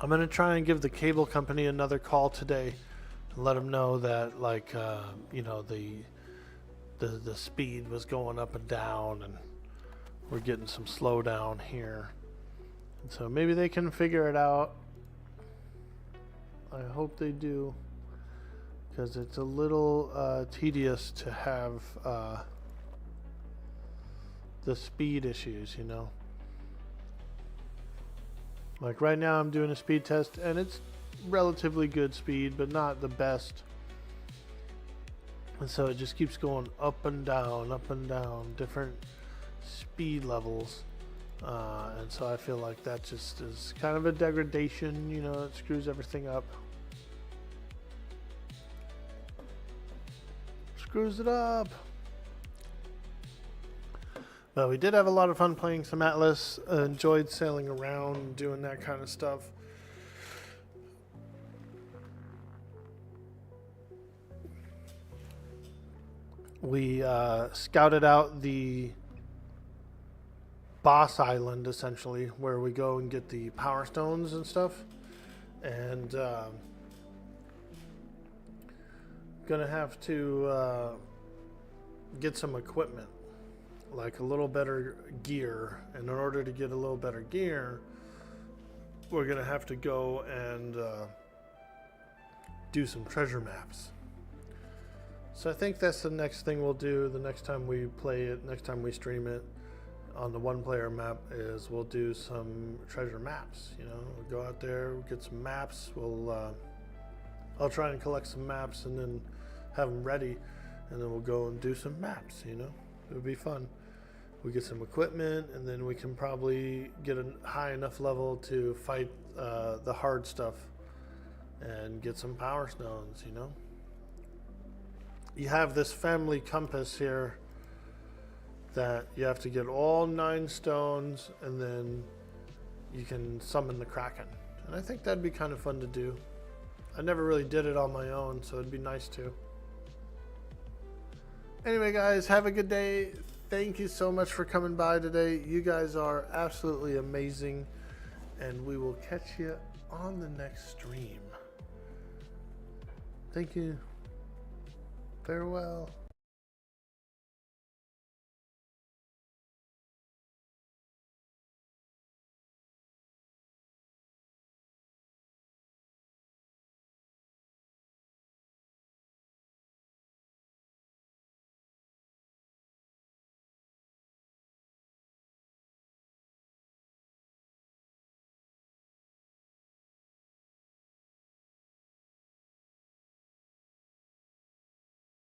I'm going to try and give the cable company another call today and let them know that, like, you know, the speed was going up and down and we're getting some slowdown here. And so maybe they can figure it out. I hope they do, because it's a little tedious to have the speed issues, you know. Like right now I'm doing a speed test and it's relatively good speed, but not the best. And so it just keeps going up and down, different speed levels. And so I feel like that just is kind of a degradation, you know, it screws everything up. Screws it up. But we did have a lot of fun playing some Atlas. Enjoyed sailing around, doing that kind of stuff. We scouted out the boss island, essentially, where we go and get the power stones and stuff. And gonna have to get some equipment, like a little better gear. And in order to get a little better gear, we're gonna have to go and do some treasure maps. So I think that's the next thing we'll do the next time we play it, next time we stream it on the one player map, is we'll do some treasure maps. You know, we'll go out there, we'll get some maps. I'll try and collect some maps and then have them ready, and then we'll go and do some maps. You know, it'll be fun. We get some equipment, and then we can probably get a high enough level to fight the hard stuff and get some power stones. You know, you have this family compass here that you have to get all 9 stones, and then you can summon the Kraken. And I think that'd be kind of fun to do. I never really did it on my own, so it'd be nice to. Anyway, guys, have a good day. Thank you so much for coming by today. You guys are absolutely amazing, and we will catch you on the next stream. Thank you. Farewell.